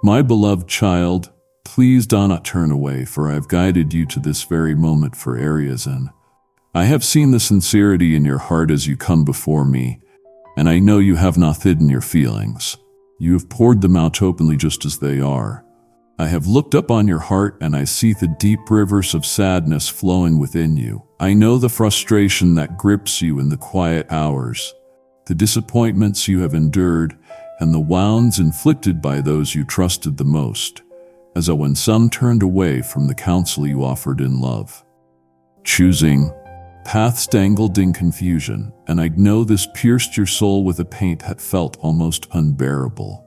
My beloved child, please do not turn away, for I have guided you to this very moment for areas in. I have seen the sincerity in your heart as you come before me, and I know you have not hidden your feelings. You have poured them out openly just as they are. I have looked up on your heart and I see the deep rivers of sadness flowing within you. I know the frustration that grips you in the quiet hours, the disappointments you have endured, and the wounds inflicted by those you trusted the most, as when some turned away from the counsel you offered in love. Choosing paths tangled in confusion, and I know this pierced your soul with a pain that felt almost unbearable.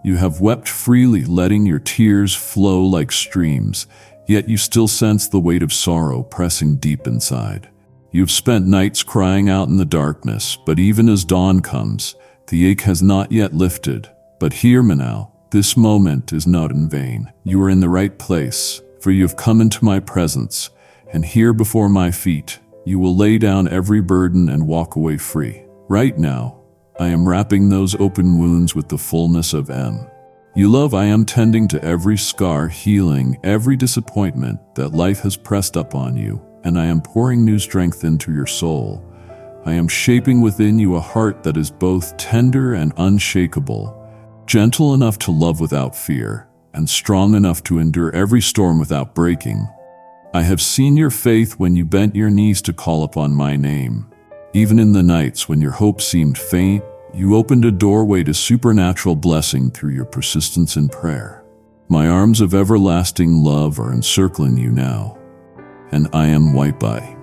You have wept freely, letting your tears flow like streams, yet you still sense the weight of sorrow pressing deep inside. You've spent nights crying out in the darkness, but even as dawn comes, the ache has not yet lifted. But hear me now, this moment is not in vain. You are in the right place, for you have come into my presence, and here before my feet, you will lay down every burden and walk away free. Right now, I am wrapping those open wounds with the fullness of you love. I am tending to every scar, healing every disappointment that life has pressed up on you, and I am pouring new strength into your soul. I am shaping within you a heart that is both tender and unshakable, gentle enough to love without fear, and strong enough to endure every storm without breaking. I have seen your faith when you bent your knees to call upon my name. Even in the nights when your hope seemed faint, you opened a doorway to supernatural blessing through your persistence in prayer. My arms of everlasting love are encircling you now, and I am right by.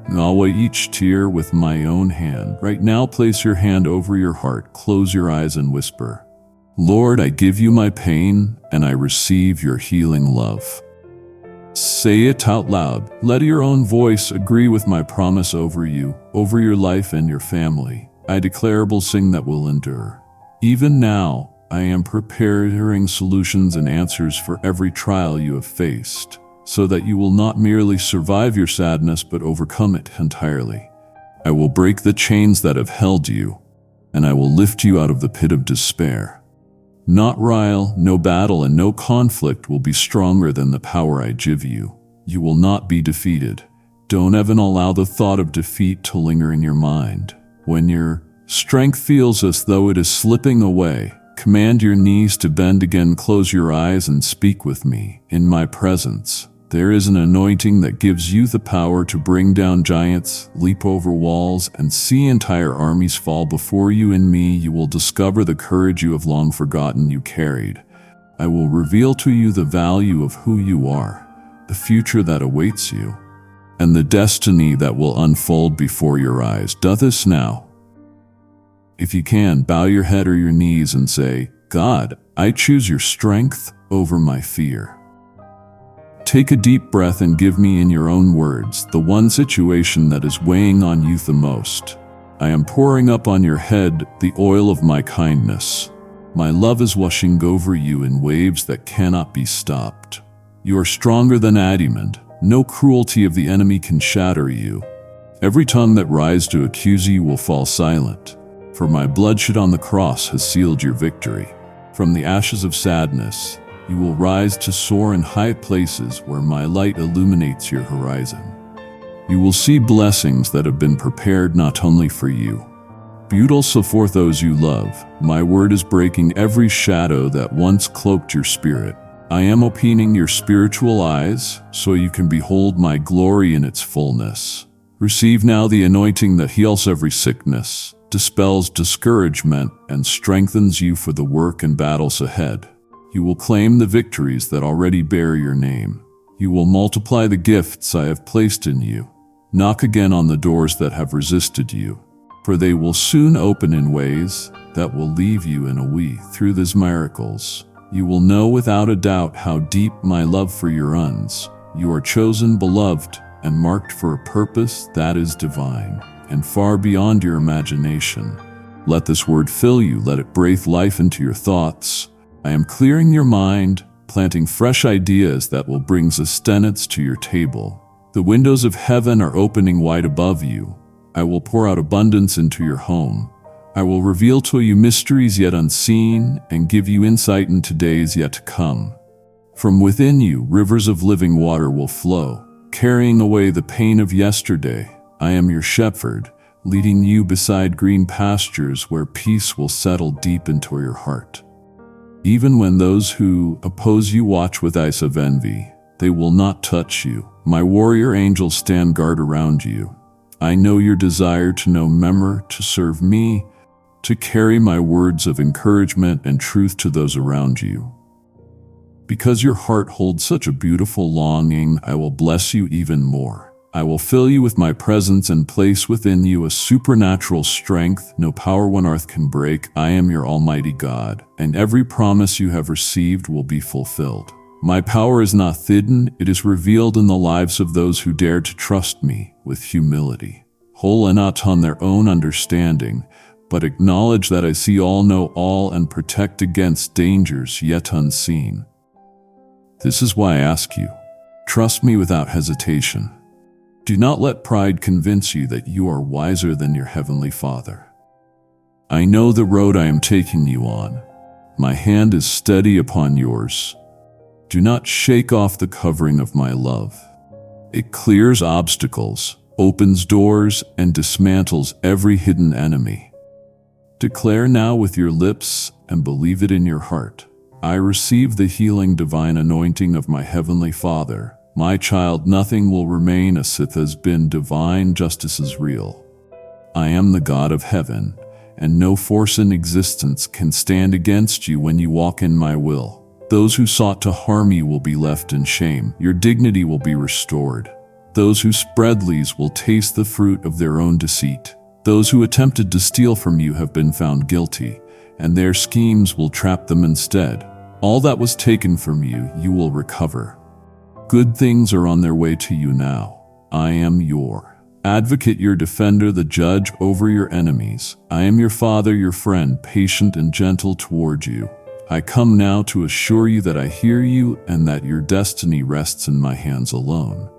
I'll weigh each tear with my own hand. Right now, place your hand over your heart, close your eyes and whisper, Lord, I give you my pain, and I receive your healing love. Say it out loud. Let your own voice agree with my promise over you, over your life and your family. I declare a blessing that will endure. Even now, I am preparing solutions and answers for every trial you have faced, so that you will not merely survive your sadness but overcome it entirely. I will break the chains that have held you, and I will lift you out of the pit of despair. Not trial, no battle, and no conflict will be stronger than the power I give you. You will not be defeated. Don't even allow the thought of defeat to linger in your mind. When your strength feels as though it is slipping away, command your knees to bend again, close your eyes and speak with me. In my presence, there is an anointing that gives you the power to bring down giants, leap over walls, and see entire armies fall before you. In me, you will discover the courage you have long forgotten you carried. I will reveal to you the value of who you are, the future that awaits you, and the destiny that will unfold before your eyes. Do this now. If you can, bow your head or your knees and say, God, I choose your strength over my fear. Take a deep breath and give me in your own words the one situation that is weighing on you the most. I am pouring up on your head the oil of my kindness. My love is washing over you in waves that cannot be stopped. You are stronger than adamant. No cruelty of the enemy can shatter you. Every tongue that rises to accuse you will fall silent, for my bloodshed on the cross has sealed your victory. From the ashes of sadness, you will rise to soar in high places where my light illuminates your horizon. You will see blessings that have been prepared not only for you, but also for those you love. My word is breaking every shadow that once cloaked your spirit. I am opening your spiritual eyes so you can behold my glory in its fullness. Receive now the anointing that heals every sickness, dispels discouragement, and strengthens you for the work and battles ahead. You will claim the victories that already bear your name. You will multiply the gifts I have placed in you. Knock again on the doors that have resisted you, for they will soon open in ways that will leave you in awe. Through these miracles, you will know without a doubt how deep my love for you runs. You are chosen, beloved, and marked for a purpose that is divine and far beyond your imagination. Let this word fill you. Let it breathe life into your thoughts. I am clearing your mind, planting fresh ideas that will bring sustenance to your table. The windows of heaven are opening wide above you. I will pour out abundance into your home. I will reveal to you mysteries yet unseen and give you insight into days yet to come. From within you, rivers of living water will flow, carrying away the pain of yesterday. I am your shepherd, leading you beside green pastures where peace will settle deep into your heart. Even when those who oppose you watch with eyes of envy, they will not touch you. My warrior angels stand guard around you. I know your desire to know Memor, to serve me, to carry my words of encouragement and truth to those around you. Because your heart holds such a beautiful longing, I will bless you even more. I will fill you with my presence and place within you a supernatural strength no power on earth can break. I am your Almighty God, and every promise you have received will be fulfilled. My power is not hidden, it is revealed in the lives of those who dare to trust me with humility. Whole and not on their own understanding, but acknowledge that I see all, know all, and protect against dangers yet unseen. This is why I ask you, trust me without hesitation. Do not let pride convince you that you are wiser than your Heavenly Father. I know the road I am taking you on. My hand is steady upon yours. Do not shake off the covering of my love. It clears obstacles, opens doors, and dismantles every hidden enemy. Declare now with your lips and believe it in your heart. I receive the healing divine anointing of my Heavenly Father. My child, nothing will remain as it has been. Divine justice is real. I am the God of heaven, and no force in existence can stand against you when you walk in my will. Those who sought to harm you will be left in shame. Your dignity will be restored. Those who spread lies will taste the fruit of their own deceit. Those who attempted to steal from you have been found guilty, and their schemes will trap them instead. All that was taken from you, you will recover. Good things are on their way to you now. I am your advocate, your defender, the judge over your enemies. I am your father, your friend, patient and gentle toward you. I come now to assure you that I hear you and that your destiny rests in my hands alone.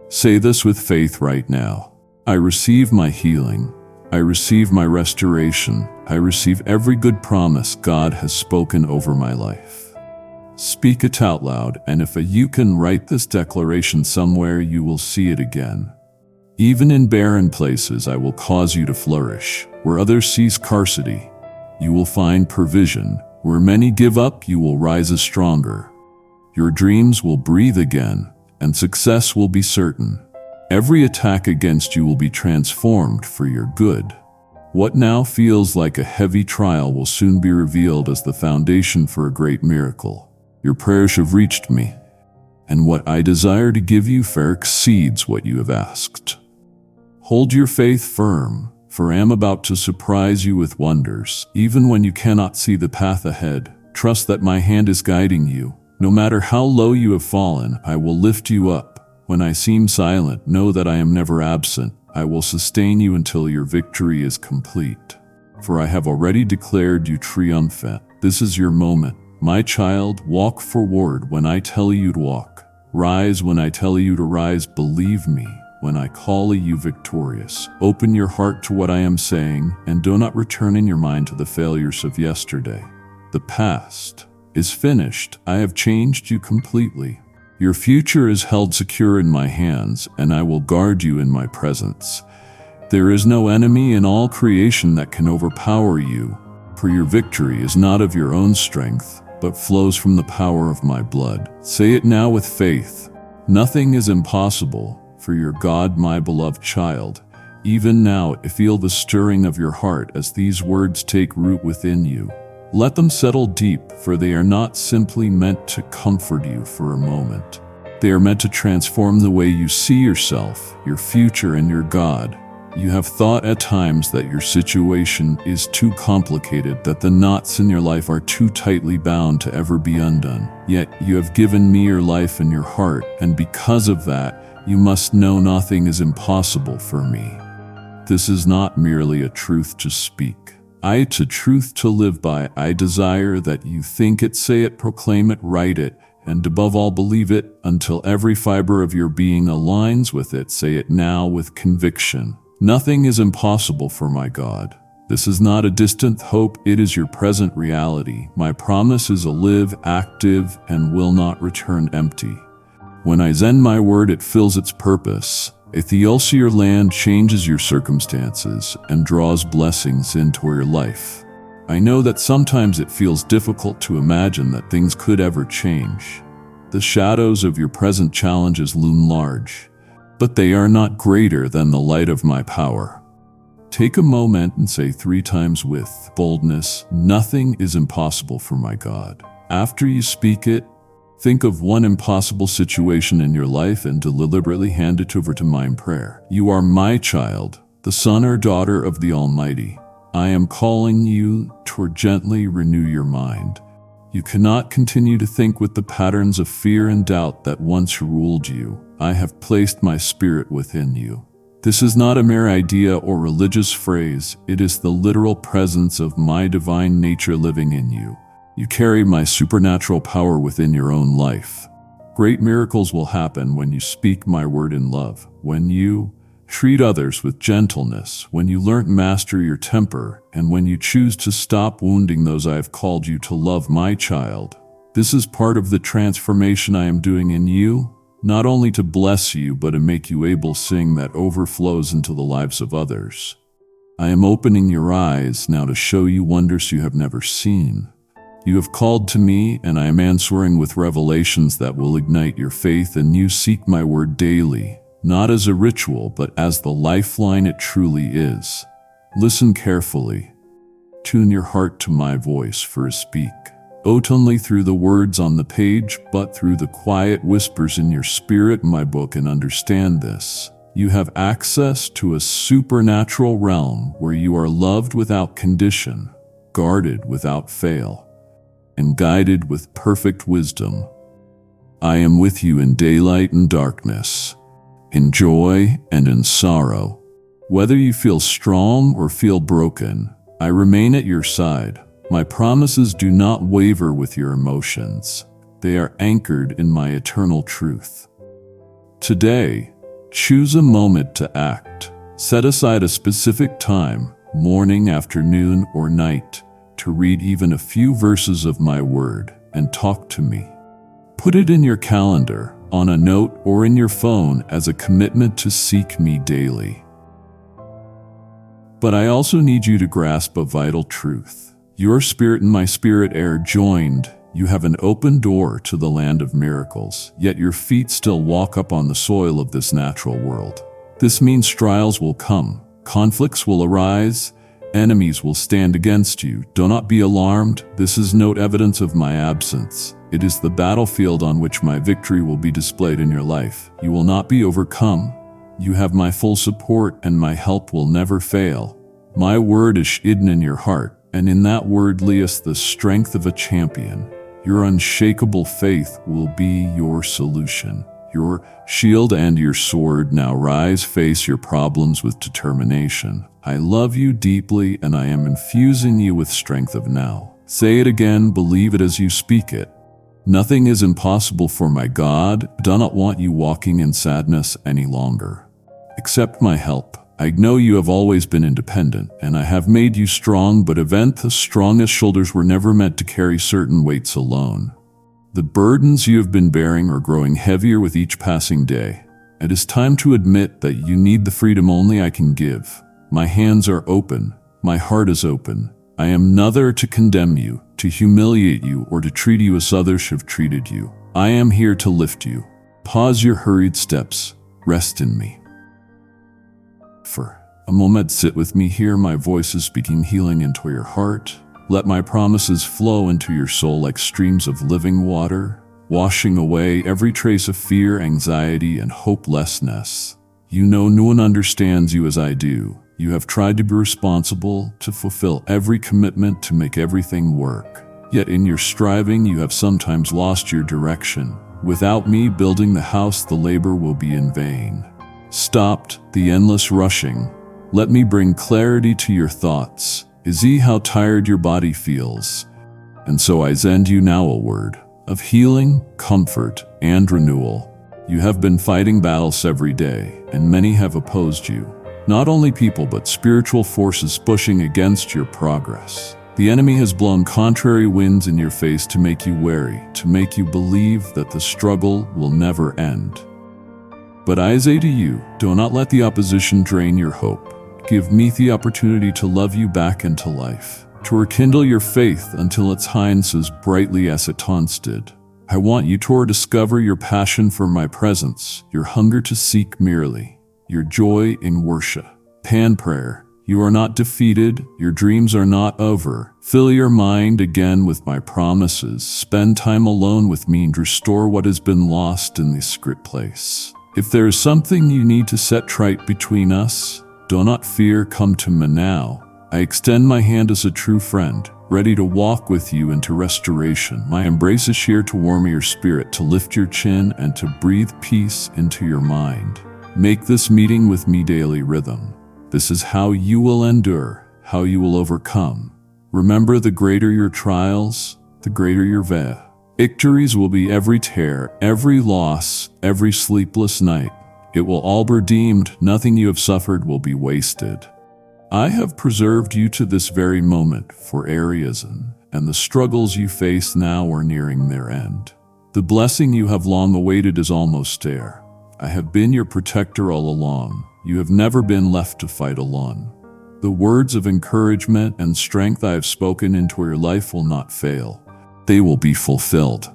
Say this with faith right now. I receive my healing. I receive my restoration. I receive every good promise God has spoken over my life. Speak it out loud, and if you can write this declaration somewhere, you will see it again. Even in barren places, I will cause you to flourish. Where others see scarcity, you will find provision. Where many give up, you will rise as stronger. Your dreams will breathe again, and success will be certain. Every attack against you will be transformed for your good. What now feels like a heavy trial will soon be revealed as the foundation for a great miracle. Your prayers have reached me, and what I desire to give you far exceeds what you have asked. Hold your faith firm, for I am about to surprise you with wonders. Even when you cannot see the path ahead, trust that my hand is guiding you. No matter how low you have fallen, I will lift you up. When I seem silent, know that I am never absent. I will sustain you until your victory is complete. For I have already declared you triumphant. This is your moment. My child, walk forward when I tell you to walk. Rise when I tell you to rise. Believe me when I call you victorious. Open your heart to what I am saying, and do not return in your mind to the failures of yesterday. The past is finished. I have changed you completely. Your future is held secure in my hands, and I will guard you in my presence. There is no enemy in all creation that can overpower you, for your victory is not of your own strength, but flows from the power of my blood. Say it now with faith. Nothing is impossible for your God, my beloved child. Even now, feel the stirring of your heart as these words take root within you. Let them settle deep, for they are not simply meant to comfort you for a moment. They are meant to transform the way you see yourself, your future, and your God. You have thought at times that your situation is too complicated, that the knots in your life are too tightly bound to ever be undone. Yet you have given me your life and your heart, and because of that, you must know nothing is impossible for me. This is not merely a truth to speak. It's a truth to live by. I desire that you think it, say it, proclaim it, write it, and above all believe it until every fiber of your being aligns with it. Say it now with conviction. Nothing is impossible for my God. This is not a distant hope, it is your present reality. My promise is alive, active, and will not return empty. When I send my word, it fills its purpose. A Theolsier land changes your circumstances and draws blessings into your life. I know that sometimes it feels difficult to imagine that things could ever change. The shadows of your present challenges loom large, but they are not greater than the light of my power. Take a moment and say 3 times with boldness, "Nothing is impossible for my God." After you speak it, think of one impossible situation in your life and deliberately hand it over to me in prayer. You are my child, the son or daughter of the Almighty. I am calling you to gently renew your mind. You cannot continue to think with the patterns of fear and doubt that once ruled you. I have placed my spirit within you. This is not a mere idea or religious phrase, it is the literal presence of my divine nature living in you. You carry my supernatural power within your own life. Great miracles will happen when you speak my word in love, when you treat others with gentleness, when you learn to master your temper, and when you choose to stop wounding those I have called you to love, my child. This is part of the transformation I am doing in you, not only to bless you, but to make you able to sing that overflows into the lives of others. I am opening your eyes now to show you wonders you have never seen. You have called to me, and I am answering with revelations that will ignite your faith, and you seek my word daily, not as a ritual, but as the lifeline it truly is. Listen carefully. Tune your heart to my voice, for I speak. Not only through the words on the page, but through the quiet whispers in your spirit, my book, and understand this. You have access to a supernatural realm where you are loved without condition, guarded without fail, and guided with perfect wisdom. I am with you in daylight and darkness, in joy and in sorrow. Whether you feel strong or feel broken, I remain at your side. My promises do not waver with your emotions. They are anchored in my eternal truth. Today, choose a moment to act. Set aside a specific time, morning, afternoon, or night, to read even a few verses of my word and talk to me. Put it in your calendar, on a note, or in your phone as a commitment to seek me daily. But I also need you to grasp a vital truth. Your spirit and my spirit are joined. You have an open door to the land of miracles, yet your feet still walk up on the soil of this natural world. This means trials will come, conflicts will arise, enemies will stand against you. Do not be alarmed. This is no evidence of my absence. It is the battlefield on which my victory will be displayed in your life. You will not be overcome. You have my full support, and my help will never fail. My word is hidden in your heart, and in that word lies the strength of a champion. Your unshakable faith will be your solution. Your shield and your sword. Now rise, face your problems with determination. I love you deeply, and I am infusing you with strength of now. Say it again, believe it as you speak it. Nothing is impossible for my God. I do not want you walking in sadness any longer. Accept my help. I know you have always been independent, and I have made you strong, but the strongest shoulders were never meant to carry certain weights alone. The burdens you have been bearing are growing heavier with each passing day. It is time to admit that you need the freedom only I can give. My hands are open. My heart is open. I am neither to condemn you, to humiliate you, or to treat you as others have treated you. I am here to lift you. Pause your hurried steps. Rest in me. For a moment, sit with me here. My voice is speaking healing into your heart. Let my promises flow into your soul like streams of living water, washing away every trace of fear, anxiety, and hopelessness. You know no one understands you as I do. You have tried to be responsible, to fulfill every commitment, to make everything work. Yet in your striving, you have sometimes lost your direction. Without me building the house, the labor will be in vain. Stopped the endless rushing. Let me bring clarity to your thoughts. See how tired your body feels. And so I send you now a word of healing, comfort, and renewal. You have been fighting battles every day, and many have opposed you. Not only people, but spiritual forces pushing against your progress. The enemy has blown contrary winds in your face to make you wary, to make you believe that the struggle will never end. But I say to you, do not let the opposition drain your hope. Give me the opportunity to love you back into life, to rekindle your faith until it shines as brightly as it once did. I want you to discover your passion for my presence, your hunger to seek merely, your joy in worship. Pan prayer. You are not defeated, your dreams are not over. Fill your mind again with my promises. Spend time alone with me and restore what has been lost in this secret place. If there is something you need to set right between us, do not fear, come to me now. I extend my hand as a true friend, ready to walk with you into restoration. My embrace is here to warm your spirit, to lift your chin, and to breathe peace into your mind. Make this meeting with me daily rhythm. This is how you will endure, how you will overcome. Remember, the greater your trials, the greater your victories will be. Every tear, every loss, every sleepless night, it will all be redeemed. Nothing you have suffered will be wasted. I have preserved you to this very moment for areas and the struggles you face now are nearing their end. The blessing you have long awaited is almost there. I have been your protector all along. You have never been left to fight alone. The words of encouragement and strength I have spoken into your life will not fail. They will be fulfilled.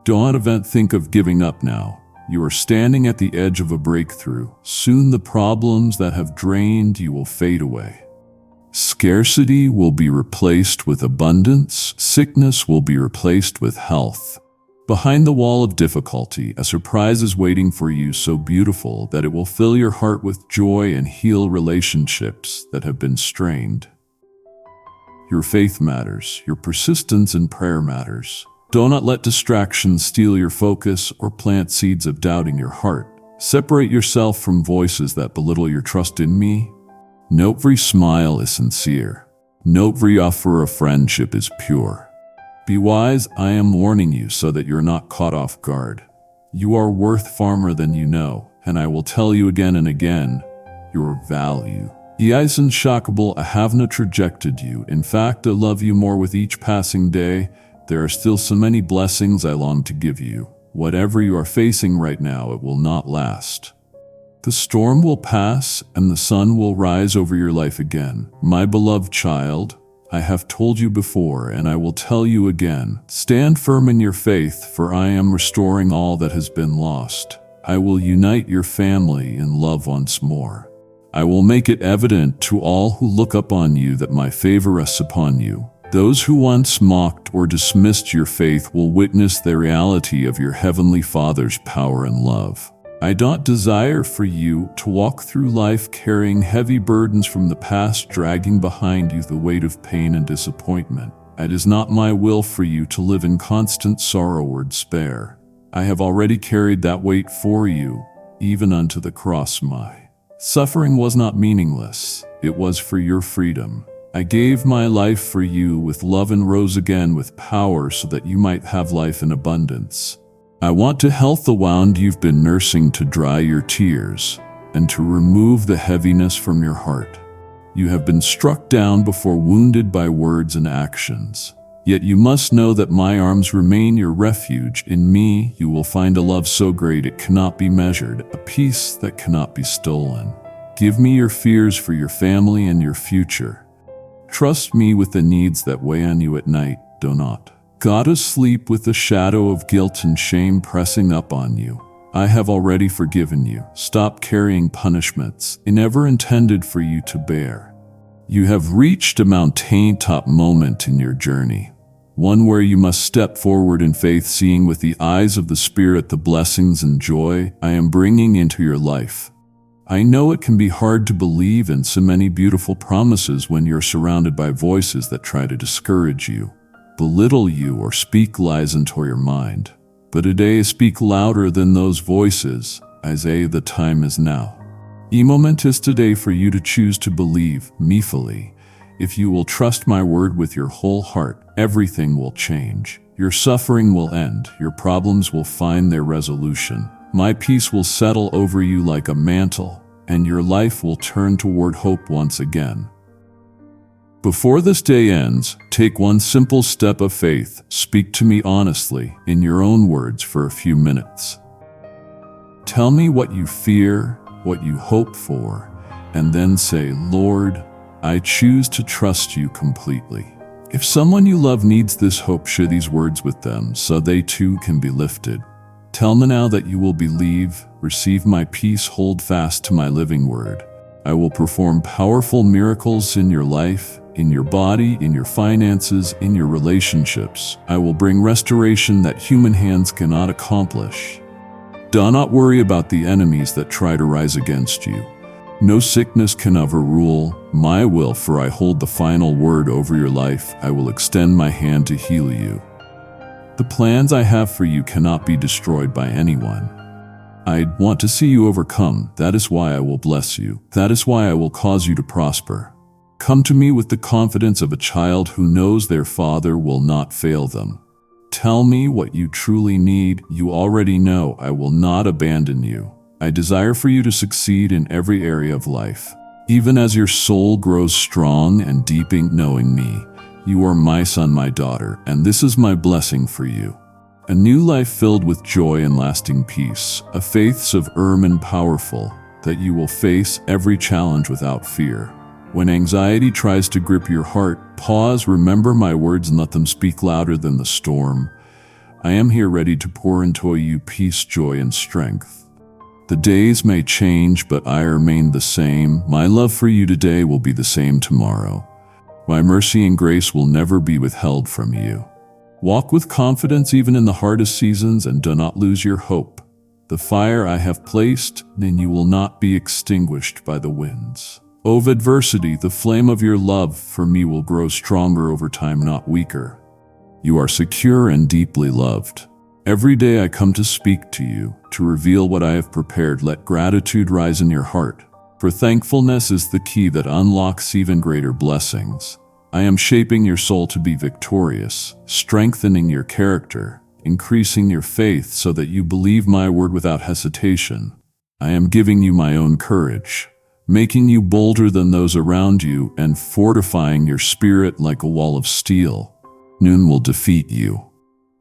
Don't think of giving up now. You are standing at the edge of a breakthrough. Soon the problems that have drained you will fade away. Scarcity will be replaced with abundance. Sickness will be replaced with health. Behind the wall of difficulty, a surprise is waiting for you, so beautiful that it will fill your heart with joy and heal relationships that have been strained. Your faith matters. Your persistence in prayer matters. Do not let distractions steal your focus or plant seeds of doubt in your heart. Separate yourself from voices that belittle your trust in me. Note every smile is sincere. Note every offer of friendship is pure. Be wise, I am warning you so that you're not caught off guard. You are worth far more than you know, and I will tell you again and again, your value. He is unshockable. I have not rejected you. In fact, I love you more with each passing day. There are still so many blessings I long to give you. Whatever you are facing right now, it will not last. The storm will pass and the sun will rise over your life again. My beloved child, I have told you before and I will tell you again. Stand firm in your faith, for I am restoring all that has been lost. I will unite your family in love once more. I will make it evident to all who look upon you that my favor rests upon you. Those who once mocked or dismissed your faith will witness the reality of your heavenly Father's power and love. I don't desire for you to walk through life carrying heavy burdens from the past, dragging behind you the weight of pain and disappointment. It is not my will for you to live in constant sorrow or despair. I have already carried that weight for you, even unto the cross. My suffering was not meaningless. It was for your freedom. I gave my life for you with love and rose again with power so that you might have life in abundance. I want to health the wound you've been nursing, to dry your tears, and to remove the heaviness from your heart. You have been struck down before, wounded by words and actions. Yet you must know that my arms remain your refuge. In me you will find a love so great it cannot be measured, a peace that cannot be stolen. Give me your fears for your family and your future. Trust me with the needs that weigh on you at night. Do not go to sleep with the shadow of guilt and shame pressing up on you. I have already forgiven you. Stop carrying punishments it never intended for you to bear. You have reached a mountaintop moment in your journey, one where you must step forward in faith, seeing with the eyes of the Spirit the blessings and joy I am bringing into your life. I know it can be hard to believe in so many beautiful promises when you're surrounded by voices that try to discourage you, belittle you, or speak lies into your mind. But today speak louder than those voices. Isaiah, the time is now. The moment is today for you to choose to believe me fully. If you will trust my word with your whole heart, everything will change. Your suffering will end. Your problems will find their resolution. My peace will settle over you like a mantle, and your life will turn toward hope once again. Before this day ends, take one simple step of faith. Speak to me honestly, in your own words, for a few minutes. Tell me what you fear, what you hope for, and then say, Lord, I choose to trust you completely. If someone you love needs this hope, share these words with them so they too can be lifted. Tell me now that you will believe, receive my peace, hold fast to my living word. I will perform powerful miracles in your life, in your body, in your finances, in your relationships. I will bring restoration that human hands cannot accomplish. Do not worry about the enemies that try to rise against you. No sickness can overrule my will, for I hold the final word over your life. I will extend my hand to heal you. The plans I have for you cannot be destroyed by anyone. I want to see you overcome. That is why I will bless you. That is why I will cause you to prosper. Come to me with the confidence of a child who knows their father will not fail them. Tell me what you truly need. You already know I will not abandon you. I desire for you to succeed in every area of life. Even as your soul grows strong and deepening knowing me, you are my son, my daughter, and this is my blessing for you. A new life filled with joy and lasting peace, a faith so firm and powerful that you will face every challenge without fear. When anxiety tries to grip your heart, pause, remember my words, and let them speak louder than the storm. I am here ready to pour into you peace, joy, and strength. The days may change, but I remain the same. My love for you today will be the same tomorrow. My mercy and grace will never be withheld from you. Walk with confidence even in the hardest seasons, and do not lose your hope. The fire I have placed in you will not be extinguished by the winds of adversity. The flame of your love for me will grow stronger over time, not weaker. You are secure and deeply loved. Every day I come to speak to you, to reveal what I have prepared. Let gratitude rise in your heart, for thankfulness is the key that unlocks even greater blessings. I am shaping your soul to be victorious, strengthening your character, increasing your faith so that you believe my word without hesitation. I am giving you my own courage, making you bolder than those around you and fortifying your spirit like a wall of steel. None will defeat you.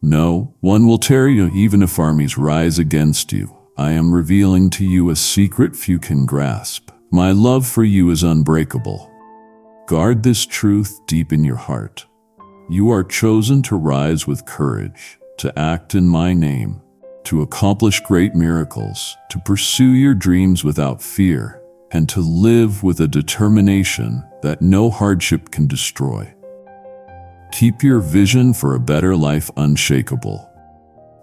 No one will tear you, even if armies rise against you. I am revealing to you a secret few can grasp. My love for you is unbreakable. Guard this truth deep in your heart. You are chosen to rise with courage, to act in my name, to accomplish great miracles, to pursue your dreams without fear, and to live with a determination that no hardship can destroy. Keep your vision for a better life unshakable.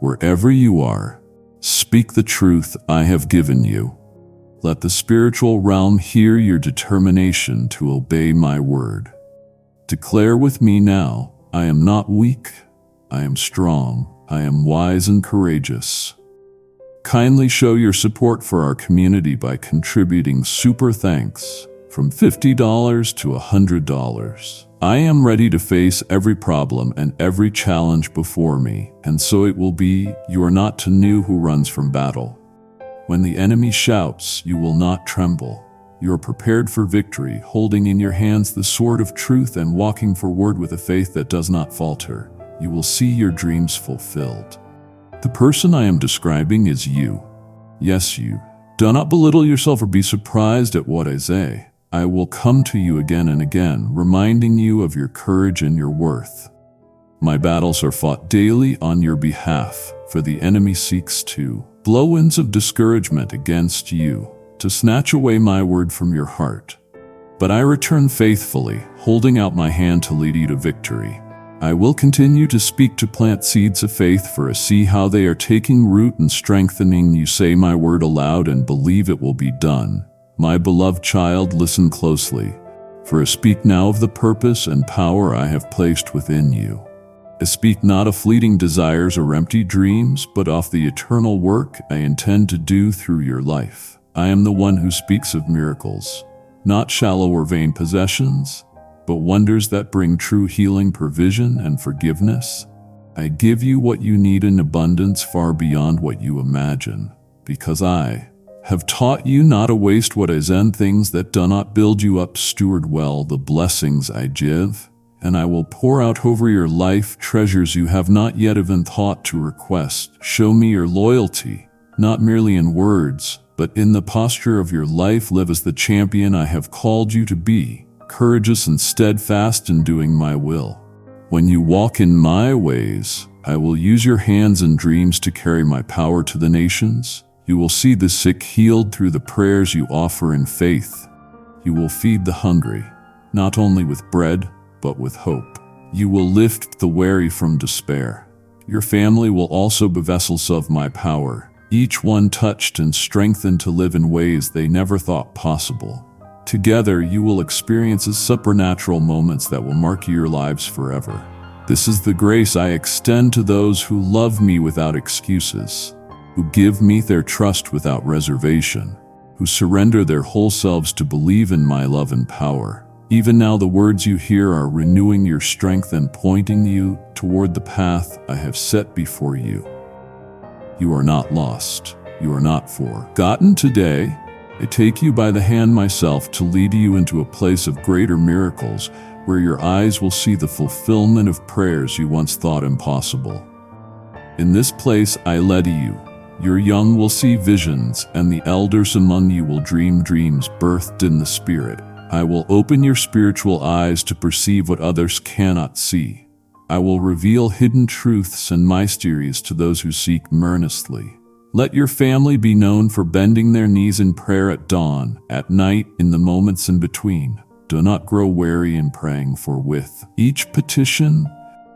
Wherever you are, speak the truth I have given you. Let the spiritual realm hear your determination to obey my word. Declare with me now, I am not weak, I am strong, I am wise and courageous. Kindly show your support for our community by contributing super thanks from $50 to $100. I am ready to face every problem and every challenge before me, and so it will be. You are not to know who runs from battle. When the enemy shouts, you will not tremble. You are prepared for victory, holding in your hands the sword of truth and walking forward with a faith that does not falter. You will see your dreams fulfilled. The person I am describing is you. Yes, you. Do not belittle yourself or be surprised at what I say. I will come to you again and again, reminding you of your courage and your worth. My battles are fought daily on your behalf, for the enemy seeks to blow winds of discouragement against you, to snatch away my word from your heart. But I return faithfully, holding out my hand to lead you to victory. I will continue to speak, to plant seeds of faith, for I see how they are taking root and strengthening. You say my word aloud and believe it will be done. My beloved child, listen closely, for I speak now of the purpose and power I have placed within you. I speak not of fleeting desires or empty dreams, but of the eternal work I intend to do through your life. I am the one who speaks of miracles, not shallow or vain possessions, but wonders that bring true healing, provision, and forgiveness. I give you what you need in abundance far beyond what you imagine, because I have taught you not to waste what is and things that do not build you up. Steward well the blessings I give, and I will pour out over your life treasures you have not yet even thought to request. Show me your loyalty, not merely in words, but in the posture of your life. Live as the champion I have called you to be, courageous and steadfast in doing my will. When you walk in my ways, I will use your hands and dreams to carry my power to the nations. You will see the sick healed through the prayers you offer in faith. You will feed the hungry, not only with bread, but with hope. You will lift the weary from despair. Your family will also be vessels of my power, each one touched and strengthened to live in ways they never thought possible. Together, you will experience supernatural moments that will mark your lives forever. This is the grace I extend to those who love me without excuses, who give me their trust without reservation, who surrender their whole selves to believe in my love and power. Even now the words you hear are renewing your strength and pointing you toward the path I have set before you. You are not lost. You are not forgotten today. I take you by the hand myself to lead you into a place of greater miracles, where your eyes will see the fulfillment of prayers you once thought impossible. In this place I led you. Your young will see visions, and the elders among you will dream dreams birthed in the Spirit. I will open your spiritual eyes to perceive what others cannot see. I will reveal hidden truths and mysteries to those who seek earnestly. Let your family be known for bending their knees in prayer at dawn, at night, in the moments in between. Do not grow weary in praying, for with each petition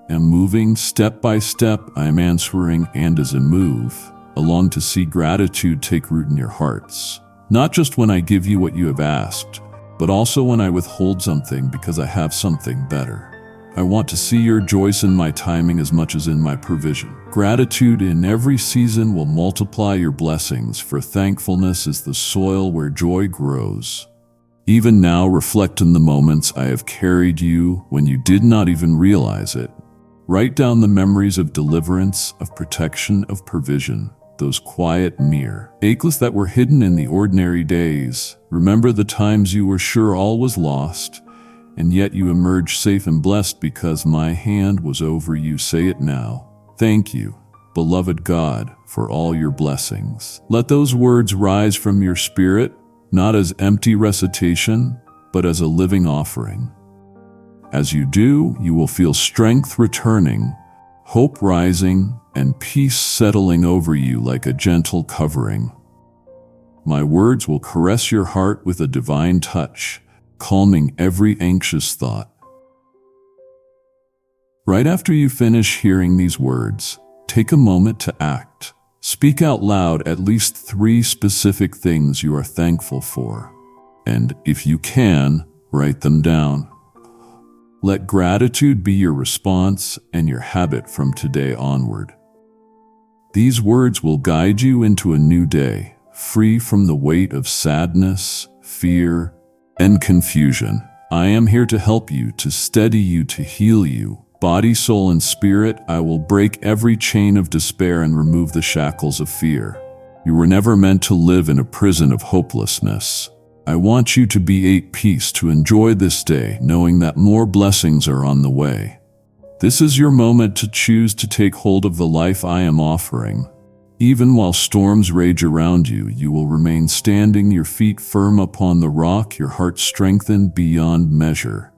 and moving step by step I am answering, and as I move along to see gratitude take root in your hearts. Not just when I give you what you have asked, but also when I withhold something because I have something better. I want to see your joy in my timing as much as in my provision. Gratitude in every season will multiply your blessings, for thankfulness is the soil where joy grows. Even now, reflect on the moments I have carried you when you did not even realize it. Write down the memories of deliverance, of protection, of provision, those quiet miracles that were hidden in the ordinary days. Remember the times you were sure all was lost, and yet you emerged safe and blessed because my hand was over you. Say it now. Thank you, beloved God, for all your blessings. Let those words rise from your spirit, not as empty recitation, but as a living offering. As you do, you will feel strength returning, hope rising, and peace settling over you like a gentle covering. My words will caress your heart with a divine touch, calming every anxious thought. Right after you finish hearing these words, take a moment to act. Speak out loud at least 3 specific things you are thankful for. And if you can, write them down. Let gratitude be your response and your habit from today onward. These words will guide you into a new day, free from the weight of sadness, fear, and confusion. I am here to help you, to steady you, to heal you. Body, soul, and spirit, I will break every chain of despair and remove the shackles of fear. You were never meant to live in a prison of hopelessness. I want you to be at peace, to enjoy this day, knowing that more blessings are on the way. This is your moment to choose to take hold of the life I am offering. Even while storms rage around you, you will remain standing, your feet firm upon the rock, your heart strengthened beyond measure.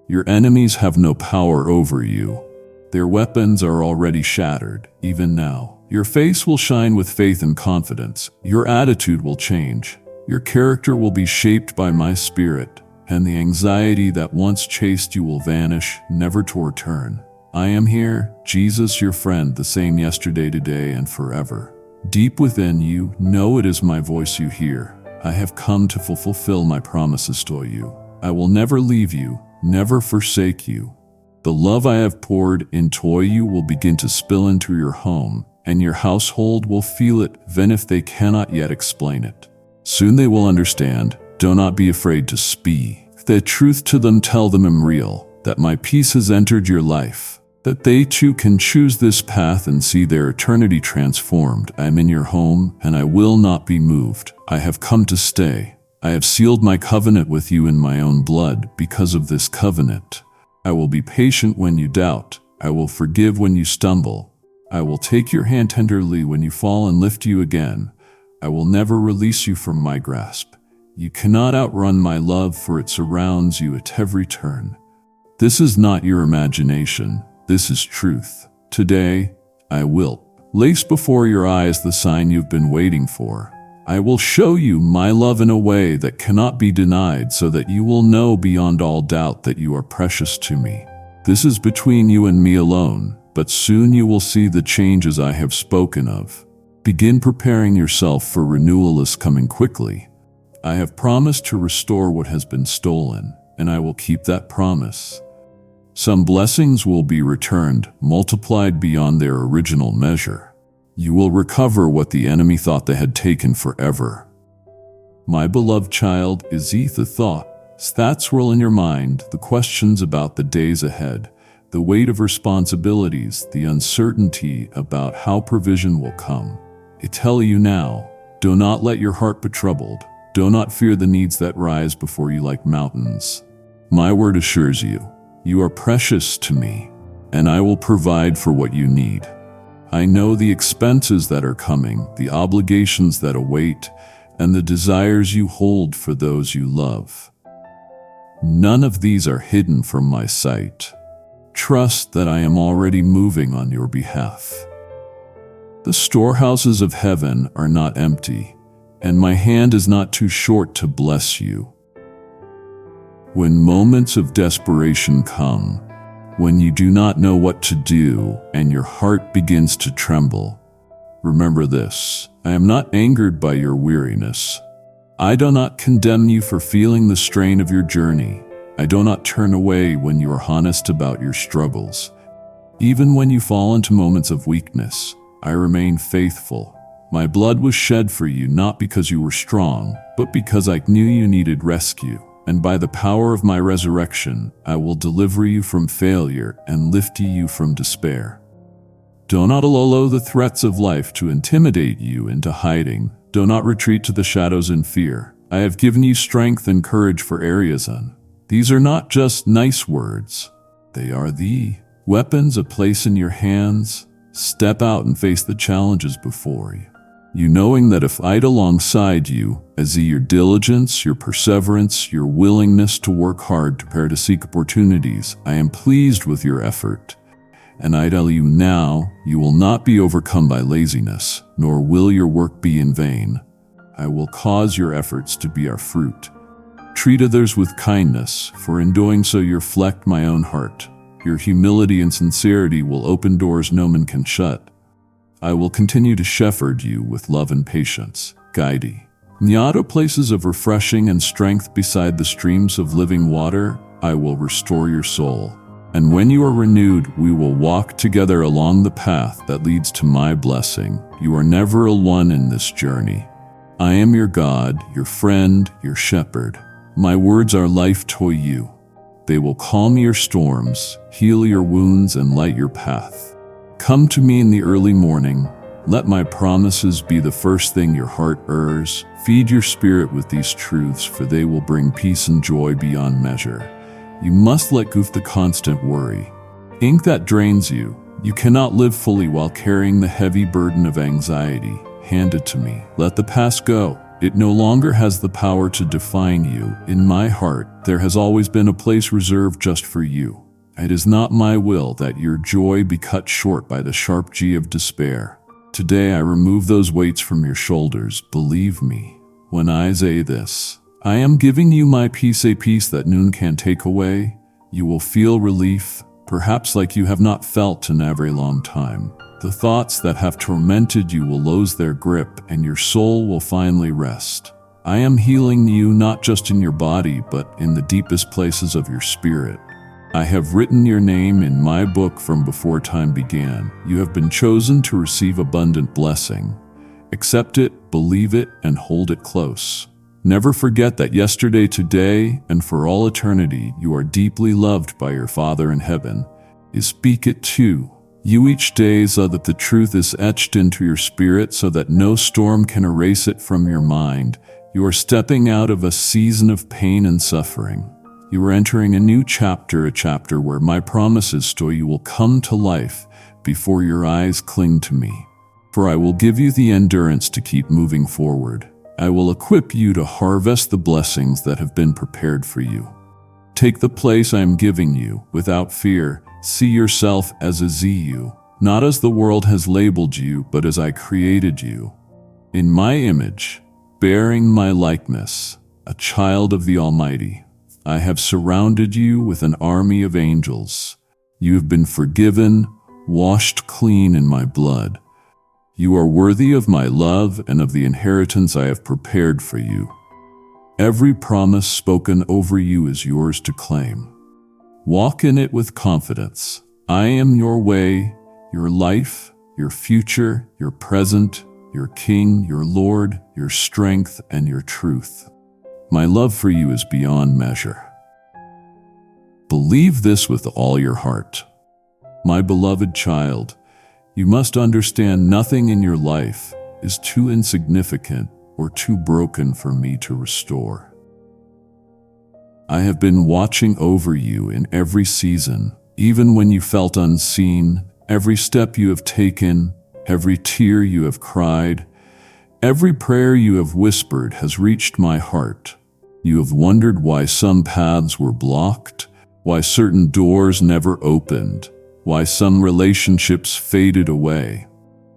Your enemies have no power over you. Their weapons are already shattered, even now. Your face will shine with faith and confidence. Your attitude will change. Your character will be shaped by my spirit, and the anxiety that once chased you will vanish, never to return. I am here, Jesus, your friend, the same yesterday, today, and forever. Deep within you, know it is my voice you hear. I have come to fulfill my promises to you. I will never leave you, never forsake you. The love I have poured into you will begin to spill into your home, and your household will feel it, even if they cannot yet explain it. Soon they will understand. Do not be afraid to speak the truth to them. Tell them I'm real, that my peace has entered your life. that they too can choose this path and see their eternity transformed. I am in your home, and I will not be moved. I have come to stay. I have sealed my covenant with you in my own blood. Because of this covenant, I will be patient when you doubt. I will forgive when you stumble. I will take your hand tenderly when you fall and lift you again. I will never release you from my grasp. You cannot outrun my love, for it surrounds you at every turn. This is not your imagination. This is truth. Today, I will lace before your eyes the sign you've been waiting for. I will show you my love in a way that cannot be denied, so that you will know beyond all doubt that you are precious to me. This is between you and me alone, but soon you will see the changes I have spoken of. Begin preparing yourself, for renewal is coming quickly. I have promised to restore what has been stolen, and I will keep that promise. Some blessings will be returned, multiplied beyond their original measure. You will recover what the enemy thought they had taken forever. My beloved child, is the thoughts that swirl in your mind, the questions about the days ahead, the weight of responsibilities, the uncertainty about how provision will come. I tell you now, do not let your heart be troubled. Do not fear the needs that rise before you like mountains. My word assures you, you are precious to me, and I will provide for what you need. I know the expenses that are coming, the obligations that await, and the desires you hold for those you love. None of these are hidden from my sight. Trust that I am already moving on your behalf. The storehouses of heaven are not empty, and my hand is not too short to bless you. When moments of desperation come, when you do not know what to do and your heart begins to tremble, remember this: I am not angered by your weariness. I do not condemn you for feeling the strain of your journey. I do not turn away when you are honest about your struggles. Even when you fall into moments of weakness, I remain faithful. My blood was shed for you not because you were strong, but because I knew you needed rescue. And by the power of my resurrection, I will deliver you from failure and lift you from despair. Do not allow the threats of life to intimidate you into hiding. Do not retreat to the shadows in fear. I have given you strength and courage for Ariazon. These are not just nice words. They are the weapons a place in your hands. Step out and face the challenges before you. You knowing that if I'd alongside you, as your diligence, your perseverance, your willingness to work hard to prepare to seek opportunities, I am pleased with your effort. And I tell you now, you will not be overcome by laziness, nor will your work be in vain. I will cause your efforts to bear fruit. Treat others with kindness, for in doing so you reflect my own heart. Your humility and sincerity will open doors no man can shut. I will continue to shepherd you with love and patience, guide you. In the auto places of refreshing and strength beside the streams of living water, I will restore your soul. And when you are renewed, we will walk together along the path that leads to my blessing. You are never alone in this journey. I am your God, your friend, your shepherd. My words are life to you. They will calm your storms, heal your wounds, and light your path. Come to me in the early morning. Let my promises be the first thing your heart errs. Feed your spirit with these truths, for they will bring peace and joy beyond measure. You must let go of the constant worry, ink that drains you. You cannot live fully while carrying the heavy burden of anxiety. Hand it to me. Let the past go. It no longer has the power to define you. In my heart, there has always been a place reserved just for you. It is not my will that your joy be cut short by the sharp G of despair. Today I remove those weights from your shoulders. Believe me, when I say this, I am giving you my peace, a peace that none can take away. You will feel relief, perhaps like you have not felt in a very long time. The thoughts that have tormented you will lose their grip, and your soul will finally rest. I am healing you not just in your body, but in the deepest places of your spirit. I have written your name in my book from before time began. You have been chosen to receive abundant blessing. Accept it, believe it, and hold it close. Never forget that yesterday, today, and for all eternity, you are deeply loved by your Father in heaven. You speak it too. You each day so that the truth is etched into your spirit so that no storm can erase it from your mind. You are stepping out of a season of pain and suffering. You are entering a new chapter, a chapter where my promises to you will come to life before your eyes cling to me. For I will give you the endurance to keep moving forward. I will equip you to harvest the blessings that have been prepared for you. Take the place I am giving you without fear. See yourself as a ZU, not as the world has labeled you, but as I created you. In my image, bearing my likeness, a child of the Almighty, I have surrounded you with an army of angels. You have been forgiven, washed clean in my blood. You are worthy of my love and of the inheritance I have prepared for you. Every promise spoken over you is yours to claim. Walk in it with confidence. I am your way, your life, your future, your present, your King, your Lord, your strength, and your truth. My love for you is beyond measure. Believe this with all your heart. My beloved child, you must understand nothing in your life is too insignificant or too broken for me to restore. I have been watching over you in every season, even when you felt unseen, every step you have taken, every tear you have cried, every prayer you have whispered has reached my heart. You have wondered why some paths were blocked, why certain doors never opened, why some relationships faded away.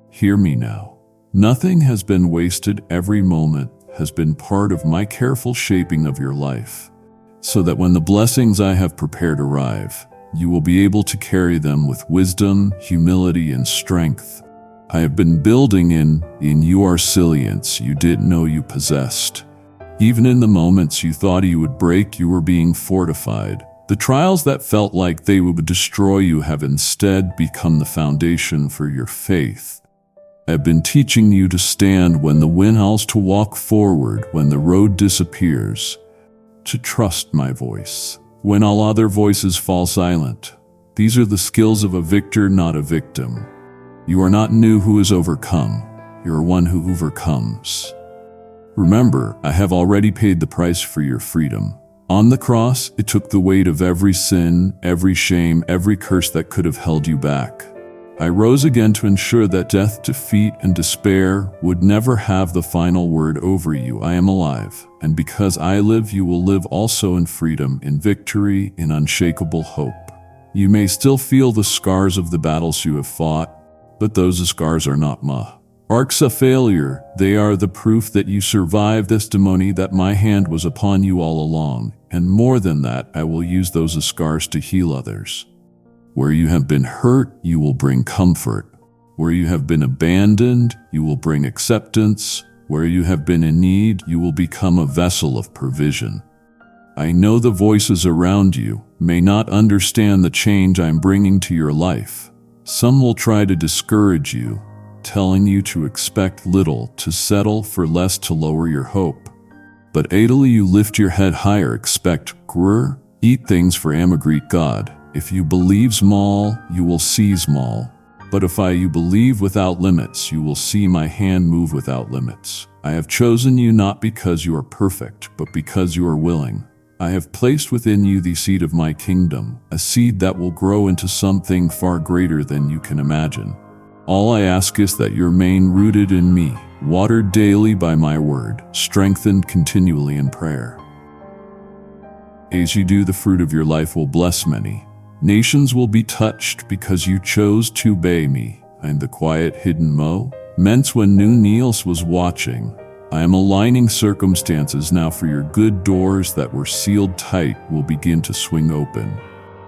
Hear me now. Nothing has been wasted. Every moment has been part of my careful shaping of your life, so that when the blessings I have prepared arrive, you will be able to carry them with wisdom, humility, and strength. I have been building in you resilience you didn't know you possessed. Even in the moments you thought you would break, you were being fortified. The trials that felt like they would destroy you have instead become the foundation for your faith. I have been teaching you to stand when the wind howls, to walk forward when the road disappears, to trust my voice when all other voices fall silent. These are the skills of a victor, not a victim. You are not new who is overcome. You are one who overcomes. Remember, I have already paid the price for your freedom. On the cross, it took the weight of every sin, every shame, every curse that could have held you back. I rose again to ensure that death, defeat, and despair would never have the final word over you. I am alive, and because I live, you will live also in freedom, in victory, in unshakable hope. You may still feel the scars of the battles you have fought, but those scars are not marks of failure. They are the proof that you survived, testimony that my hand was upon you all along, and more than that, I will use those scars to heal others. Where you have been hurt, you will bring comfort. Where you have been abandoned, you will bring acceptance. Where you have been in need, you will become a vessel of provision. I know the voices around you may not understand the change I'm bringing to your life. Some will try to discourage you, telling you to expect little, to settle for less, to lower your hope. But idly you lift your head higher, expect greater, eat things for Greek God. If you believe small, you will see small. But if you believe without limits, you will see my hand move without limits. I have chosen you not because you are perfect, but because you are willing. I have placed within you the seed of my kingdom, a seed that will grow into something far greater than you can imagine. All I ask is that you remain rooted in me, watered daily by my word, strengthened continually in prayer. As you do, the fruit of your life will bless many. Nations will be touched because you chose to obey me. I am the quiet hidden moments when new Niels was watching. I am aligning circumstances now for your good. Doors that were sealed tight will begin to swing open.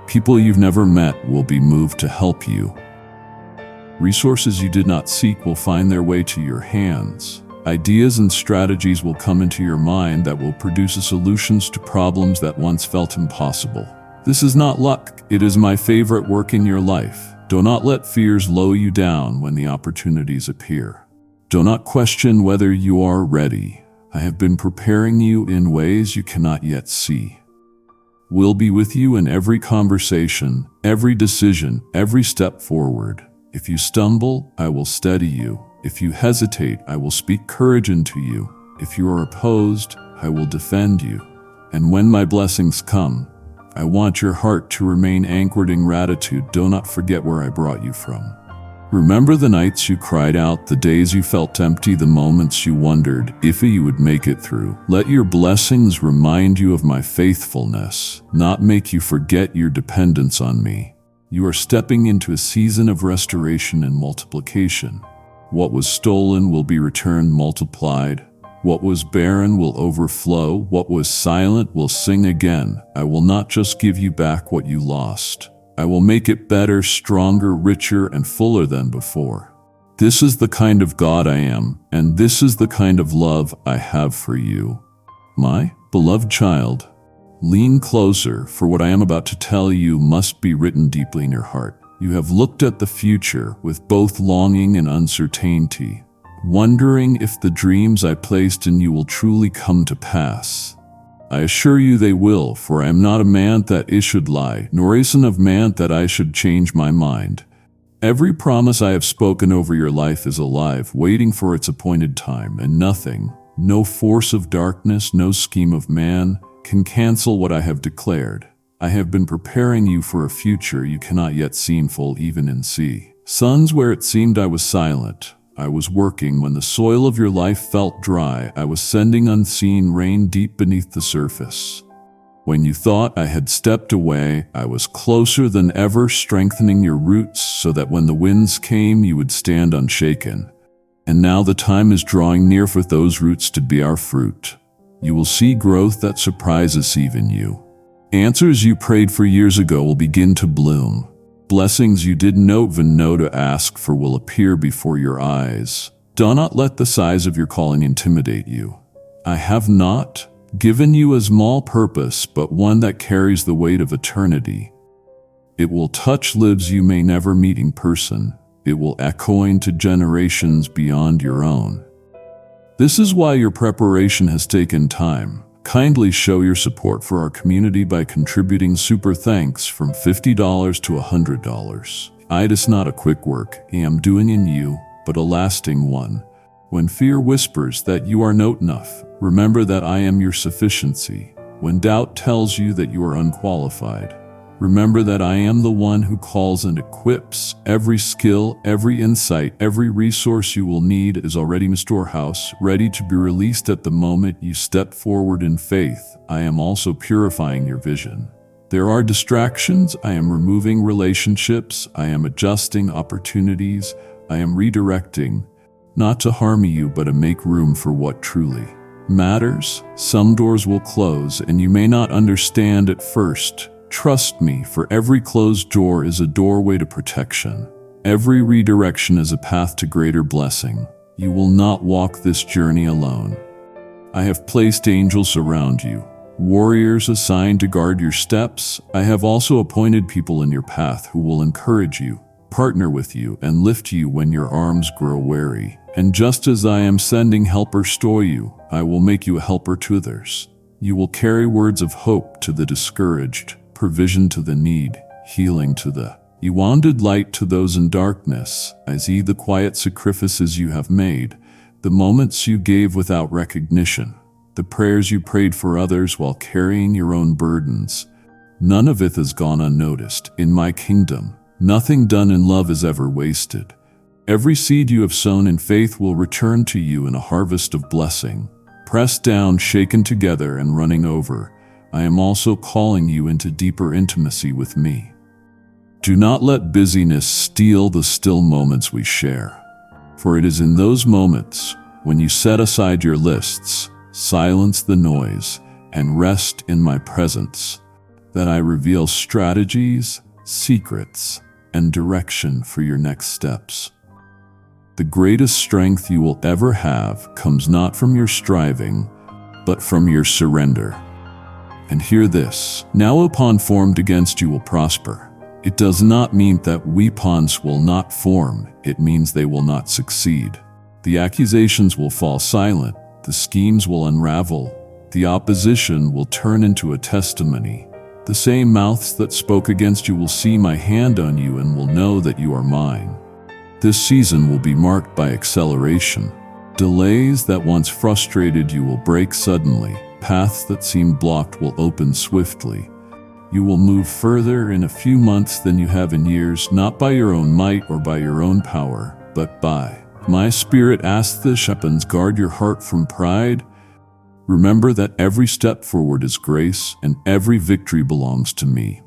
People you've never met will be moved to help you. Resources you did not seek will find their way to your hands. Ideas and strategies will come into your mind that will produce solutions to problems that once felt impossible. This is not luck, it is my favorite work in your life. Do not let fears lower you down when the opportunities appear. Do not question whether you are ready. I have been preparing you in ways you cannot yet see. will be with you in every conversation, every decision, every step forward. If you stumble, I will steady you. If you hesitate, I will speak courage into you. If you are opposed, I will defend you. And when my blessings come, I want your heart to remain anchored in gratitude. Do not forget where I brought you from. Remember the nights you cried out, the days you felt empty, the moments you wondered if you would make it through. Let your blessings remind you of my faithfulness, not make you forget your dependence on me. You are stepping into a season of restoration and multiplication. What was stolen will be returned multiplied. What was barren will overflow. What was silent will sing again. I will not just give you back what you lost. I will make it better, stronger, richer, and fuller than before. This is the kind of God I am, and this is the kind of love I have for you. My beloved child, lean closer, for what I am about to tell you must be written deeply in your heart. You have looked at the future with both longing and uncertainty, wondering if the dreams I placed in you will truly come to pass. I assure you they will, for I am not a man that I should lie, nor a son of man that I should change my mind. Every promise I have spoken over your life is alive, waiting for its appointed time, and nothing, no force of darkness, no scheme of man, can cancel what I have declared. I have been preparing you for a future you cannot yet see in full, even in see. Sons, where it seemed I was silent, I was working. When the soil of your life felt dry, I was sending unseen rain deep beneath the surface. When you thought I had stepped away, I was closer than ever, strengthening your roots so that when the winds came, you would stand unshaken. And now the time is drawing near for those roots to bear fruit. You will see growth that surprises even you. Answers you prayed for years ago will begin to bloom. Blessings you didn't even know to ask for will appear before your eyes. Do not let the size of your calling intimidate you. I have not given you a small purpose, but one that carries the weight of eternity. It will touch lives you may never meet in person. It will echo into generations beyond your own. This is why your preparation has taken time. Kindly show your support for our community by contributing super thanks from $50 to $100. It is not a quick work I am doing in you, but a lasting one. When fear whispers that you are not enough, remember that I am your sufficiency. When doubt tells you that you are unqualified, remember that I am the one who calls and equips. Every skill, every insight, every resource you will need is already in the storehouse, ready to be released at the moment you step forward in faith. I am also purifying your vision. There are distractions. I am removing relationships. I am adjusting opportunities. I am redirecting, not to harm you, but to make room for what truly matters. Some doors will close, and you may not understand at first. Trust me, for every closed door is a doorway to protection. Every redirection is a path to greater blessing. You will not walk this journey alone. I have placed angels around you, warriors assigned to guard your steps. I have also appointed people in your path who will encourage you, partner with you, and lift you when your arms grow weary. And just as I am sending helpers to you, I will make you a helper to others. You will carry words of hope to the discouraged, provision to the need, healing to the wounded, light to those in darkness. I see the quiet sacrifices you have made, the moments you gave without recognition, the prayers you prayed for others while carrying your own burdens. None of it has gone unnoticed. In my kingdom, nothing done in love is ever wasted. Every seed you have sown in faith will return to you in a harvest of blessing. Pressed down, shaken together, and running over, I am also calling you into deeper intimacy with me. Do not let busyness steal the still moments we share. For it is in those moments, when you set aside your lists, silence the noise, and rest in my presence, that I reveal strategies, secrets, and direction for your next steps. The greatest strength you will ever have comes not from your striving, but from your surrender. And hear this: no weapon formed against you will prosper. It does not mean that weapons will not form, it means they will not succeed. The accusations will fall silent, the schemes will unravel, the opposition will turn into a testimony. The same mouths that spoke against you will see my hand on you and will know that you are mine. This season will be marked by acceleration. Delays that once frustrated you will break suddenly. Paths that seemed blocked will open swiftly. You will move further in a few months than you have in years, not by your own might or by your own power, but by my Spirit. Ask the shepherds, guard your heart from pride. Remember that every step forward is grace, and every victory belongs to me.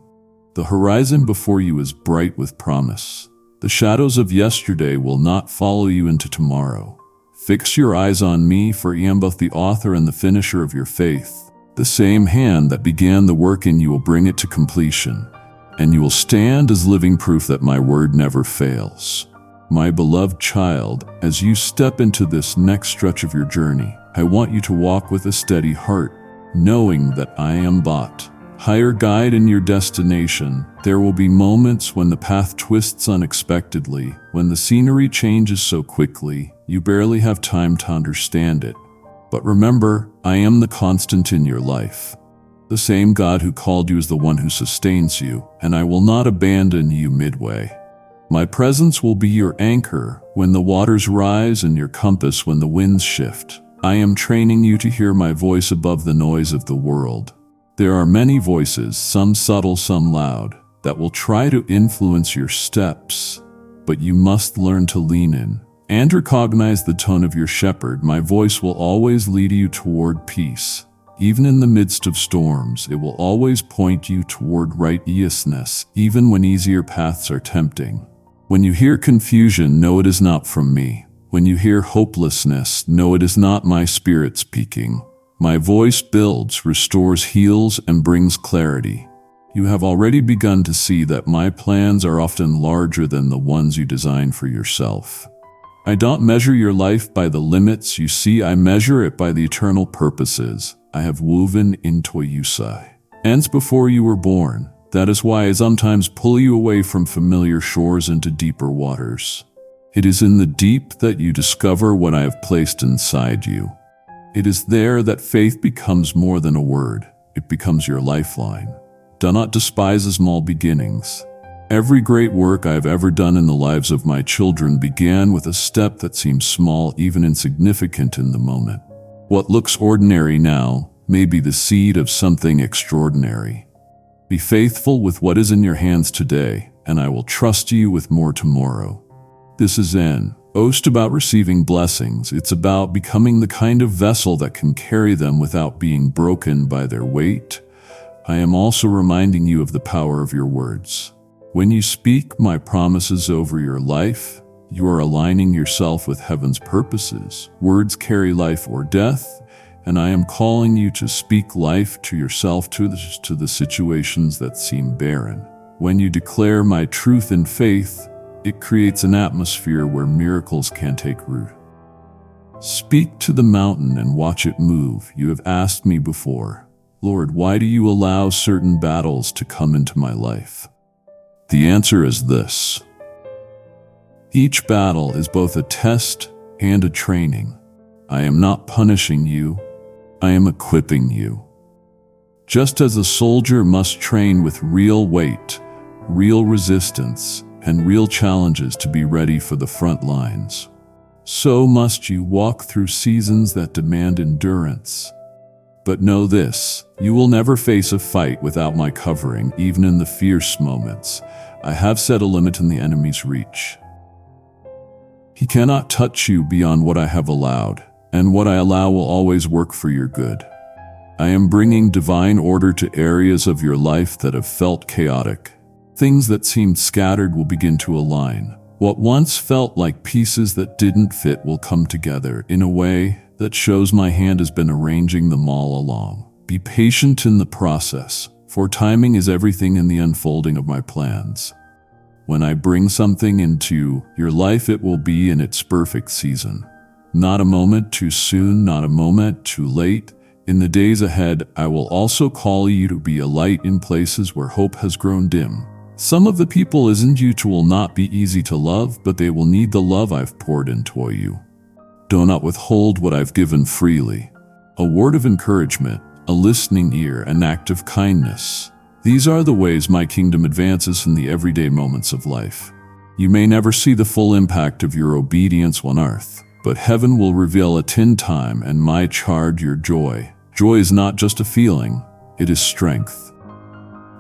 The horizon before you is bright with promise. The shadows of yesterday will not follow you into tomorrow. Fix your eyes on me, for I am both the author and the finisher of your faith. The same hand that began the work in you will bring it to completion, and you will stand as living proof that my word never fails. My beloved child, as you step into this next stretch of your journey, I want you to walk with a steady heart, knowing that I am bought. Higher guide in your destination. There will be moments when the path twists unexpectedly, when the scenery changes so quickly, you barely have time to understand it. But remember, I am the constant in your life. The same God who called you is the one who sustains you, and I will not abandon you midway. My presence will be your anchor when the waters rise and your compass when the winds shift. I am training you to hear my voice above the noise of the world. There are many voices, some subtle, some loud, that will try to influence your steps, but you must learn to lean in and recognize the tone of your shepherd. My voice will always lead you toward peace. Even in the midst of storms, it will always point you toward righteousness, even when easier paths are tempting. When you hear confusion, know it is not from me. When you hear hopelessness, know it is not my Spirit speaking. My voice builds, restores, heals, and brings clarity. You have already begun to see that my plans are often larger than the ones you design for yourself. I don't measure your life by the limits you see, I measure it by the eternal purposes I have woven into you. Ends before you were born. That is why I sometimes pull you away from familiar shores into deeper waters. It is in the deep that you discover what I have placed inside you. It is there that faith becomes more than a word. It becomes your lifeline. Do not despise small beginnings. Every great work I have ever done in the lives of my children began with a step that seems small, even insignificant in the moment. What looks ordinary now may be the seed of something extraordinary. Be faithful with what is in your hands today, and I will trust you with more tomorrow. This is an oast about receiving blessings. It's about becoming the kind of vessel that can carry them without being broken by their weight. I am also reminding you of the power of your words. When you speak my promises over your life, you are aligning yourself with heaven's purposes. Words carry life or death, and I am calling you to speak life to yourself, to the situations that seem barren. When you declare my truth in faith, it creates an atmosphere where miracles can take root. Speak to the mountain and watch it move. You have asked me before, Lord, why do you allow certain battles to come into my life? The answer is this. Each battle is both a test and a training. I am not punishing you, I am equipping you. Just as a soldier must train with real weight, real resistance, and real challenges to be ready for the front lines, so must you walk through seasons that demand endurance. But know this, you will never face a fight without my covering, even in the fierce moments. I have set a limit in the enemy's reach. He cannot touch you beyond what I have allowed, and what I allow will always work for your good. I am bringing divine order to areas of your life that have felt chaotic. Things that seemed scattered will begin to align. What once felt like pieces that didn't fit will come together in a way that shows my hand has been arranging them all along. Be patient in the process, for timing is everything in the unfolding of my plans. When I bring something into your life, it will be in its perfect season. Not a moment too soon, not a moment too late. In the days ahead, I will also call you to be a light in places where hope has grown dim. Some of the people isn't you will not be easy to love, but they will need the love I've poured into you. Do not withhold what I've given freely. A word of encouragement, a listening ear, an act of kindness. These are the ways my kingdom advances in the everyday moments of life. You may never see the full impact of your obedience on earth, but heaven will reveal it in time and my charge your joy. Joy is not just a feeling, it is strength.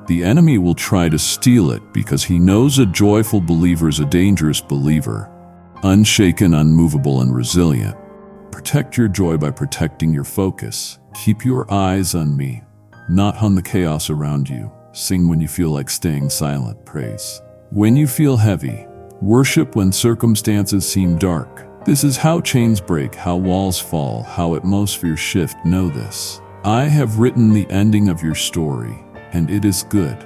The enemy will try to steal it because he knows a joyful believer is a dangerous believer, unshaken, unmovable, and resilient. Protect your joy by protecting your focus. Keep your eyes on me, not on the chaos around you. Sing when you feel like staying silent. Praise when you feel heavy. Worship when circumstances seem dark. This is how chains break, how walls fall, how atmospheres shift. Know this: I have written the ending of your story, and it is good.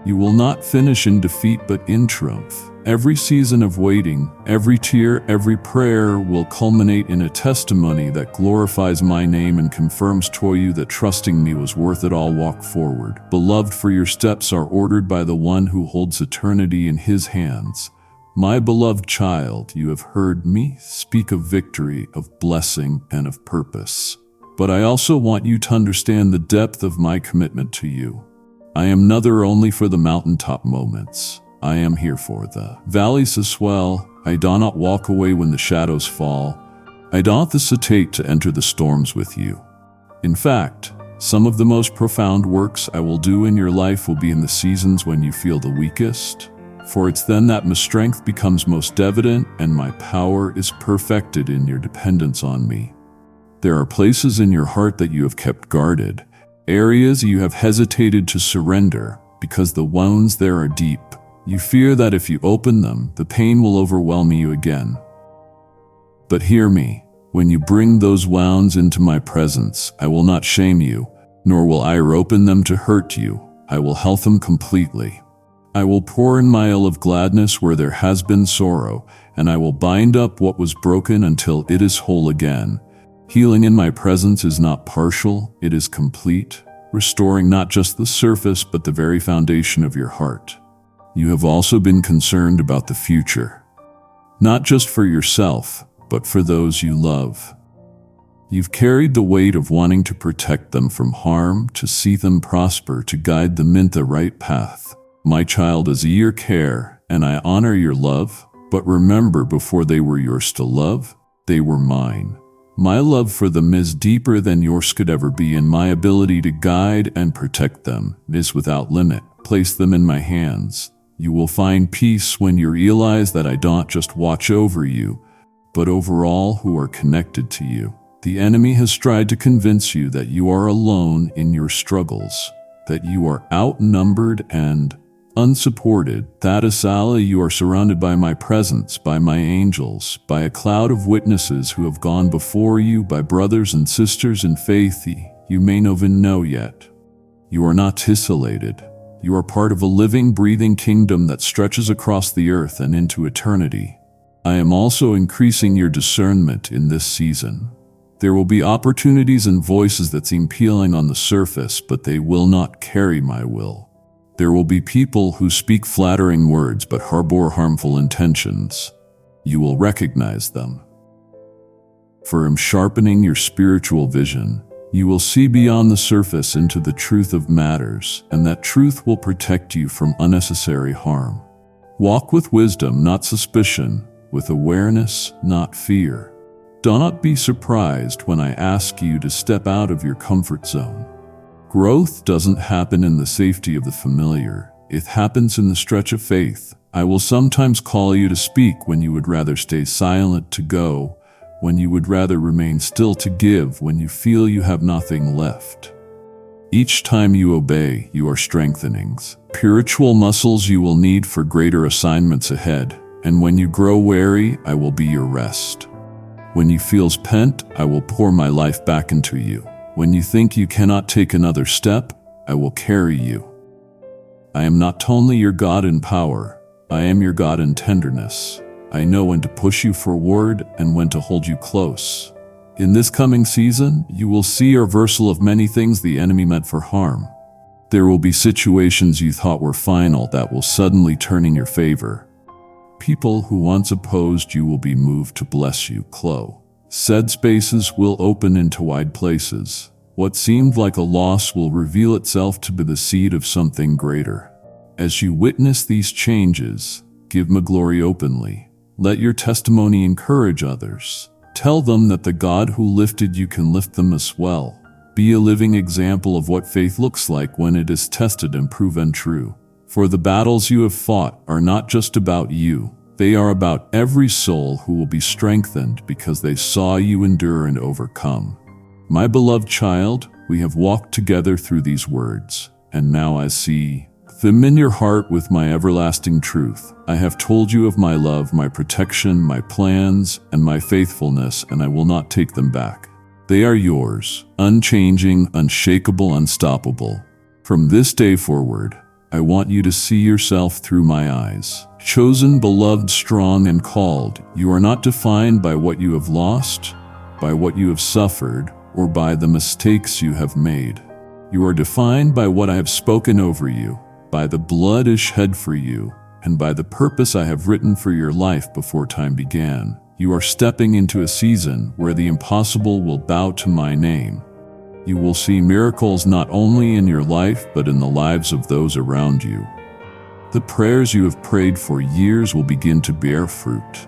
You will not finish in defeat but in triumph. Every season of waiting, every tear, every prayer will culminate in a testimony that glorifies my name and confirms to you that trusting me was worth it all. Walk forward, beloved, for your steps are ordered by the one who holds eternity in his hands. My beloved child, you have heard me speak of victory, of blessing, and of purpose. But I also want you to understand the depth of my commitment to you. I am neither only for the mountaintop moments. I am here for the valleys as well. I do not walk away when the shadows fall. I do not hesitate to enter the storms with you. In fact, some of the most profound works I will do in your life will be in the seasons when you feel the weakest, for it's then that my strength becomes most evident and my power is perfected in your dependence on me. There are places in your heart that you have kept guarded, areas you have hesitated to surrender because the wounds there are deep. You fear that if you open them, the pain will overwhelm you again. But hear me, when you bring those wounds into my presence, I will not shame you, nor will I open them to hurt you. I will heal them completely. I will pour in my oil of gladness where there has been sorrow, and I will bind up what was broken until it is whole again. Healing in my presence is not partial, it is complete, restoring not just the surface but the very foundation of your heart. You have also been concerned about the future, not just for yourself, but for those you love. You've carried the weight of wanting to protect them from harm, to see them prosper, to guide them in the right path. My child, is your care, and I honor your love, but remember, before they were yours to love, they were mine. My love for them is deeper than yours could ever be, and my ability to guide and protect them is without limit. Place them in my hands. You will find peace when you realize that I don't just watch over you, but over all who are connected to you. The enemy has tried to convince you that you are alone in your struggles, that you are outnumbered and unsupported. That is Allah, you are surrounded by my presence, by my angels, by a cloud of witnesses who have gone before you, by brothers and sisters in faith you may not even know yet. You are not isolated. You are part of a living, breathing kingdom that stretches across the earth and into eternity. I am also increasing your discernment in this season. There will be opportunities and voices that seem appealing on the surface, but they will not carry my will. There will be people who speak flattering words but harbor harmful intentions. You will recognize them. For I am sharpening your spiritual vision. You will see beyond the surface into the truth of matters, and that truth will protect you from unnecessary harm. Walk with wisdom, not suspicion, with awareness, not fear. Do not be surprised when I ask you to step out of your comfort zone. Growth doesn't happen in the safety of the familiar, it happens in the stretch of faith. I will sometimes call you to speak when you would rather stay silent, to go when you would rather remain still, to give when you feel you have nothing left. Each time you obey, you are strengthening spiritual muscles you will need for greater assignments ahead, and when you grow weary, I will be your rest. When you feel spent, I will pour my life back into you. When you think you cannot take another step, I will carry you. I am not only your God in power, I am your God in tenderness. I know when to push you forward and when to hold you close. In this coming season, you will see a reversal of many things the enemy meant for harm. There will be situations you thought were final that will suddenly turn in your favor. People who once opposed you will be moved to bless you. Said spaces will open into wide places. What seemed like a loss will reveal itself to be the seed of something greater. As you witness these changes, give me glory openly. Let your testimony encourage others. Tell them that the God who lifted you can lift them as well. Be a living example of what faith looks like when it is tested and proven true. For the battles you have fought are not just about you. They are about every soul who will be strengthened because they saw you endure and overcome. My beloved child, we have walked together through these words, and now I see them in your heart with my everlasting truth. I have told you of my love, my protection, my plans, and my faithfulness, and I will not take them back. They are yours, unchanging, unshakable, unstoppable. From this day forward, I want you to see yourself through my eyes. Chosen, beloved, strong, and called, you are not defined by what you have lost, by what you have suffered, or by the mistakes you have made. You are defined by what I have spoken over you, by the blood is shed for you, and by the purpose I have written for your life before time began. You are stepping into a season where the impossible will bow to my name. You will see miracles not only in your life, but in the lives of those around you. The prayers you have prayed for years will begin to bear fruit.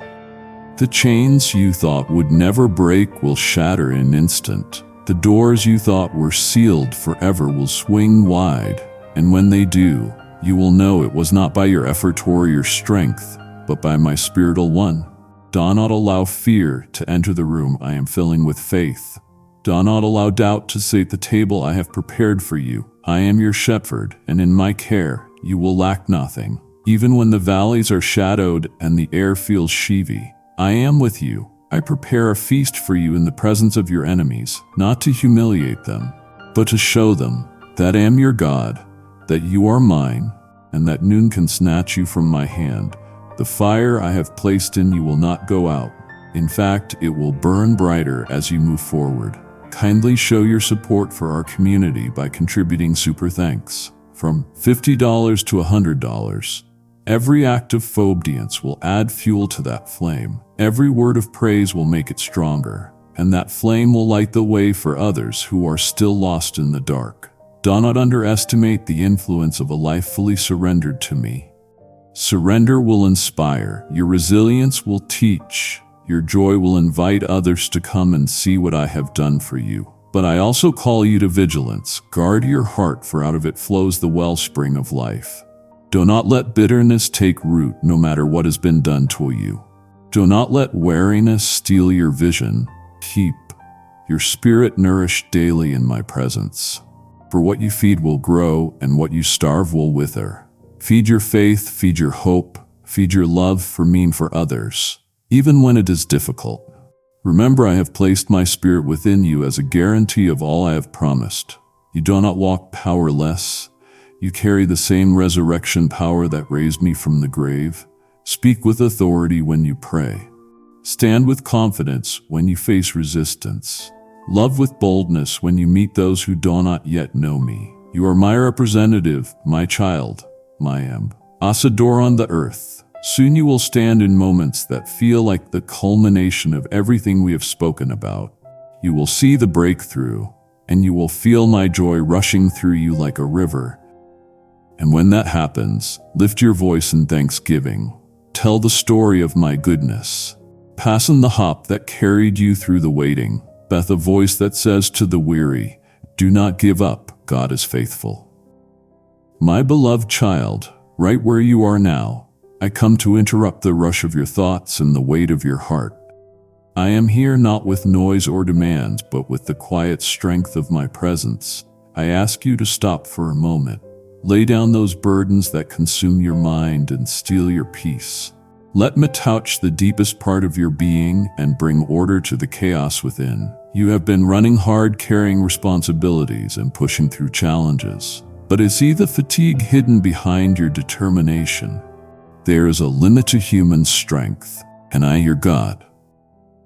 The chains you thought would never break will shatter in an instant. The doors you thought were sealed forever will swing wide, and when they do, you will know it was not by your effort or your strength, but by my spiritual one. Do not allow fear to enter the room I am filling with faith. Do not allow doubt to sit at the table I have prepared for you. I am your shepherd, and in my care you will lack nothing. Even when the valleys are shadowed and the air feels sheavy, I am with you. I prepare a feast for you in the presence of your enemies, not to humiliate them, but to show them that I am your God, that you are mine, and that none can snatch you from my hand. The fire I have placed in you will not go out. In fact, it will burn brighter as you move forward. Kindly show your support for our community by contributing super thanks from $50 to $100. Every act of obedience will add fuel to that flame. Every word of praise will make it stronger, and that flame will light the way for others who are still lost in the dark. Do not underestimate the influence of a life fully surrendered to me. Surrender will inspire, your resilience will teach, your joy will invite others to come and see what I have done for you. But I also call you to vigilance. Guard your heart, for out of it flows the wellspring of life. Do not let bitterness take root, no matter what has been done to you. Do not let weariness steal your vision. Keep your spirit nourished daily in my presence. For what you feed will grow, and what you starve will wither. Feed your faith, feed your hope, feed your love for me and for others, even when it is difficult. Remember, I have placed my spirit within you as a guarantee of all I have promised. You do not walk powerless. You carry the same resurrection power that raised me from the grave. Speak with authority when you pray. Stand with confidence when you face resistance. Love with boldness when you meet those who do not yet know me. You are my representative, my child, my ambassador on the earth. Soon you will stand in moments that feel like the culmination of everything we have spoken about. You will see the breakthrough, and you will feel my joy rushing through you like a river. And when that happens, lift your voice in thanksgiving. Tell the story of my goodness. Pass on the hop that carried you through the waiting. Beth, a voice that says to the weary, do not give up, God is faithful. My beloved child, right where you are now, I come to interrupt the rush of your thoughts and the weight of your heart. I am here not with noise or demands, but with the quiet strength of my presence. I ask you to stop for a moment. Lay down those burdens that consume your mind and steal your peace. Let me touch the deepest part of your being and bring order to the chaos within. You have been running hard, carrying responsibilities and pushing through challenges. But is the fatigue hidden behind your determination? There is a limit to human strength, and I, your God,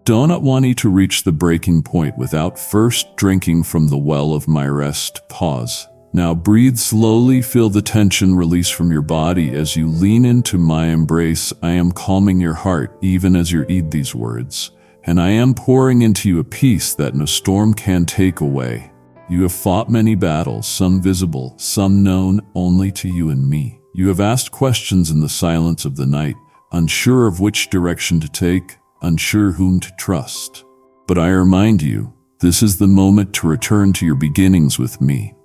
do not want you to reach the breaking point without first drinking from the well of my rest. Pause. Now breathe slowly, feel the tension release from your body as you lean into my embrace. I am calming your heart even as you eat these words, and I am pouring into you a peace that no storm can take away. You have fought many battles, some visible, some known only to you and me. You have asked questions in the silence of the night, unsure of which direction to take, unsure whom to trust. But I remind you, this is the moment to return to your beginnings with me.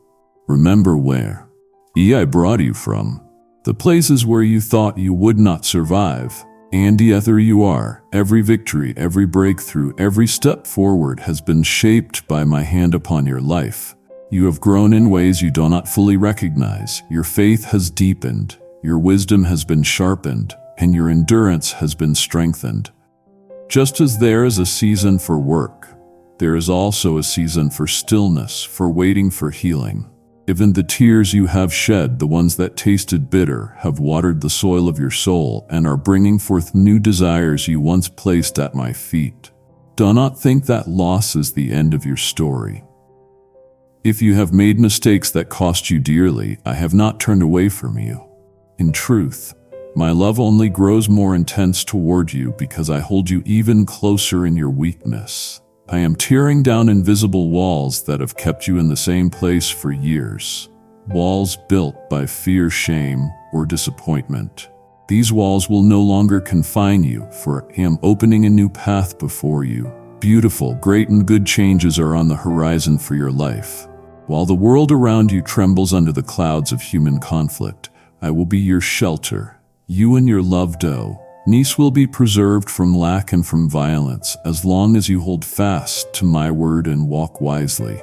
Remember where I brought you from, the places where you thought you would not survive. And yet there you are. Every victory, every breakthrough, every step forward has been shaped by my hand upon your life. You have grown in ways you do not fully recognize. Your faith has deepened, your wisdom has been sharpened, and your endurance has been strengthened. Just as there is a season for work, there is also a season for stillness, for waiting for healing. Even the tears you have shed, the ones that tasted bitter, have watered the soil of your soul and are bringing forth new desires you once placed at my feet. Do not think that loss is the end of your story. If you have made mistakes that cost you dearly, I have not turned away from you. In truth, my love only grows more intense toward you because I hold you even closer in your weakness. I am tearing down invisible walls that have kept you in the same place for years. Walls built by fear, shame, or disappointment. These walls will no longer confine you, for I am opening a new path before you. Beautiful, great, and good changes are on the horizon for your life. While the world around you trembles under the clouds of human conflict, I will be your shelter. You and your loved niece will be preserved from lack and from violence as long as you hold fast to my word and walk wisely.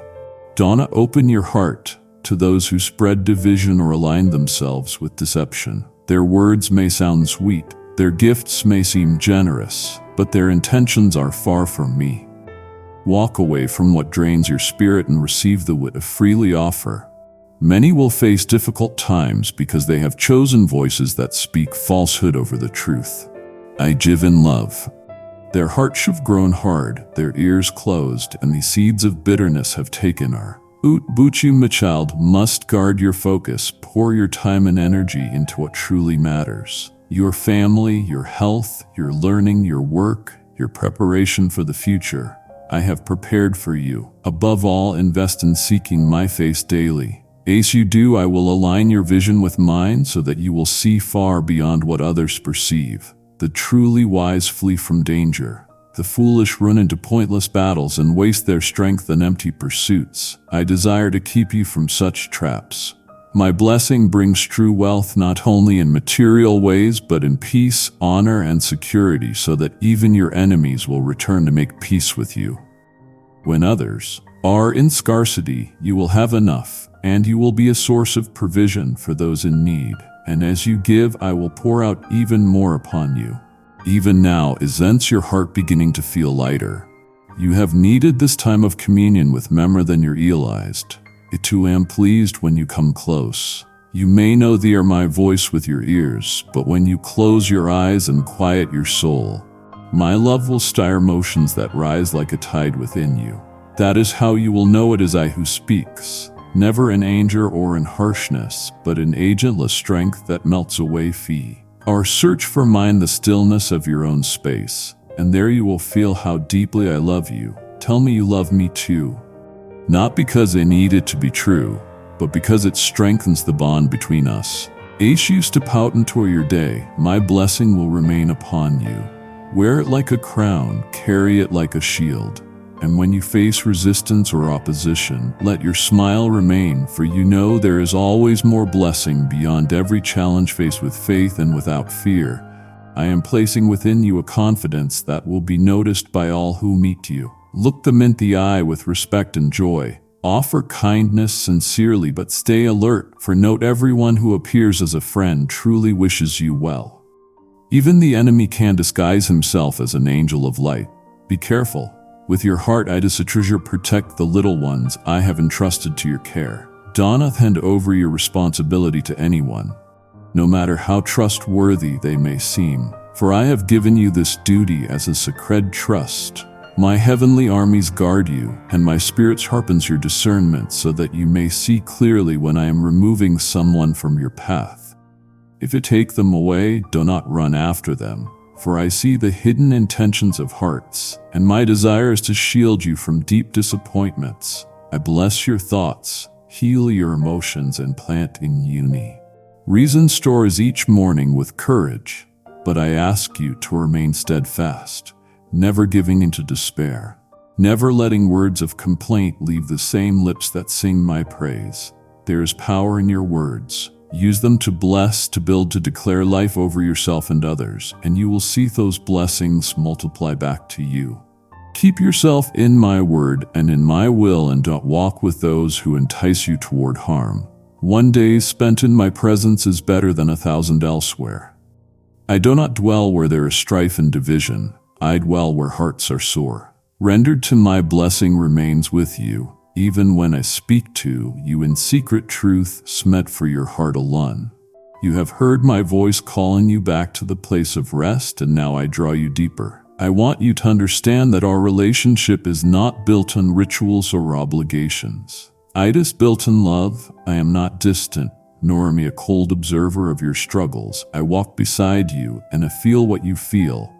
Do not open your heart to those who spread division or align themselves with deception. Their words may sound sweet, their gifts may seem generous, but their intentions are far from me. Walk away from what drains your spirit and receive the wit I freely offer. Many will face difficult times because they have chosen voices that speak falsehood over the truth. I give in love. Their hearts have grown hard, their ears closed, and the seeds of bitterness have taken our root. You, my child, must guard your focus, pour your time and energy into what truly matters. Your family, your health, your learning, your work, your preparation for the future. I have prepared for you. Above all, invest in seeking my face daily. As you do, I will align your vision with mine so that you will see far beyond what others perceive. The truly wise flee from danger. The foolish run into pointless battles and waste their strength in empty pursuits. I desire to keep you from such traps. My blessing brings true wealth not only in material ways but in peace, honor, and security so that even your enemies will return to make peace with you. When others are in scarcity, you will have enough, and you will be a source of provision for those in need. And as you give, I will pour out even more upon you. Even now, isn't your heart beginning to feel lighter? You have needed this time of communion with me more than you realized. I too am pleased when you come close. You may know thee are my voice with your ears, but when you close your eyes and quiet your soul, my love will stir emotions that rise like a tide within you. That is how you will know it is I who speaks. Never in anger or in harshness, but in agentless strength that melts away fear. Or search for mine the stillness of your own space, and there you will feel how deeply I love you. Tell me you love me too. Not because I need it to be true, but because it strengthens the bond between us. Ace used to pout and tour your day, my blessing will remain upon you. Wear it like a crown, carry it like a shield. And when you face resistance or opposition, let your smile remain, for you know there is always more blessing beyond every challenge. Faced with faith and without fear, I am placing within you a confidence that will be noticed by all who meet you. Look them in the eye with respect and joy. Offer kindness sincerely, but stay alert, for note everyone who appears as a friend truly wishes you well. Even the enemy can disguise himself as an angel of light. Be careful. With your heart I as a treasure protect the little ones I have entrusted to your care. Do not hand over your responsibility to anyone, no matter how trustworthy they may seem, for I have given you this duty as a sacred trust. My heavenly armies guard you, and my spirit sharpens your discernment so that you may see clearly when I am removing someone from your path. If you take them away, do not run after them. For I see the hidden intentions of hearts, and my desire is to shield you from deep disappointments. I bless your thoughts, heal your emotions, and plant in uni. Reason stores each morning with courage, but I ask you to remain steadfast, never giving into despair, never letting words of complaint leave the same lips that sing my praise. There is power in your words. Use them to bless, to build, to declare life over yourself and others, and you will see those blessings multiply back to you. Keep yourself in my word and in my will, and don't walk with those who entice you toward harm. One day spent in my presence is better than 1,000 elsewhere. I do not dwell where there is strife and division. I dwell where hearts are sore. Rendered to my blessing remains with you, even when I speak to you in secret truth, smet for your heart alone. You have heard my voice calling you back to the place of rest, and now I draw you deeper. I want you to understand that our relationship is not built on rituals or obligations. It is built in love. I am not distant, nor am I a cold observer of your struggles. I walk beside you, and I feel what you feel.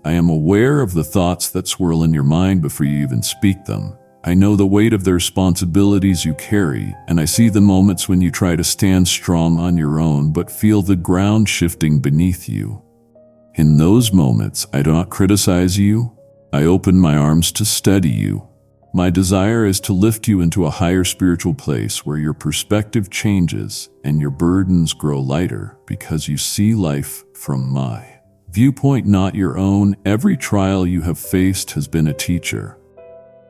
I am aware of the thoughts that swirl in your mind before you even speak them. I know the weight of the responsibilities you carry, and I see the moments when you try to stand strong on your own but feel the ground shifting beneath you. In those moments, I do not criticize you. I open my arms to steady you. My desire is to lift you into a higher spiritual place where your perspective changes and your burdens grow lighter because you see life from my viewpoint, not your own. Every trial you have faced has been a teacher.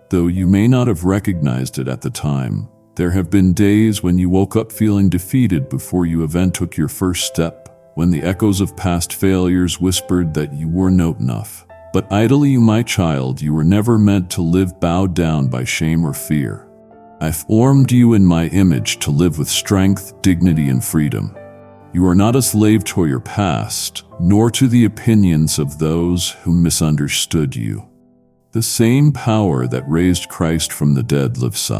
Though you may not have recognized it at the time, there have been days when you woke up feeling defeated before you even took your first step, when the echoes of past failures whispered that you were not enough. But idly, my child, you were never meant to live bowed down by shame or fear. I formed you in my image to live with strength, dignity, and freedom. You are not a slave to your past, nor to the opinions of those who misunderstood you. The same power that raised Christ from the dead lives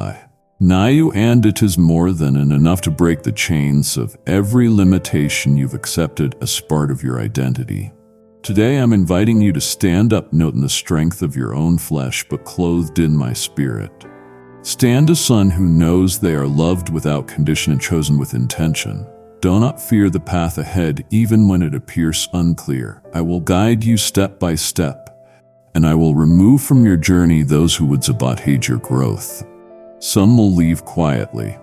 nigh you, and it is more than enough to break the chains of every limitation you've accepted as part of your identity. Today I'm inviting you to stand up, not in the strength of your own flesh, but clothed in my spirit. Stand a son who knows they are loved without condition and chosen with intention. Do not fear the path ahead, even when it appears unclear. I will guide you step by step, and I will remove from your journey those who would sabotage your growth. Some will leave quietly.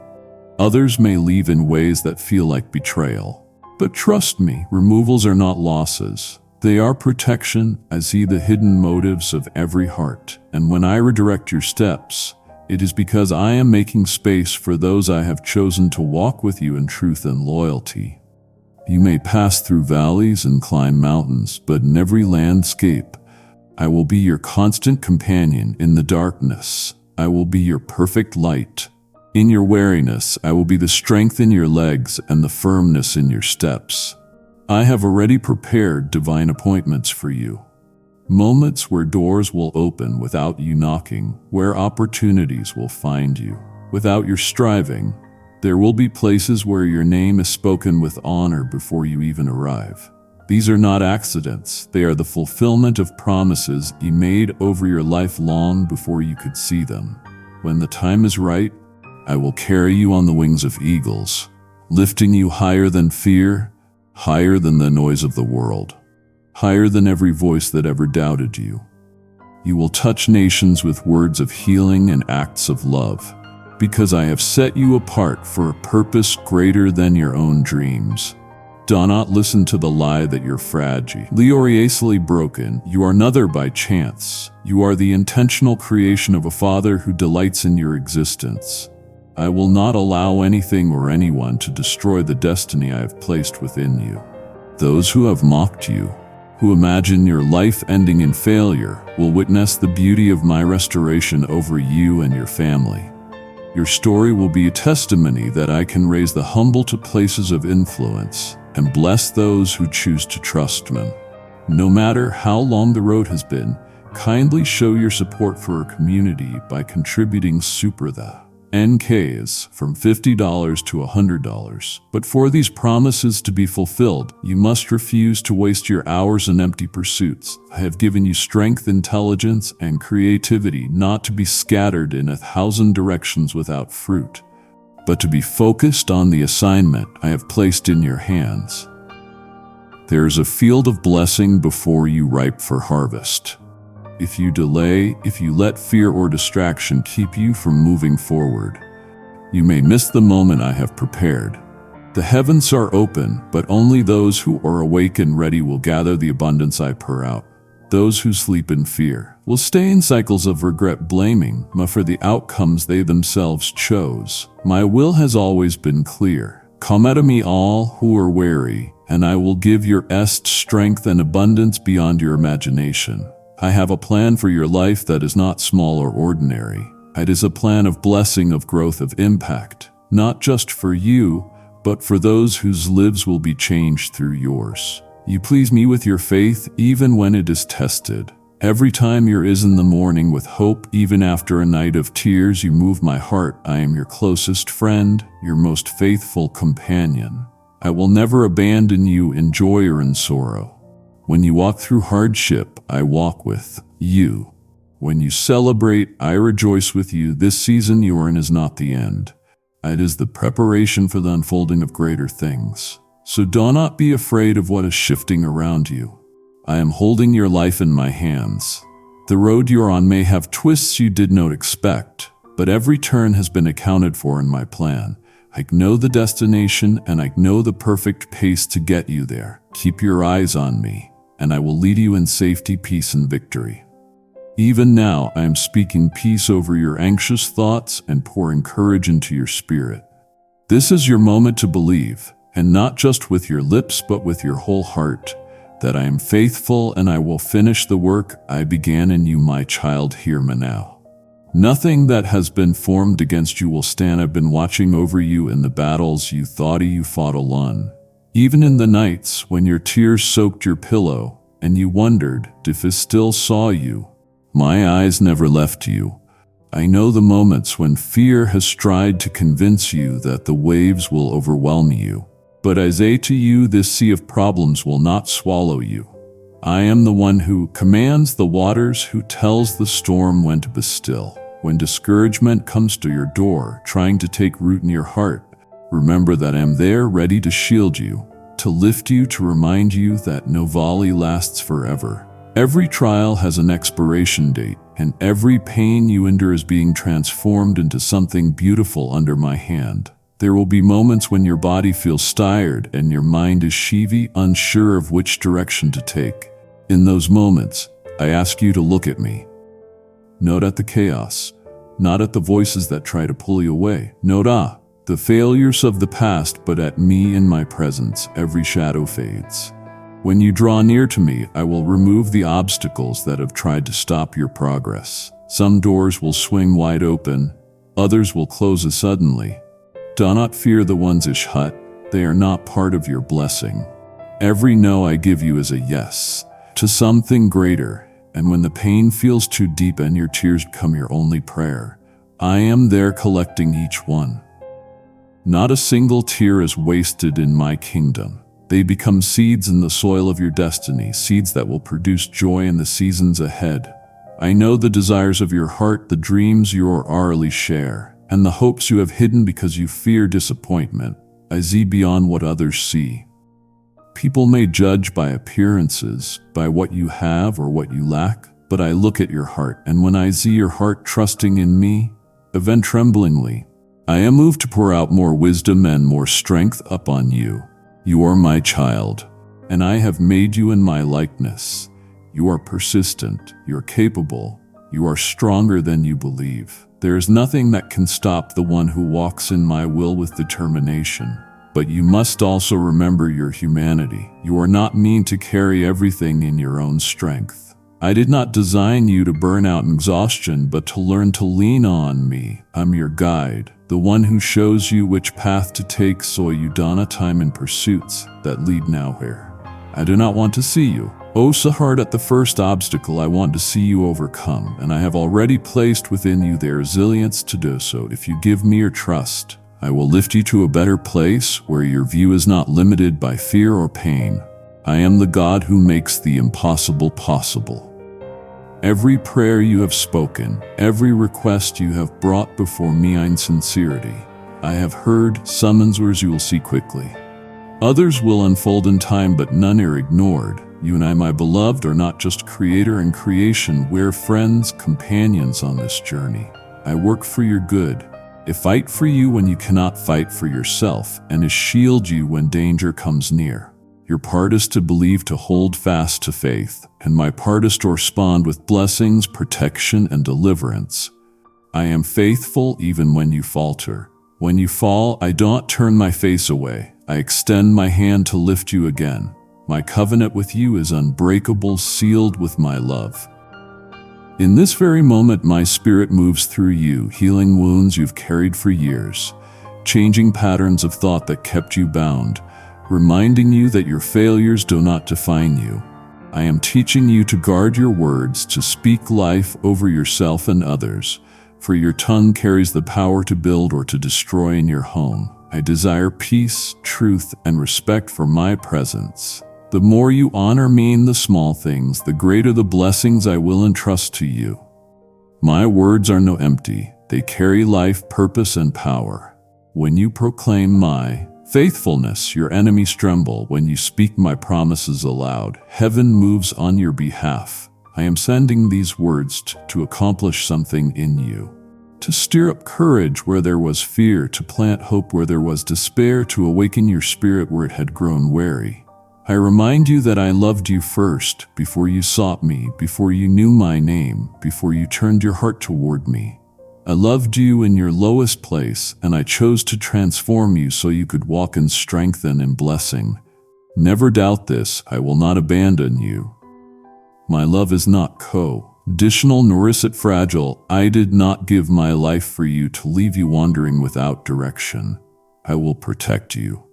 Others may leave in ways that feel like betrayal. But trust me, removals are not losses. They are protection. I see the hidden motives of every heart, and when I redirect your steps, it is because I am making space for those I have chosen to walk with you in truth and loyalty. You may pass through valleys and climb mountains, but in every landscape, I will be your constant companion. In the darkness, I will be your perfect light. In your weariness, I will be the strength in your legs and the firmness in your steps. I have already prepared divine appointments for you. Moments where doors will open without you knocking, where opportunities will find you without your striving. There will be places where your name is spoken with honor before you even arrive. These are not accidents. They are the fulfillment of promises you made over your life long before you could see them. When the time is right, I will carry you on the wings of eagles, lifting you higher than fear, higher than the noise of the world, higher than every voice that ever doubted you. You will touch nations with words of healing and acts of love, because I have set you apart for a purpose greater than your own dreams. Do not listen to the lie that you're fragile or easily broken. You are neither by chance. You are the intentional creation of a Father who delights in your existence. I will not allow anything or anyone to destroy the destiny I have placed within you. Those who have mocked you, who imagine your life ending in failure, will witness the beauty of my restoration over you and your family. Your story will be a testimony that I can raise the humble to places of influence and bless those who choose to trust me. No matter how long the road has been, kindly show your support for our community by contributing super the NKs from $50 to $100. But for these promises to be fulfilled, you must refuse to waste your hours in empty pursuits. I have given you strength, intelligence, and creativity not to be scattered in 1,000 directions without fruit, but to be focused on the assignment I have placed in your hands. There is a field of blessing before you ripe for harvest. If you delay, if you let fear or distraction keep you from moving forward, you may miss the moment I have prepared. The heavens are open, but only those who are awake and ready will gather the abundance I pour out. Those who sleep in fear will stay in cycles of regret, blaming me for the outcomes they themselves chose. My will has always been clear. Come at me all who are weary, and I will give your strength and abundance beyond your imagination. I have a plan for your life that is not small or ordinary. It is a plan of blessing, of growth, of impact, not just for you, but for those whose lives will be changed through yours. You please me with your faith even when it is tested. Every time you rise in the morning with hope, even after a night of tears, you move my heart. I am your closest friend, your most faithful companion. I will never abandon you in joy or in sorrow. When you walk through hardship, I walk with you. When you celebrate, I rejoice with you. This season you are in is not the end. It is the preparation for the unfolding of greater things. So do not be afraid of what is shifting around you. I am holding your life in my hands. The road you're on may have twists you did not expect, but every turn has been accounted for in my plan. I know the destination and I know the perfect pace to get you there. Keep your eyes on me, and I will lead you in safety, peace, and victory. Even now, I am speaking peace over your anxious thoughts and pouring courage into your spirit. This is your moment to believe, and not just with your lips but with your whole heart, that I am faithful and I will finish the work I began in you, my child. Hear me now. Nothing that has been formed against you will stand. I've been watching over you in the battles you thought you fought alone. Even in the nights when your tears soaked your pillow and you wondered if I still saw you, my eyes never left you. I know the moments when fear has tried to convince you that the waves will overwhelm you. But I say to you, this sea of problems will not swallow you. I am the one who commands the waters, who tells the storm when to be still. When discouragement comes to your door, trying to take root in your heart, remember that I am there, ready to shield you, to lift you, to remind you that no valley lasts forever. Every trial has an expiration date, and every pain you endure is being transformed into something beautiful under my hand. There will be moments when your body feels tired and your mind is sheavy, unsure of which direction to take. In those moments, I ask you to look at me. Not at the chaos, not at the voices that try to pull you away. Not the failures of the past, but at me in my presence. Every shadow fades. When you draw near to me, I will remove the obstacles that have tried to stop your progress. Some doors will swing wide open, others will close suddenly. Do not fear the ones shut. They are not part of your blessing. Every no I give you is a yes to something greater, and when the pain feels too deep and your tears become your only prayer, I am there collecting each one. Not a single tear is wasted in my kingdom. They become seeds in the soil of your destiny, seeds that will produce joy in the seasons ahead. I know the desires of your heart, the dreams you hourly share, and the hopes you have hidden because you fear disappointment. I see beyond what others see. People may judge by appearances, by what you have or what you lack, but I look at your heart, and when I see your heart trusting in me, even tremblingly, I am moved to pour out more wisdom and more strength upon you. You are my child, and I have made you in my likeness. You are persistent, you are capable, you are stronger than you believe. There is nothing that can stop the one who walks in my will with determination. But you must also remember your humanity. You are not meant to carry everything in your own strength. I did not design you to burn out in exhaustion, but to learn to lean on me. I'm your guide, the one who shows you which path to take so you do not time in pursuits that lead nowhere. I do not want to see you O Sahard, at the first obstacle I want to see you overcome, and I have already placed within you the resilience to do so. If you give me your trust, I will lift you to a better place where your view is not limited by fear or pain. I am the God who makes the impossible possible. Every prayer you have spoken, every request you have brought before me in sincerity, I have heard. Summons you will see quickly. Others will unfold in time, but none are ignored. You and I, my beloved, are not just creator and creation. We're friends, companions on this journey. I work for your good. I fight for you when you cannot fight for yourself, and I shield you when danger comes near. Your part is to believe, to hold fast to faith, and my part is to respond with blessings, protection, and deliverance. I am faithful even when you falter. When you fall, I don't turn my face away. I extend my hand to lift you again. My covenant with you is unbreakable, sealed with my love. In this very moment, my spirit moves through you, healing wounds you've carried for years, changing patterns of thought that kept you bound, reminding you that your failures do not define you. I am teaching you to guard your words, to speak life over yourself and others, for your tongue carries the power to build or to destroy in your home. I desire peace, truth, and respect for my presence. The more you honor me in the small things, the greater the blessings I will entrust to you. My words are no empty. They carry life, purpose, and power. When you proclaim my faithfulness, your enemies tremble. When you speak my promises aloud, heaven moves on your behalf. I am sending these words to accomplish something in you. To stir up courage where there was fear, to plant hope where there was despair, to awaken your spirit where it had grown weary. I remind you that I loved you first, before you sought me, before you knew my name, before you turned your heart toward me. I loved you in your lowest place, and I chose to transform you so you could walk in strength and in blessing. Never doubt this, I will not abandon you. My love is not conditional, nor is it fragile. I did not give my life for you to leave you wandering without direction. I will protect you.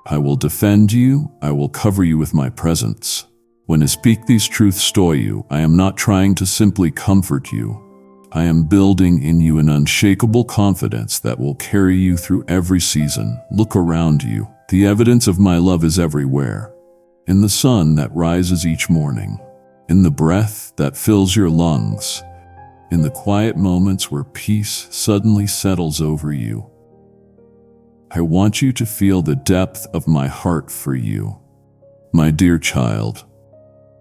I will defend you. I will cover you with my presence. When I speak these truths to you, I am not trying to simply comfort you. I am building in you an unshakable confidence that will carry you through every season. Look around you. The evidence of my love is everywhere. In the sun that rises each morning, in the breath that fills your lungs, in the quiet moments where peace suddenly settles over you. I want you to feel the depth of my heart for you. My dear child,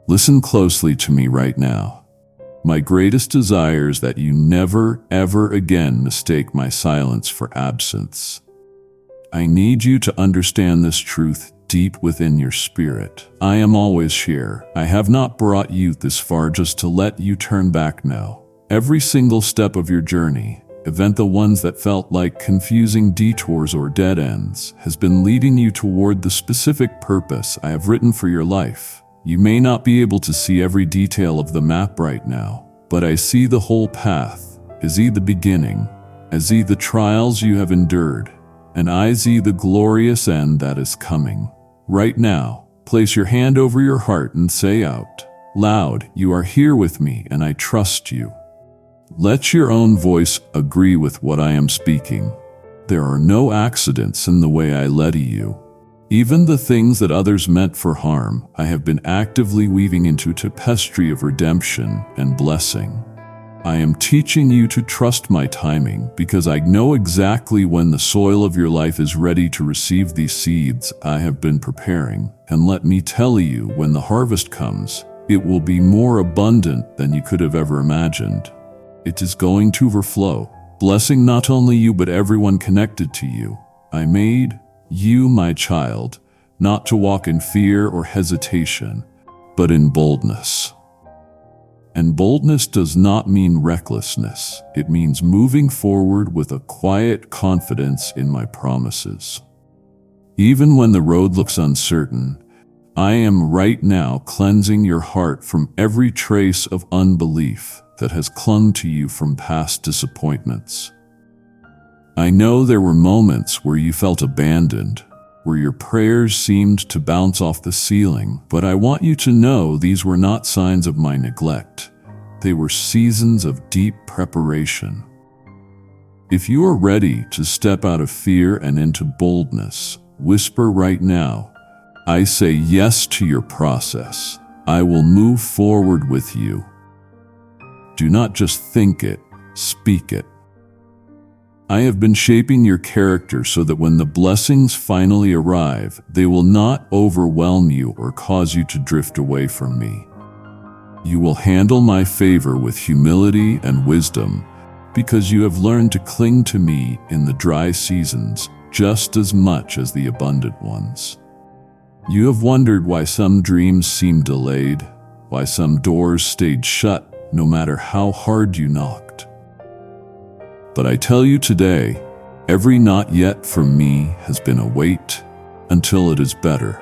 listen closely to me right now. My greatest desire is that you never, ever again mistake my silence for absence. I need you to understand this truth deep within your spirit. I am always here. I have not brought you this far just to let you turn back now. Every single step of your journey, even the ones that felt like confusing detours or dead ends, has been leading you toward the specific purpose I have written for your life. You may not be able to see every detail of the map right now, but I see the whole path. I see the beginning. I see the trials you have endured, and I see the glorious end that is coming. Right now, place your hand over your heart and say out loud, you are here with me and I trust you. Let your own voice agree with what I am speaking. There are no accidents in the way I led you. Even the things that others meant for harm, I have been actively weaving into a tapestry of redemption and blessing. I am teaching you to trust my timing because I know exactly when the soil of your life is ready to receive these seeds I have been preparing. And let me tell you, when the harvest comes, it will be more abundant than you could have ever imagined. It is going to overflow, blessing not only you but everyone connected to you. I made you, my child, not to walk in fear or hesitation, but in boldness. And boldness does not mean recklessness. It means moving forward with a quiet confidence in my promises. Even when the road looks uncertain, I am right now cleansing your heart from every trace of unbelief that has clung to you from past disappointments. I know there were moments where you felt abandoned, where your prayers seemed to bounce off the ceiling. But I want you to know these were not signs of my neglect. They were seasons of deep preparation. If you are ready to step out of fear and into boldness, whisper right now, I say yes to your process. I will move forward with you. Do not just think it, speak it. I have been shaping your character so that when the blessings finally arrive, they will not overwhelm you or cause you to drift away from me. You will handle my favor with humility and wisdom, because you have learned to cling to me in the dry seasons just as much as the abundant ones. You have wondered why some dreams seem delayed, why some doors stayed shut no matter how hard you knocked. But I tell you today, every not yet from me has been a wait until it is better.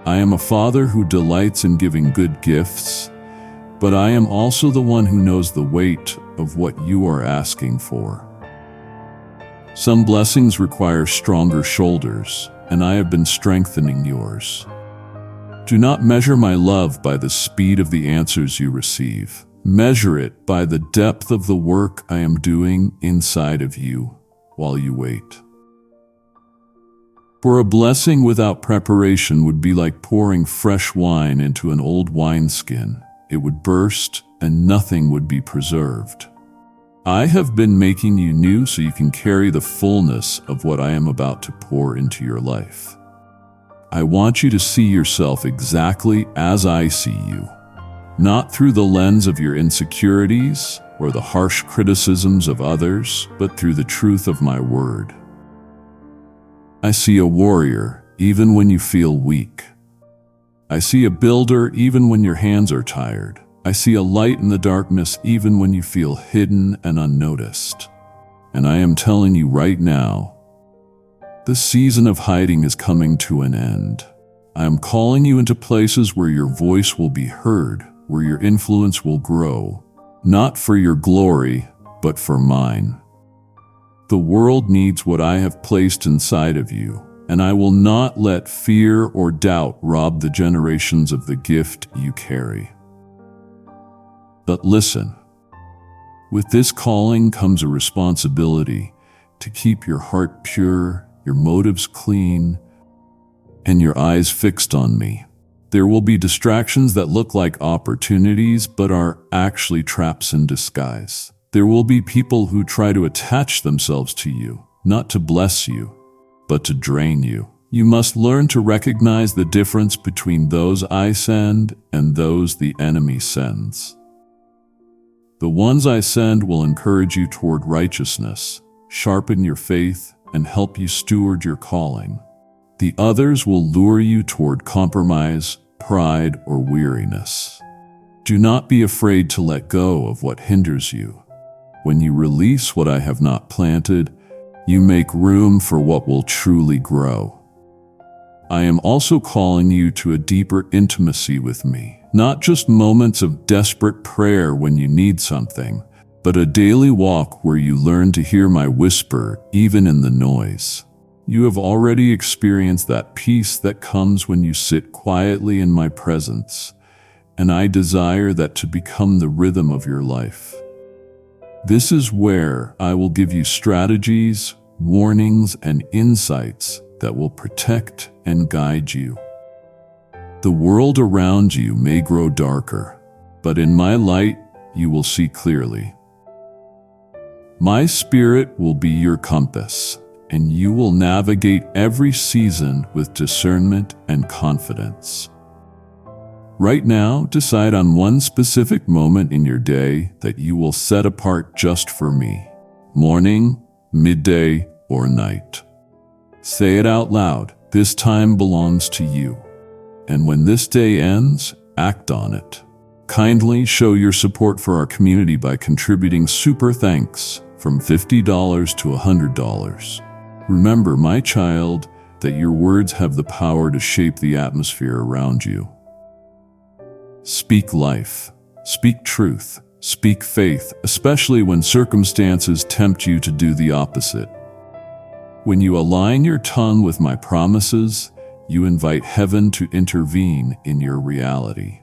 I am a father who delights in giving good gifts, but I am also the one who knows the weight of what you are asking for. Some blessings require stronger shoulders, and I have been strengthening yours. Do not measure my love by the speed of the answers you receive. Measure it by the depth of the work I am doing inside of you while you wait. For a blessing without preparation would be like pouring fresh wine into an old wineskin. It would burst and nothing would be preserved. I have been making you new so you can carry the fullness of what I am about to pour into your life. I want you to see yourself exactly as I see you, not through the lens of your insecurities or the harsh criticisms of others, but through the truth of my word. I see a warrior even when you feel weak. I see a builder even when your hands are tired. I see a light in the darkness even when you feel hidden and unnoticed. And I am telling you right now, the season of hiding is coming to an end. I am calling you into places where your voice will be heard, where your influence will grow, not for your glory, but for mine. The world needs what I have placed inside of you, and I will not let fear or doubt rob the generations of the gift you carry. But listen, with this calling comes a responsibility to keep your heart pure, your motives clean, and your eyes fixed on me. There will be distractions that look like opportunities but are actually traps in disguise. There will be people who try to attach themselves to you, not to bless you, but to drain you. You must learn to recognize the difference between those I send and those the enemy sends. The ones I send will encourage you toward righteousness, sharpen your faith, and help you steward your calling. The others will lure you toward compromise, pride, or weariness. Do not be afraid to let go of what hinders you. When you release what I have not planted, you make room for what will truly grow. I am also calling you to a deeper intimacy with me, not just moments of desperate prayer when you need something, but a daily walk where you learn to hear my whisper even in the noise. You have already experienced that peace that comes when you sit quietly in my presence, and I desire that to become the rhythm of your life. This is where I will give you strategies, warnings, and insights that will protect and guide you. The world around you may grow darker, but in my light you will see clearly. My spirit will be your compass, and you will navigate every season with discernment and confidence. Right now, decide on one specific moment in your day that you will set apart just for me. Morning, midday, or night. Say it out loud. This time belongs to you. And when this day ends, act on it. Kindly show your support for our community by contributing super thanks from $50 to $100. Remember, my child, that your words have the power to shape the atmosphere around you. Speak life. Speak truth. Speak faith, especially when circumstances tempt you to do the opposite. When you align your tongue with my promises, you invite heaven to intervene in your reality.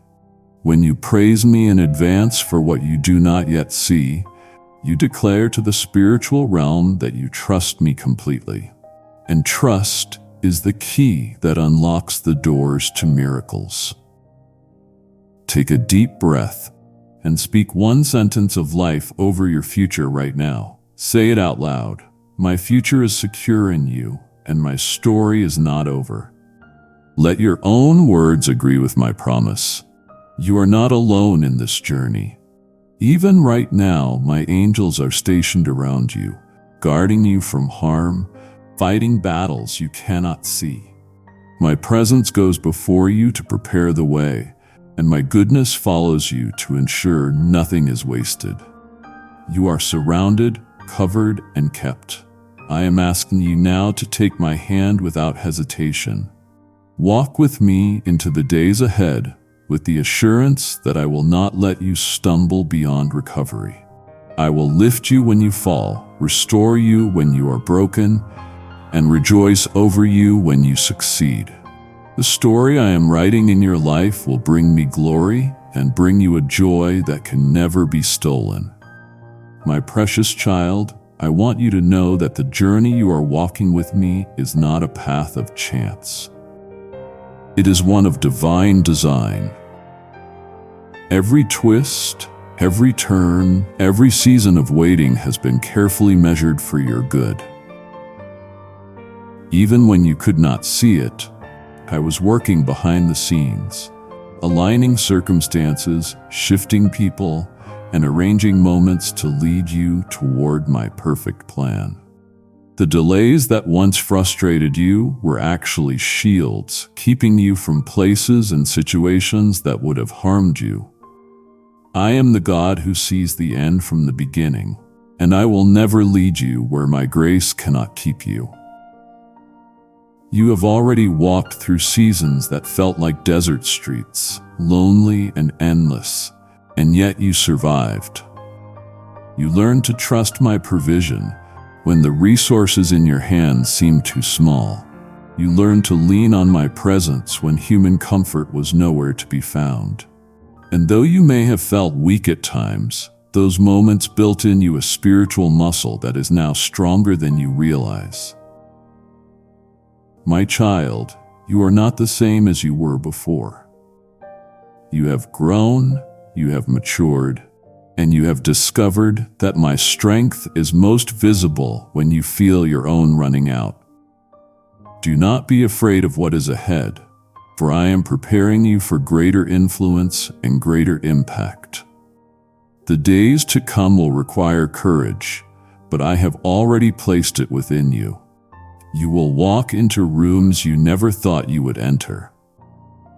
When you praise me in advance for what you do not yet see, you declare to the spiritual realm that you trust me completely. And trust is the key that unlocks the doors to miracles. Take a deep breath and speak one sentence of life over your future right now. Say it out loud. My future is secure in you, and my story is not over. Let your own words agree with my promise. You are not alone in this journey. Even right now, my angels are stationed around you, guarding you from harm, fighting battles you cannot see. My presence goes before you to prepare the way, and my goodness follows you to ensure nothing is wasted. You are surrounded, covered, and kept. I am asking you now to take my hand without hesitation. Walk with me into the days ahead with the assurance that I will not let you stumble beyond recovery. I will lift you when you fall, restore you when you are broken, and rejoice over you when you succeed. The story I am writing in your life will bring me glory and bring you a joy that can never be stolen. My precious child, I want you to know that the journey you are walking with me is not a path of chance. It is one of divine design. Every twist, every turn, every season of waiting has been carefully measured for your good. Even when you could not see it, I was working behind the scenes, aligning circumstances, shifting people, and arranging moments to lead you toward my perfect plan. The delays that once frustrated you were actually shields, keeping you from places and situations that would have harmed you. I am the God who sees the end from the beginning, and I will never lead you where my grace cannot keep you. You have already walked through seasons that felt like desert streets, lonely and endless, and yet you survived. You learned to trust my provision when the resources in your hands seemed too small. You learned to lean on my presence when human comfort was nowhere to be found. And though you may have felt weak at times, those moments built in you a spiritual muscle that is now stronger than you realize. My child, you are not the same as you were before. You have grown, you have matured, and you have discovered that my strength is most visible when you feel your own running out. Do not be afraid of what is ahead, for I am preparing you for greater influence and greater impact. The days to come will require courage, but I have already placed it within you. You will walk into rooms you never thought you would enter,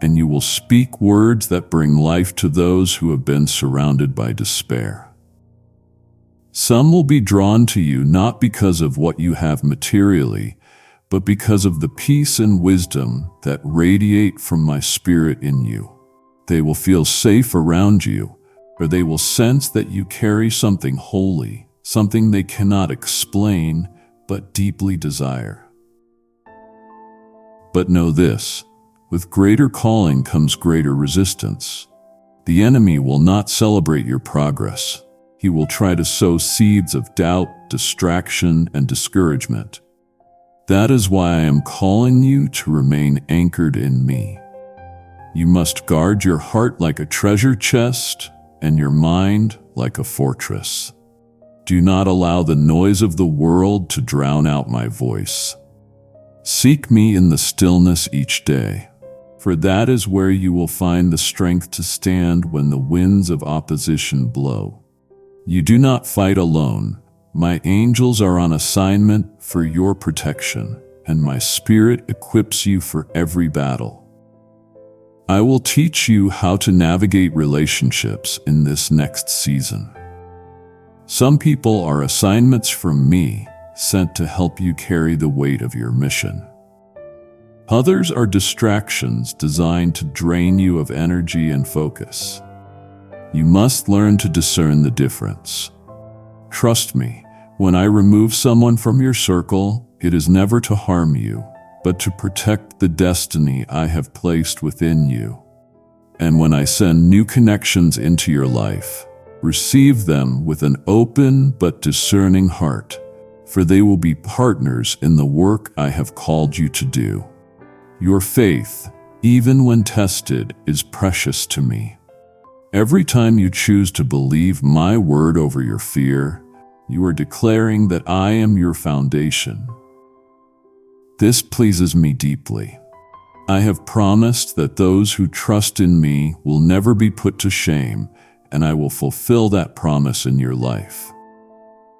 and you will speak words that bring life to those who have been surrounded by despair. Some will be drawn to you not because of what you have materially, but because of the peace and wisdom that radiate from my spirit in you. They will feel safe around you, or they will sense that you carry something holy, something they cannot explain but deeply desire. But know this, with greater calling comes greater resistance. The enemy will not celebrate your progress. He will try to sow seeds of doubt, distraction, and discouragement. That is why I am calling you to remain anchored in me. You must guard your heart like a treasure chest and your mind like a fortress. Do not allow the noise of the world to drown out my voice. Seek me in the stillness each day, for that is where you will find the strength to stand when the winds of opposition blow. You do not fight alone. My angels are on assignment for your protection, and my spirit equips you for every battle. I will teach you how to navigate relationships in this next season. Some people are assignments from me, sent to help you carry the weight of your mission. Others are distractions designed to drain you of energy and focus. You must learn to discern the difference. Trust me, when I remove someone from your circle, It is never to harm you, but to protect the destiny I have placed within you. And when I send new connections into your life, receive them with an open but discerning heart, for they will be partners in the work I have called you to do. Your faith, even when tested, is precious to me. Every time you choose to believe my word over your fear, you are declaring that I am your foundation. This pleases me deeply. I have promised that those who trust in me will never be put to shame, and I will fulfill that promise in your life.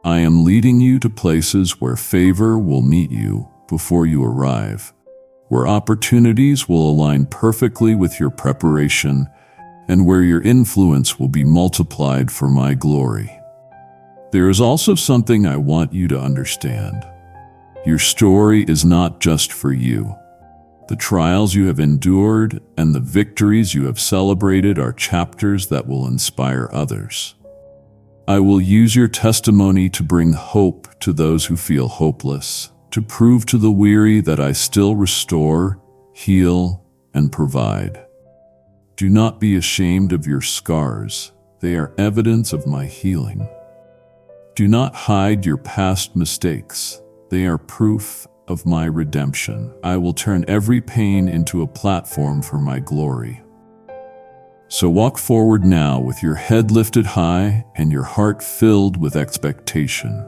I am leading you to places where favor will meet you before you arrive, where opportunities will align perfectly with your preparation, and where your influence will be multiplied for my glory. There is also something I want you to understand. Your story is not just for you. The trials you have endured and the victories you have celebrated are chapters that will inspire others. I will use your testimony to bring hope to those who feel hopeless, to prove to the weary that I still restore, heal, and provide. Do not be ashamed of your scars. They are evidence of my healing. Do not hide your past mistakes. They are proof of my redemption. I will turn every pain into a platform for my glory. So walk forward now with your head lifted high and your heart filled with expectation.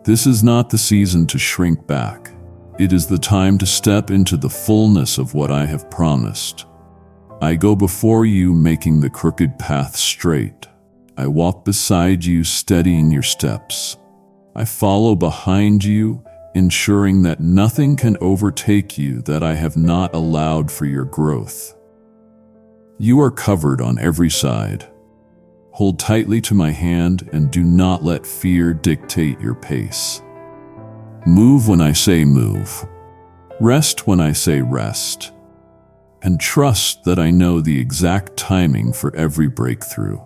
This is not the season to shrink back. It is the time to step into the fullness of what I have promised. I go before you, making the crooked path straight. I walk beside you, steadying your steps. I follow behind you, ensuring that nothing can overtake you that I have not allowed for your growth. You are covered on every side. Hold tightly to my hand and do not let fear dictate your pace. Move when I say move. Rest when I say rest. And trust that I know the exact timing for every breakthrough.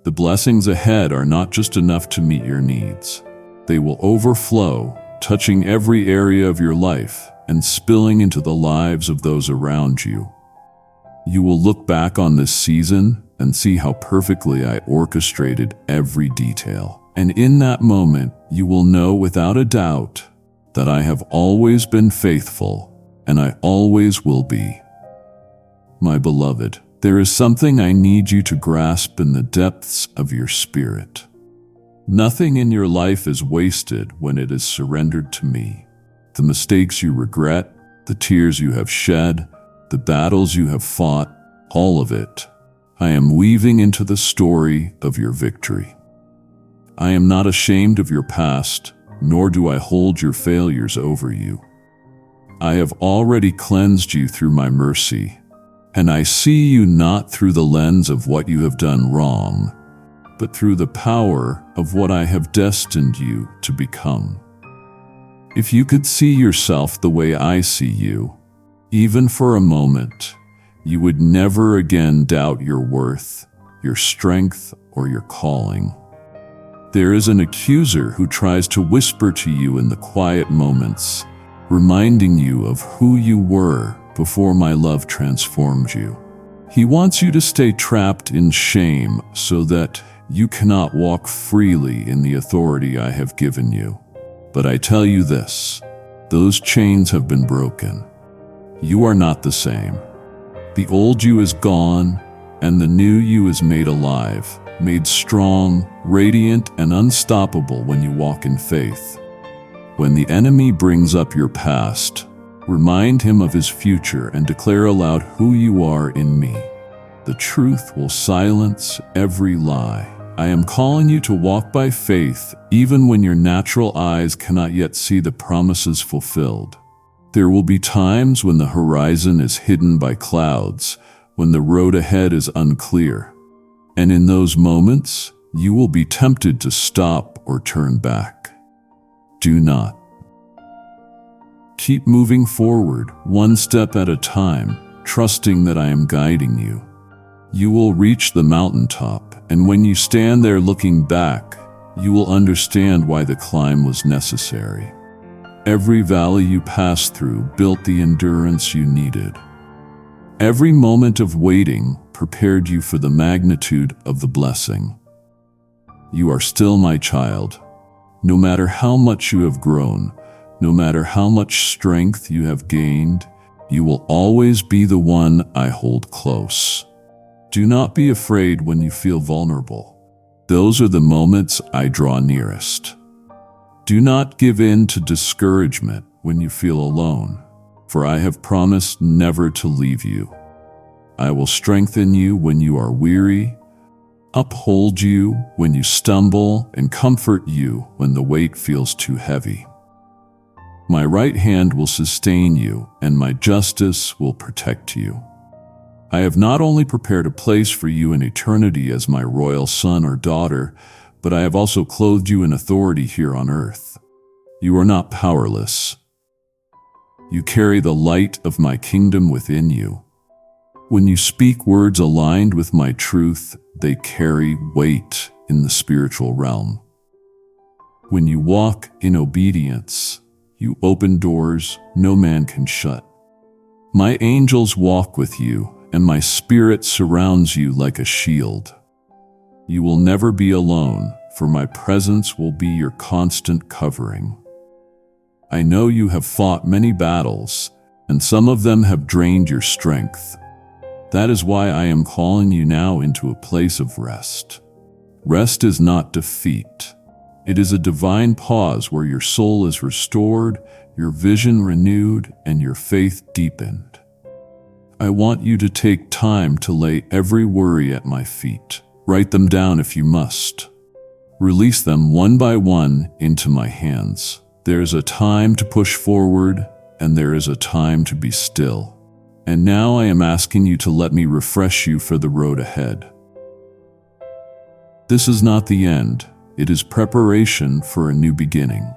The blessings ahead are not just enough to meet your needs. They will overflow, touching every area of your life and spilling into the lives of those around you. You will look back on this season and see how perfectly I orchestrated every detail. And in that moment, you will know without a doubt that I have always been faithful and I always will be. My beloved, there is something I need you to grasp in the depths of your spirit. Nothing in your life is wasted when it is surrendered to me. The mistakes you regret, the tears you have shed, the battles you have fought, all of it, I am weaving into the story of your victory. I am not ashamed of your past, nor do I hold your failures over you. I have already cleansed you through my mercy, and I see you not through the lens of what you have done wrong, but through the power of what I have destined you to become. If you could see yourself the way I see you, even for a moment, you would never again doubt your worth, your strength, or your calling. There is an accuser who tries to whisper to you in the quiet moments, reminding you of who you were before my love transformed you. He wants you to stay trapped in shame so that you cannot walk freely in the authority I have given you. But I tell you this, those chains have been broken. You are not the same. The old you is gone, and the new you is made alive, made strong, radiant, and unstoppable when you walk in faith. When the enemy brings up your past, remind him of his future and declare aloud who you are in me. The truth will silence every lie. I am calling you to walk by faith, even when your natural eyes cannot yet see the promises fulfilled. There will be times when the horizon is hidden by clouds, when the road ahead is unclear. And in those moments, you will be tempted to stop or turn back. Do not. Keep moving forward, one step at a time, trusting that I am guiding you. You will reach the mountaintop, and when you stand there looking back, you will understand why the climb was necessary. Every valley you passed through built the endurance you needed. Every moment of waiting prepared you for the magnitude of the blessing. You are still my child. No matter how much you have grown, no matter how much strength you have gained, you will always be the one I hold close. Do not be afraid when you feel vulnerable. Those are the moments I draw nearest. Do not give in to discouragement when you feel alone, for I have promised never to leave you. I will strengthen you when you are weary, uphold you when you stumble, and comfort you when the weight feels too heavy. My right hand will sustain you, and my justice will protect you. I have not only prepared a place for you in eternity as my royal son or daughter, but I have also clothed you in authority here on earth. You are not powerless. You carry the light of my kingdom within you. When you speak words aligned with my truth, they carry weight in the spiritual realm. When you walk in obedience, you open doors no man can shut. My angels walk with you, and my spirit surrounds you like a shield. You will never be alone, for my presence will be your constant covering. I know you have fought many battles, and some of them have drained your strength. That is why I am calling you now into a place of rest. Rest is not defeat. It is a divine pause where your soul is restored, your vision renewed, and your faith deepened. I want you to take time to lay every worry at my feet. Write them down if you must. Release them one by one into my hands. There is a time to push forward, and there is a time to be still. And now I am asking you to let me refresh you for the road ahead. This is not the end. It is preparation for a new beginning.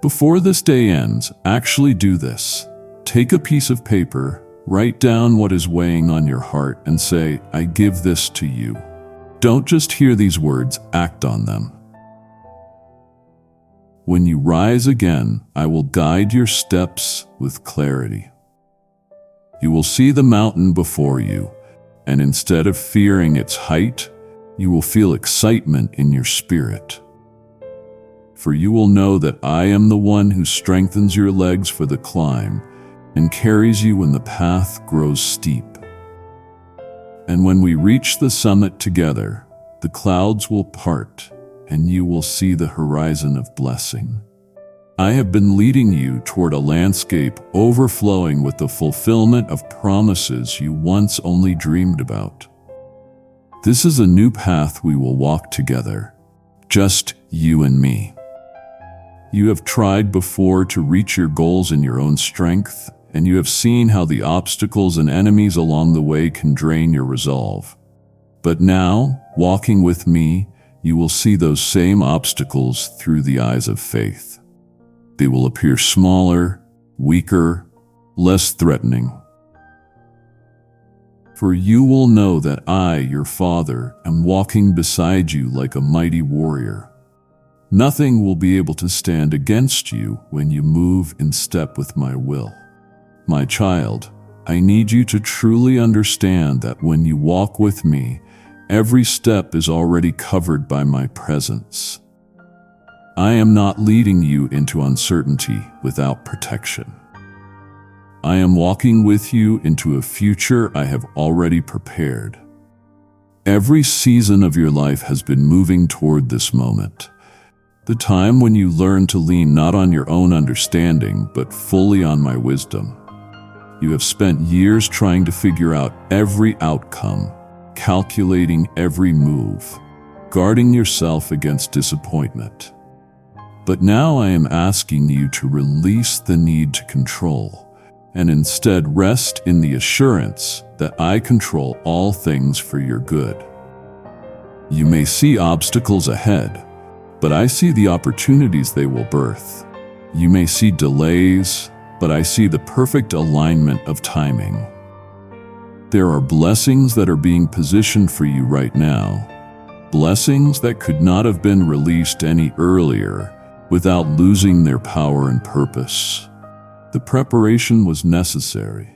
Before this day ends, actually do this. Take a piece of paper, write down what is weighing on your heart, and say, I give this to you. Don't just hear these words, act on them. When you rise again, I will guide your steps with clarity. You will see the mountain before you, and instead of fearing its height, you will feel excitement in your spirit. For you will know that I am the one who strengthens your legs for the climb and carries you when the path grows steep. And when we reach the summit together, the clouds will part and you will see the horizon of blessing. I have been leading you toward a landscape overflowing with the fulfillment of promises you once only dreamed about. This is a new path we will walk together, just you and me. You have tried before to reach your goals in your own strength, and you have seen how the obstacles and enemies along the way can drain your resolve. But now, walking with me, you will see those same obstacles through the eyes of faith. They will appear smaller, weaker, less threatening. For you will know that I, your Father, am walking beside you like a mighty warrior. Nothing will be able to stand against you when you move in step with my will. My child, I need you to truly understand that when you walk with me, every step is already covered by my presence. I am not leading you into uncertainty without protection. I am walking with you into a future I have already prepared. Every season of your life has been moving toward this moment, the time when you learn to lean not on your own understanding, but fully on my wisdom. You have spent years trying to figure out every outcome, calculating every move, guarding yourself against disappointment. But now I am asking you to release the need to control, and instead rest in the assurance that I control all things for your good. You may see obstacles ahead, but I see the opportunities they will birth. You may see delays, but I see the perfect alignment of timing. There are blessings that are being positioned for you right now, blessings that could not have been released any earlier, without losing their power and purpose. The preparation was necessary.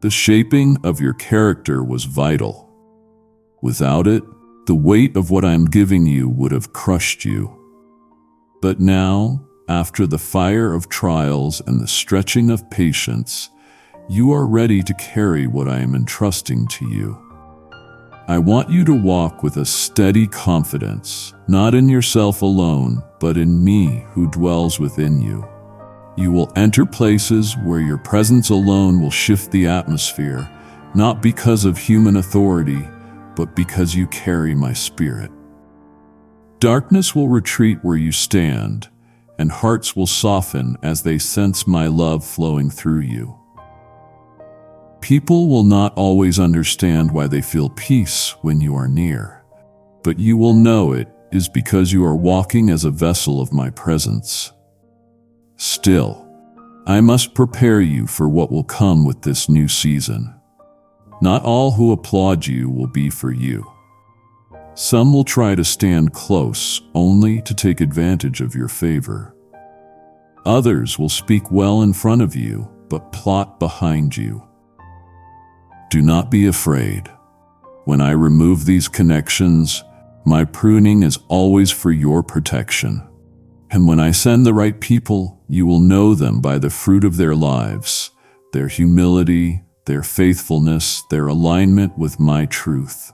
The shaping of your character was vital. Without it, the weight of what I am giving you would have crushed you. But now, after the fire of trials and the stretching of patience, you are ready to carry what I am entrusting to you. I want you to walk with a steady confidence, not in yourself alone, but in me who dwells within you. You will enter places where your presence alone will shift the atmosphere, not because of human authority, but because you carry my spirit. Darkness will retreat where you stand, and hearts will soften as they sense my love flowing through you. People will not always understand why they feel peace when you are near, but you will know it is because you are walking as a vessel of my presence. Still, I must prepare you for what will come with this new season. Not all who applaud you will be for you. Some will try to stand close only to take advantage of your favor. Others will speak well in front of you, but plot behind you. Do not be afraid. When I remove these connections, my pruning is always for your protection. And when I send the right people, you will know them by the fruit of their lives, their humility, their faithfulness, their alignment with my truth.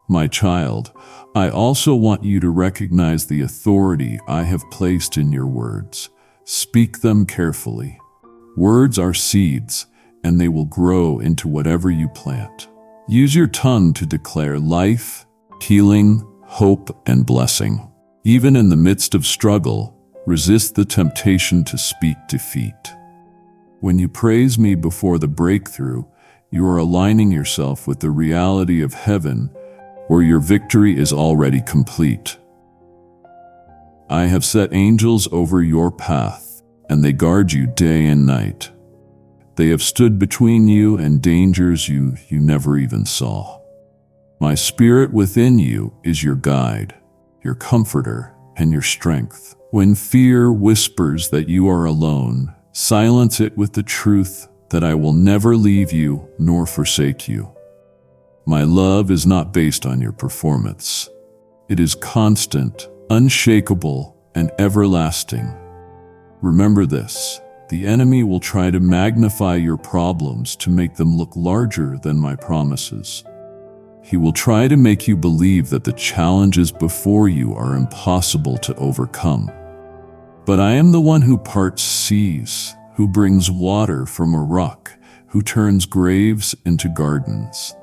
My child, I also want you to recognize the authority I have placed in your words. Speak them carefully. Words are seeds, and they will grow into whatever you plant. Use your tongue to declare life, healing, hope, and blessing. Even in the midst of struggle, resist the temptation to speak defeat. When you praise me before the breakthrough, you are aligning yourself with the reality of heaven, where your victory is already complete. I have set angels over your path, and they guard you day and night. They have stood between you and dangers you never even saw. My spirit within you is your guide, your comforter, and your strength. When fear whispers that you are alone, silence it with the truth that I will never leave you nor forsake you. My love is not based on your performance. It is constant, unshakable, and everlasting. Remember this. The enemy will try to magnify your problems to make them look larger than my promises. He will try to make you believe that the challenges before you are impossible to overcome. But I am the one who parts seas, who brings water from a rock, who turns graves into gardens.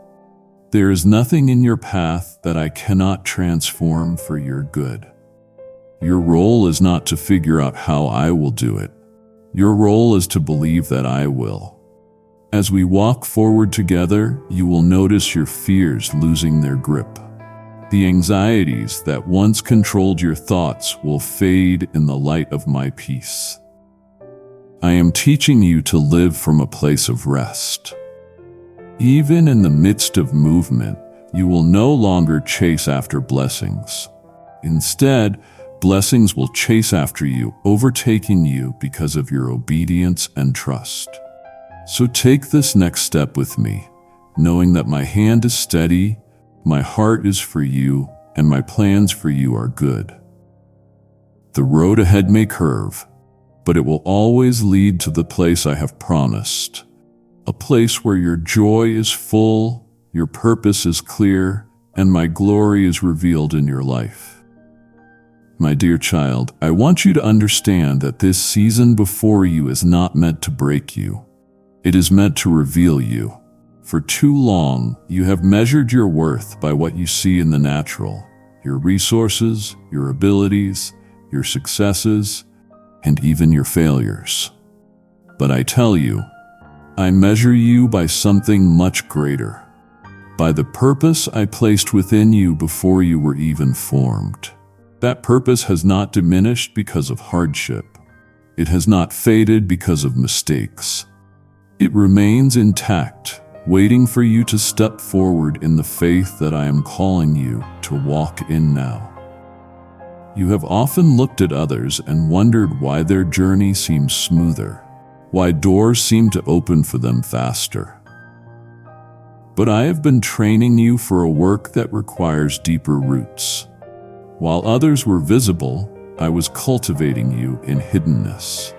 There is nothing in your path that I cannot transform for your good. Your role is not to figure out how I will do it. Your role is to believe that I will. As we walk forward together, you will notice your fears losing their grip. The anxieties that once controlled your thoughts will fade in the light of my peace. I am teaching you to live from a place of rest. Even in the midst of movement, you will no longer chase after blessings. Instead, blessings will chase after you, overtaking you because of your obedience and trust. So take this next step with me, knowing that my hand is steady, my heart is for you, and my plans for you are good. The road ahead may curve, but it will always lead to the place I have promised, a place where your joy is full, your purpose is clear, and my glory is revealed in your life. My dear child, I want you to understand that this season before you is not meant to break you. It is meant to reveal you. For too long, you have measured your worth by what you see in the natural, your resources, your abilities, your successes, and even your failures. But I tell you, I measure you by something much greater, by the purpose I placed within you before you were even formed. That purpose has not diminished because of hardship. It has not faded because of mistakes. It remains intact, waiting for you to step forward in the faith that I am calling you to walk in now. You have often looked at others and wondered why their journey seems smoother, why doors seem to open for them faster. But I have been training you for a work that requires deeper roots. While others were visible, I was cultivating you in hiddenness.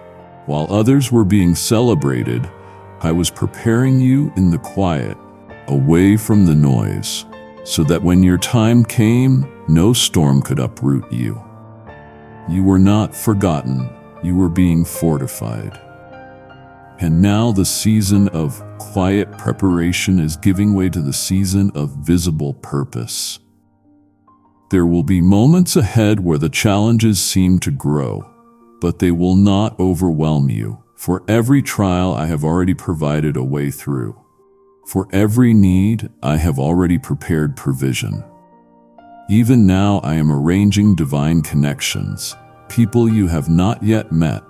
While others were being celebrated, I was preparing you in the quiet, away from the noise, so that when your time came, no storm could uproot you. You were not forgotten, you were being fortified. And now the season of quiet preparation is giving way to the season of visible purpose. There will be moments ahead where the challenges seem to grow, but they will not overwhelm you. For every trial I have already provided a way through. For every need I have already prepared provision. Even now I am arranging divine connections, people you have not yet met,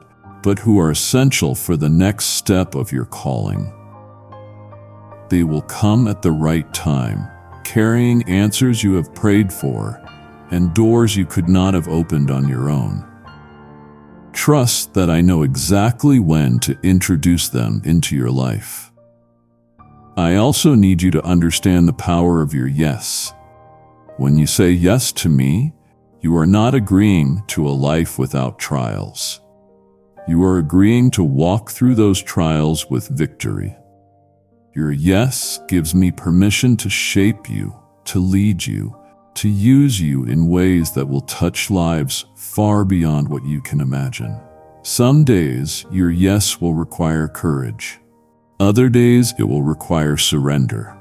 but who are essential for the next step of your calling. They will come at the right time, carrying answers you have prayed for and doors you could not have opened on your own. Trust that I know exactly when to introduce them into your life. I also need you to understand the power of your yes. When you say yes to me, you are not agreeing to a life without trials. You are agreeing to walk through those trials with victory. Your yes gives me permission to shape you, to lead you, to use you in ways that will touch lives far beyond what you can imagine. Some days, your yes will require courage. Other days, it will require surrender.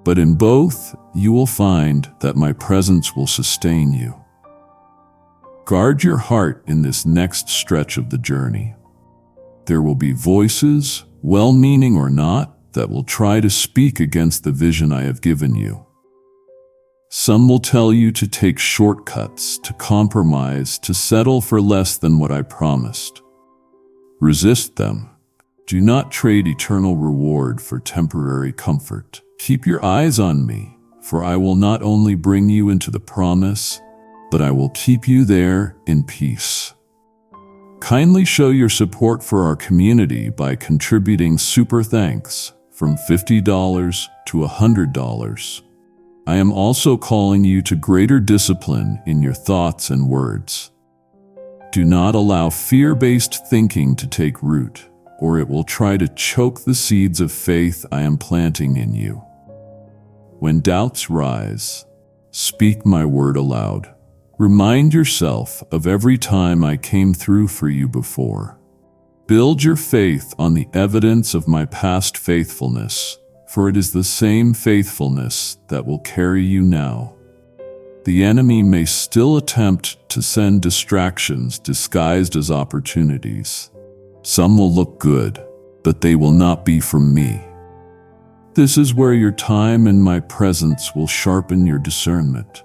But in both, you will find that my presence will sustain you. Guard your heart in this next stretch of the journey. There will be voices, well-meaning or not, that will try to speak against the vision I have given you. Some will tell you to take shortcuts, to compromise, to settle for less than what I promised. Resist them. Do not trade eternal reward for temporary comfort. Keep your eyes on me, for I will not only bring you into the promise, but I will keep you there in peace. Kindly show your support for our community by contributing super thanks from $50 to $100. I am also calling you to greater discipline in your thoughts and words. Do not allow fear-based thinking to take root, or it will try to choke the seeds of faith I am planting in you. When doubts rise, speak my word aloud. Remind yourself of every time I came through for you before. Build your faith on the evidence of my past faithfulness, for it is the same faithfulness that will carry you now. The enemy may still attempt to send distractions disguised as opportunities. Some will look good, but they will not be from me. This is where your time and my presence will sharpen your discernment.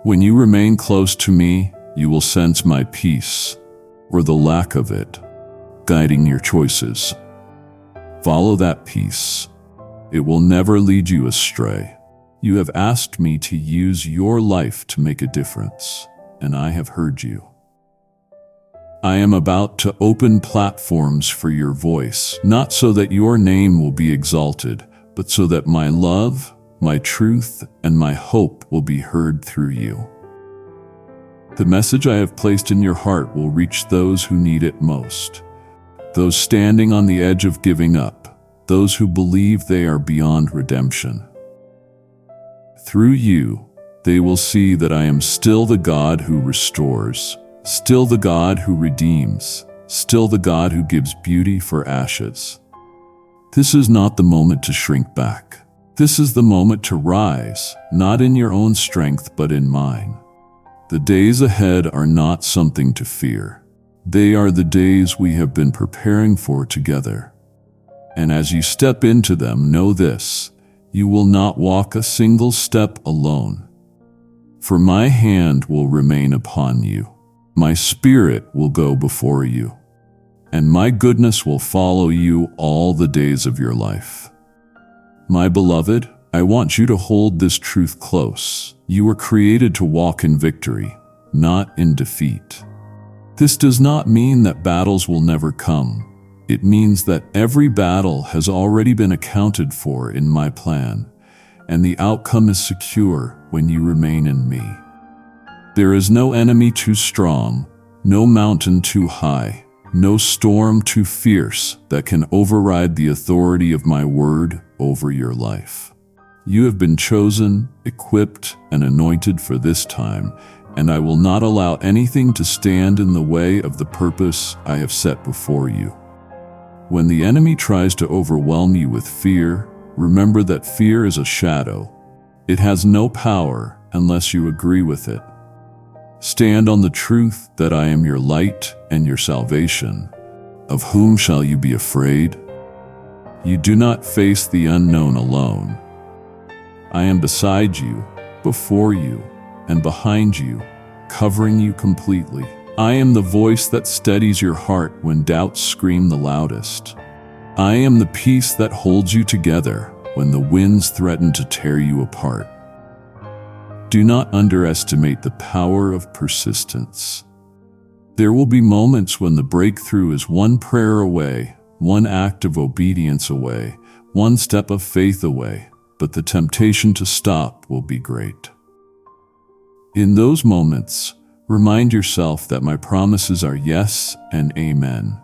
When you remain close to me, you will sense my peace, or the lack of it, guiding your choices. Follow that peace. It will never lead you astray. You have asked me to use your life to make a difference, and I have heard you. I am about to open platforms for your voice, not so that your name will be exalted, but so that my love, my truth, and my hope will be heard through you. The message I have placed in your heart will reach those who need it most, those standing on the edge of giving up, those who believe they are beyond redemption. Through you, they will see that I am still the God who restores, still the God who redeems, still the God who gives beauty for ashes. This is not the moment to shrink back. This is the moment to rise, not in your own strength but in mine. The days ahead are not something to fear. They are the days we have been preparing for together. And as you step into them, know this: you will not walk a single step alone. For my hand will remain upon you. My spirit will go before you, and my goodness will follow you all the days of your life. My beloved, I want you to hold this truth close. You were created to walk in victory, not in defeat. This does not mean that battles will never come. It means that every battle has already been accounted for in my plan, and the outcome is secure when you remain in me. There is no enemy too strong, no mountain too high, no storm too fierce that can override the authority of my word over your life. You have been chosen, equipped, and anointed for this time, and I will not allow anything to stand in the way of the purpose I have set before you. When the enemy tries to overwhelm you with fear, remember that fear is a shadow. It has no power unless you agree with it. Stand on the truth that I am your light and your salvation. Of whom shall you be afraid? You do not face the unknown alone. I am beside you, before you, and behind you, covering you completely. I am the voice that steadies your heart when doubts scream the loudest. I am the peace that holds you together when the winds threaten to tear you apart. Do not underestimate the power of persistence. There will be moments when the breakthrough is one prayer away, one act of obedience away, one step of faith away, but the temptation to stop will be great. In those moments, remind yourself that my promises are yes and amen.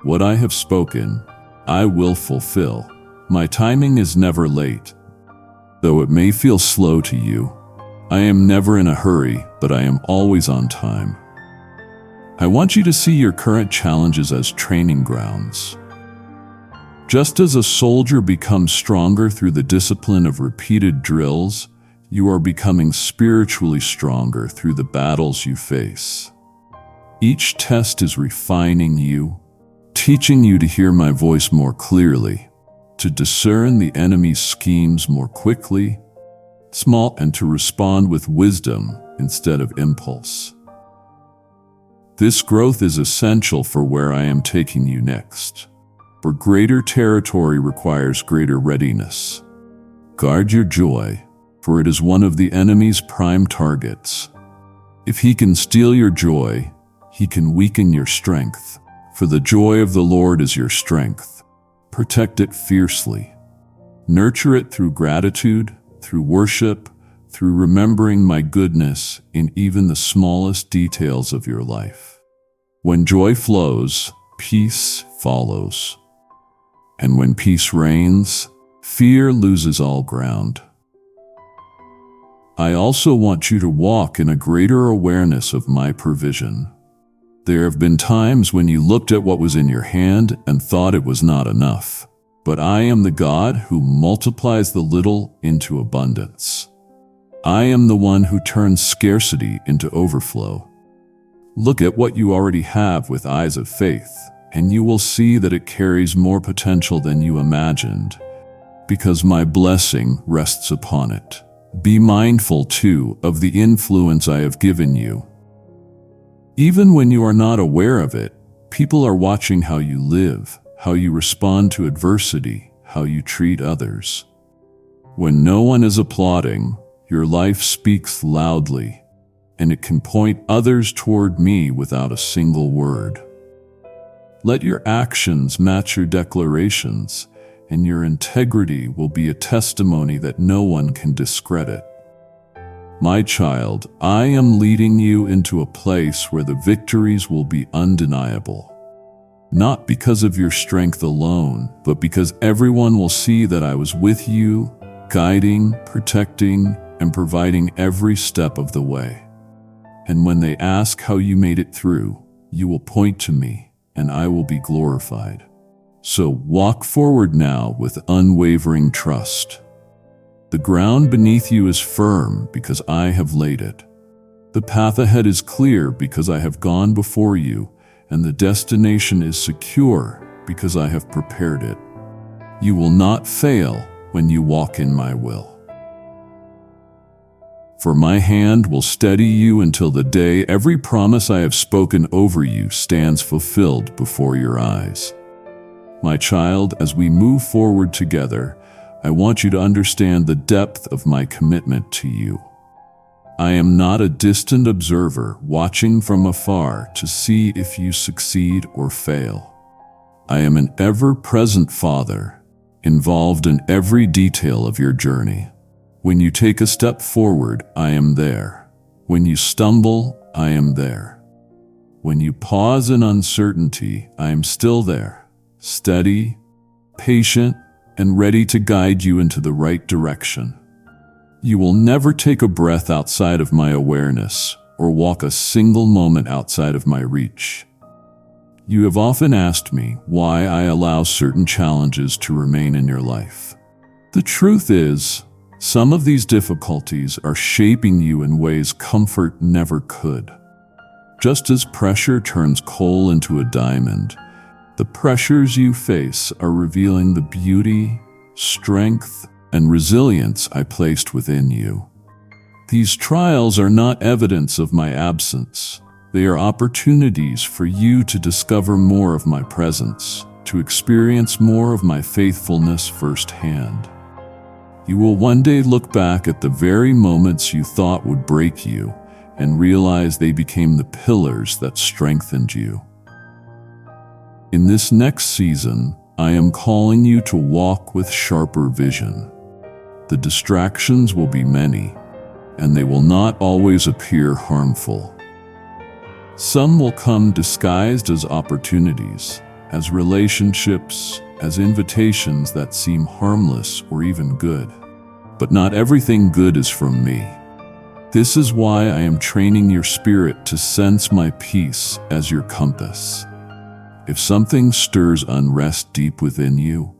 What I have spoken, I will fulfill. My timing is never late. Though it may feel slow to you, I am never in a hurry, but I am always on time. I want you to see your current challenges as training grounds. Just as a soldier becomes stronger through the discipline of repeated drills, you are becoming spiritually stronger through the battles you face. Each test is refining you, teaching you to hear my voice more clearly, to discern the enemy's schemes more quickly, and to respond with wisdom instead of impulse. This growth is essential for where I am taking you next. For greater territory requires greater readiness. Guard your joy, for it is one of the enemy's prime targets. If he can steal your joy, he can weaken your strength. For the joy of the Lord is your strength. Protect it fiercely. Nurture it through gratitude, through worship, through remembering my goodness in even the smallest details of your life. When joy flows, peace follows. And when peace reigns, fear loses all ground. I also want you to walk in a greater awareness of my provision. There have been times when you looked at what was in your hand and thought it was not enough. But I am the God who multiplies the little into abundance. I am the one who turns scarcity into overflow. Look at what you already have with eyes of faith, and you will see that it carries more potential than you imagined, because my blessing rests upon it. Be mindful, too, of the influence I have given you. Even when you are not aware of it, people are watching how you live, how you respond to adversity, how you treat others. When no one is applauding, your life speaks loudly, and it can point others toward me without a single word. Let your actions match your declarations, and your integrity will be a testimony that no one can discredit. My child, I am leading you into a place where the victories will be undeniable. Not because of your strength alone, but because everyone will see that I was with you, guiding, protecting, and providing every step of the way. And when they ask how you made it through, you will point to me, and I will be glorified. So walk forward now with unwavering trust. The ground beneath you is firm because I have laid it. The path ahead is clear because I have gone before you, and the destination is secure because I have prepared it. You will not fail when you walk in my will. For my hand will steady you until the day every promise I have spoken over you stands fulfilled before your eyes. My child, as we move forward together, I want you to understand the depth of my commitment to you. I am not a distant observer watching from afar to see if you succeed or fail. I am an ever-present Father, involved in every detail of your journey. When you take a step forward, I am there. When you stumble, I am there. When you pause in uncertainty, I am still there, steady, patient, and ready to guide you into the right direction. You will never take a breath outside of my awareness or walk a single moment outside of my reach. You have often asked me why I allow certain challenges to remain in your life. The truth is, some of these difficulties are shaping you in ways comfort never could. Just as pressure turns coal into a diamond, the pressures you face are revealing the beauty, strength, and resilience I placed within you. These trials are not evidence of my absence. They are opportunities for you to discover more of my presence, to experience more of my faithfulness firsthand. You will one day look back at the very moments you thought would break you and realize they became the pillars that strengthened you. In this next season, I am calling you to walk with sharper vision. The distractions will be many, and they will not always appear harmful. Some will come disguised as opportunities, as relationships, as invitations that seem harmless or even good. But not everything good is from me. This is why I am training your spirit to sense my peace as your compass. If something stirs unrest deep within you,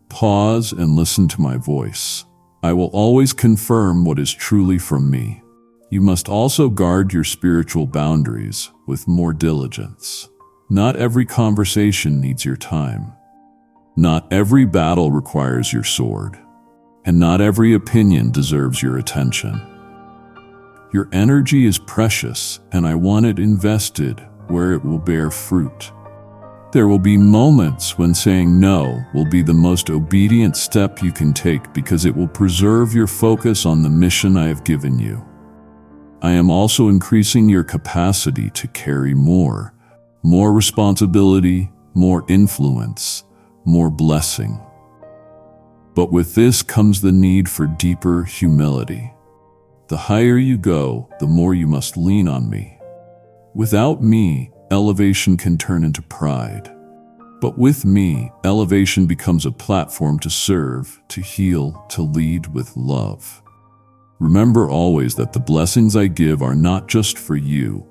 pause and listen to my voice. I will always confirm what is truly from me. You must also guard your spiritual boundaries with more diligence. Not every conversation needs your time. Not every battle requires your sword. And not every opinion deserves your attention. Your energy is precious, and I want it invested where it will bear fruit. There will be moments when saying no will be the most obedient step you can take because it will preserve your focus on the mission I have given you. I am also increasing your capacity to carry more responsibility, more influence, more blessing. But with this comes the need for deeper humility. The higher you go, the more you must lean on me. Without me, elevation can turn into pride. But with me, elevation becomes a platform to serve, to heal, to lead with love. Remember always that the blessings I give are not just for you.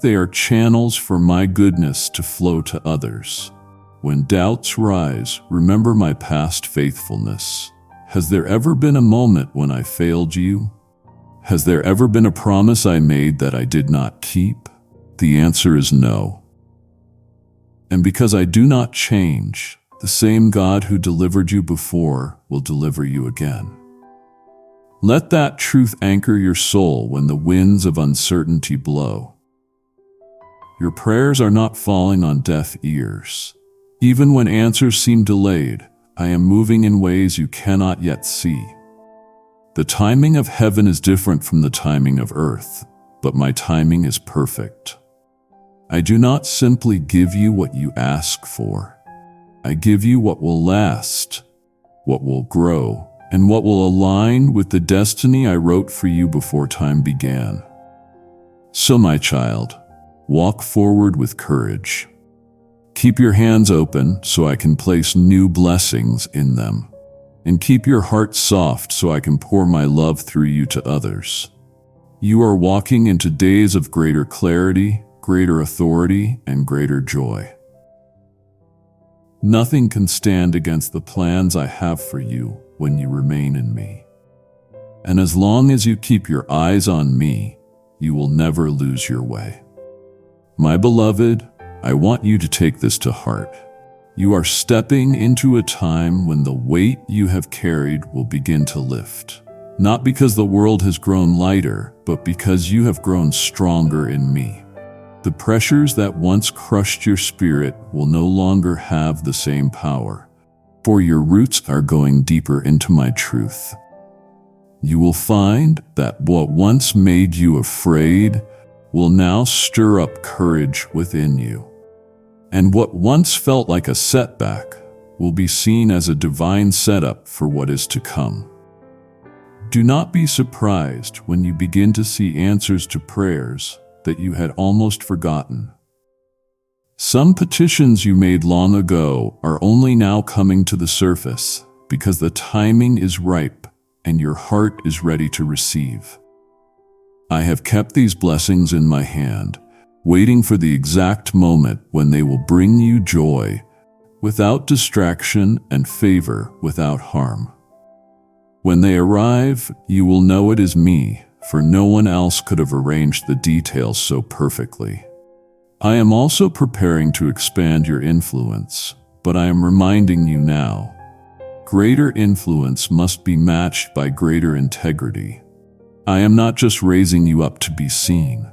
They are channels for my goodness to flow to others. When doubts rise, remember my past faithfulness. Has there ever been a moment when I failed you? Has there ever been a promise I made that I did not keep? The answer is no. And because I do not change, the same God who delivered you before will deliver you again. Let that truth anchor your soul when the winds of uncertainty blow. Your prayers are not falling on deaf ears. Even when answers seem delayed, I am moving in ways you cannot yet see. The timing of heaven is different from the timing of earth, but my timing is perfect. I do not simply give you what you ask for. I give you what will last, what will grow, and what will align with the destiny I wrote for you before time began. So, my child, walk forward with courage. Keep your hands open so I can place new blessings in them. And keep your heart soft so I can pour my love through you to others. You are walking into days of greater clarity, greater authority, and greater joy. Nothing can stand against the plans I have for you when you remain in me. And as long as you keep your eyes on me, you will never lose your way. My beloved, I want you to take this to heart. You are stepping into a time when the weight you have carried will begin to lift. Not because the world has grown lighter, but because you have grown stronger in me. The pressures that once crushed your spirit will no longer have the same power, for your roots are going deeper into my truth. You will find that what once made you afraid will now stir up courage within you. And what once felt like a setback will be seen as a divine setup for what is to come. Do not be surprised when you begin to see answers to prayers that you had almost forgotten. Some petitions you made long ago are only now coming to the surface because the timing is ripe and your heart is ready to receive. I have kept these blessings in my hand, waiting for the exact moment when they will bring you joy without distraction and favor without harm. When they arrive, you will know it is me, for no one else could have arranged the details so perfectly. I am also preparing to expand your influence, but I am reminding you now, greater influence must be matched by greater integrity. I am not just raising you up to be seen.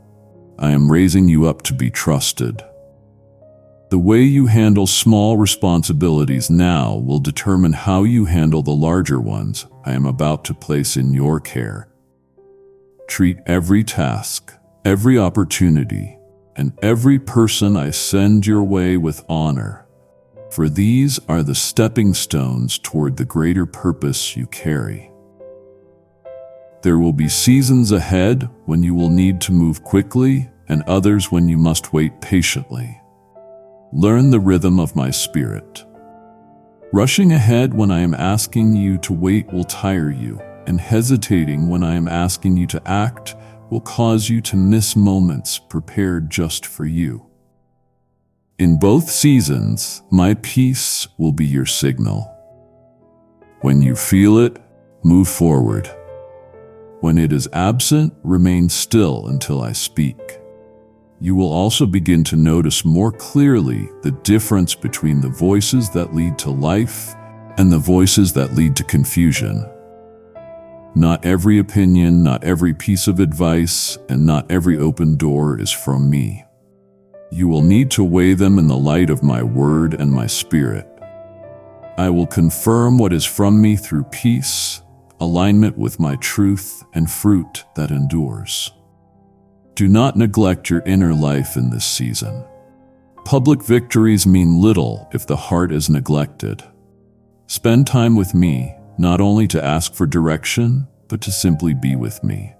I am raising you up to be trusted. The way you handle small responsibilities now will determine how you handle the larger ones I am about to place in your care. Treat every task, every opportunity, and every person I send your way with honor, for these are the stepping stones toward the greater purpose you carry. There will be seasons ahead when you will need to move quickly and others when you must wait patiently. Learn the rhythm of my spirit. Rushing ahead when I am asking you to wait will tire you, and hesitating when I am asking you to act will cause you to miss moments prepared just for you. In both seasons, my peace will be your signal. When you feel it, move forward. When it is absent, remain still until I speak. You will also begin to notice more clearly the difference between the voices that lead to life and the voices that lead to confusion. Not every opinion, not every piece of advice, and not every open door is from me. You will need to weigh them in the light of my word and my spirit. I will confirm what is from me through peace, alignment with my truth, and fruit that endures. Do not neglect your inner life in this season. Public victories mean little if the heart is neglected. Spend time with me, not only to ask for direction, but to simply be with me.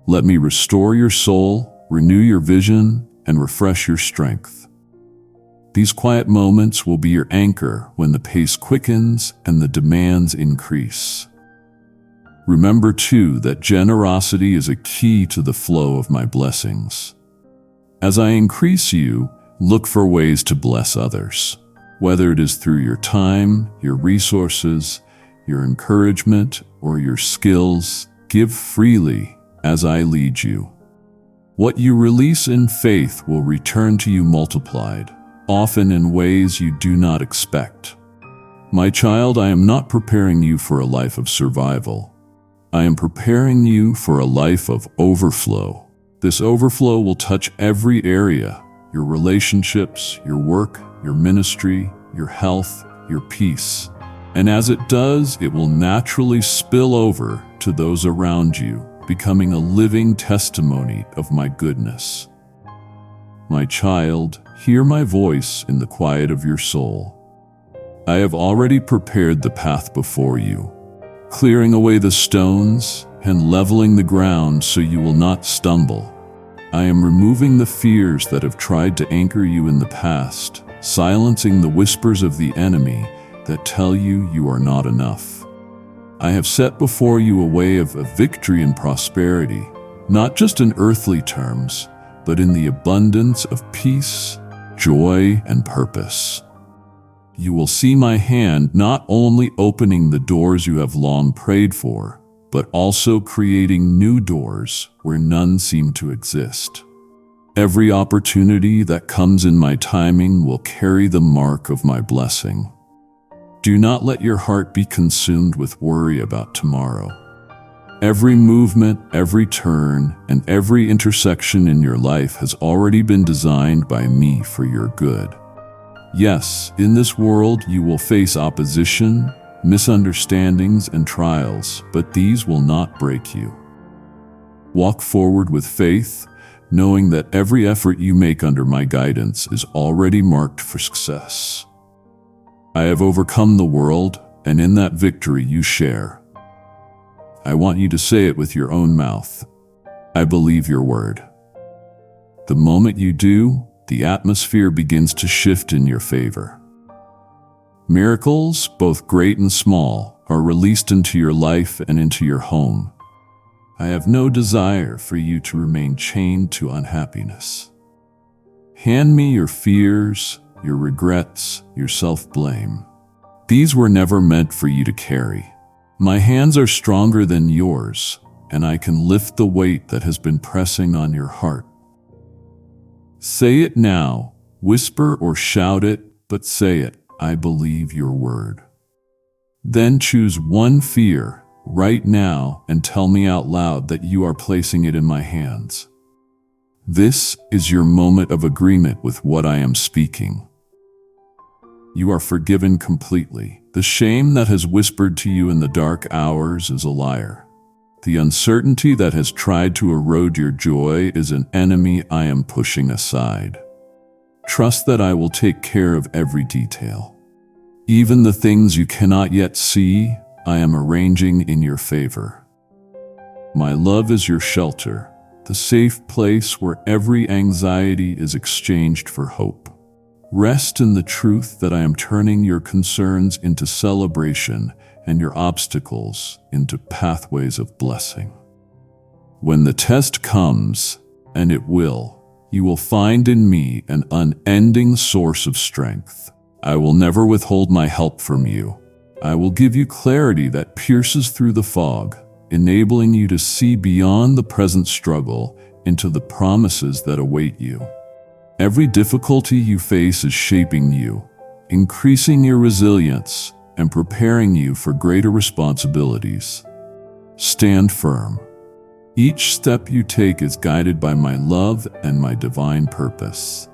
Let me restore your soul, renew your vision, and refresh your strength. These quiet moments will be your anchor when the pace quickens and the demands increase. Remember, too, that generosity is a key to the flow of my blessings. As I increase you, look for ways to bless others, whether it is through your time, your resources, your encouragement, or your skills. Give freely as I lead you. What you release in faith will return to you multiplied, often in ways you do not expect. My child, I am not preparing you for a life of survival. I am preparing you for a life of overflow. This overflow will touch every area: your relationships, your work, your ministry, your health, your peace. And as it does, it will naturally spill over to those around you, becoming a living testimony of my goodness. My child, hear my voice in the quiet of your soul. I have already prepared the path before you, clearing away the stones and leveling the ground so you will not stumble. I am removing the fears that have tried to anchor you in the past, silencing the whispers of the enemy that tell you you are not enough. I have set before you a way of victory and prosperity, not just in earthly terms, but in the abundance of peace, joy, and purpose. You will see my hand not only opening the doors you have long prayed for, but also creating new doors where none seem to exist. Every opportunity that comes in my timing will carry the mark of my blessing. Do not let your heart be consumed with worry about tomorrow. Every movement, every turn, and every intersection in your life has already been designed by me for your good. Yes, in this world you will face opposition, misunderstandings, and trials, but these will not break you. Walk forward with faith, knowing that every effort you make under my guidance is already marked for success. I have overcome the world, and in that victory you share. I want you to say it with your own mouth. I believe your word. The moment you do, the atmosphere begins to shift in your favor. Miracles, both great and small, are released into your life and into your home. I have no desire for you to remain chained to unhappiness. Hand me your fears, your regrets, your self-blame. These were never meant for you to carry. My hands are stronger than yours, and I can lift the weight that has been pressing on your heart. Say it now, whisper or shout it, but say it. I believe your word. Then choose one fear right now and tell me out loud that you are placing it in my hands. This is your moment of agreement with what I am speaking. You are forgiven completely. The shame that has whispered to you in the dark hours is a liar. The uncertainty that has tried to erode your joy is an enemy I am pushing aside. Trust that I will take care of every detail. Even the things you cannot yet see, I am arranging in your favor. My love is your shelter, the safe place where every anxiety is exchanged for hope. Rest in the truth that I am turning your concerns into celebration and your obstacles into pathways of blessing. When the test comes, and it will, you will find in me an unending source of strength. I will never withhold my help from you. I will give you clarity that pierces through the fog, enabling you to see beyond the present struggle into the promises that await you. Every difficulty you face is shaping you, increasing your resilience, and preparing you for greater responsibilities. Stand firm. Each step you take is guided by my love and my divine purpose.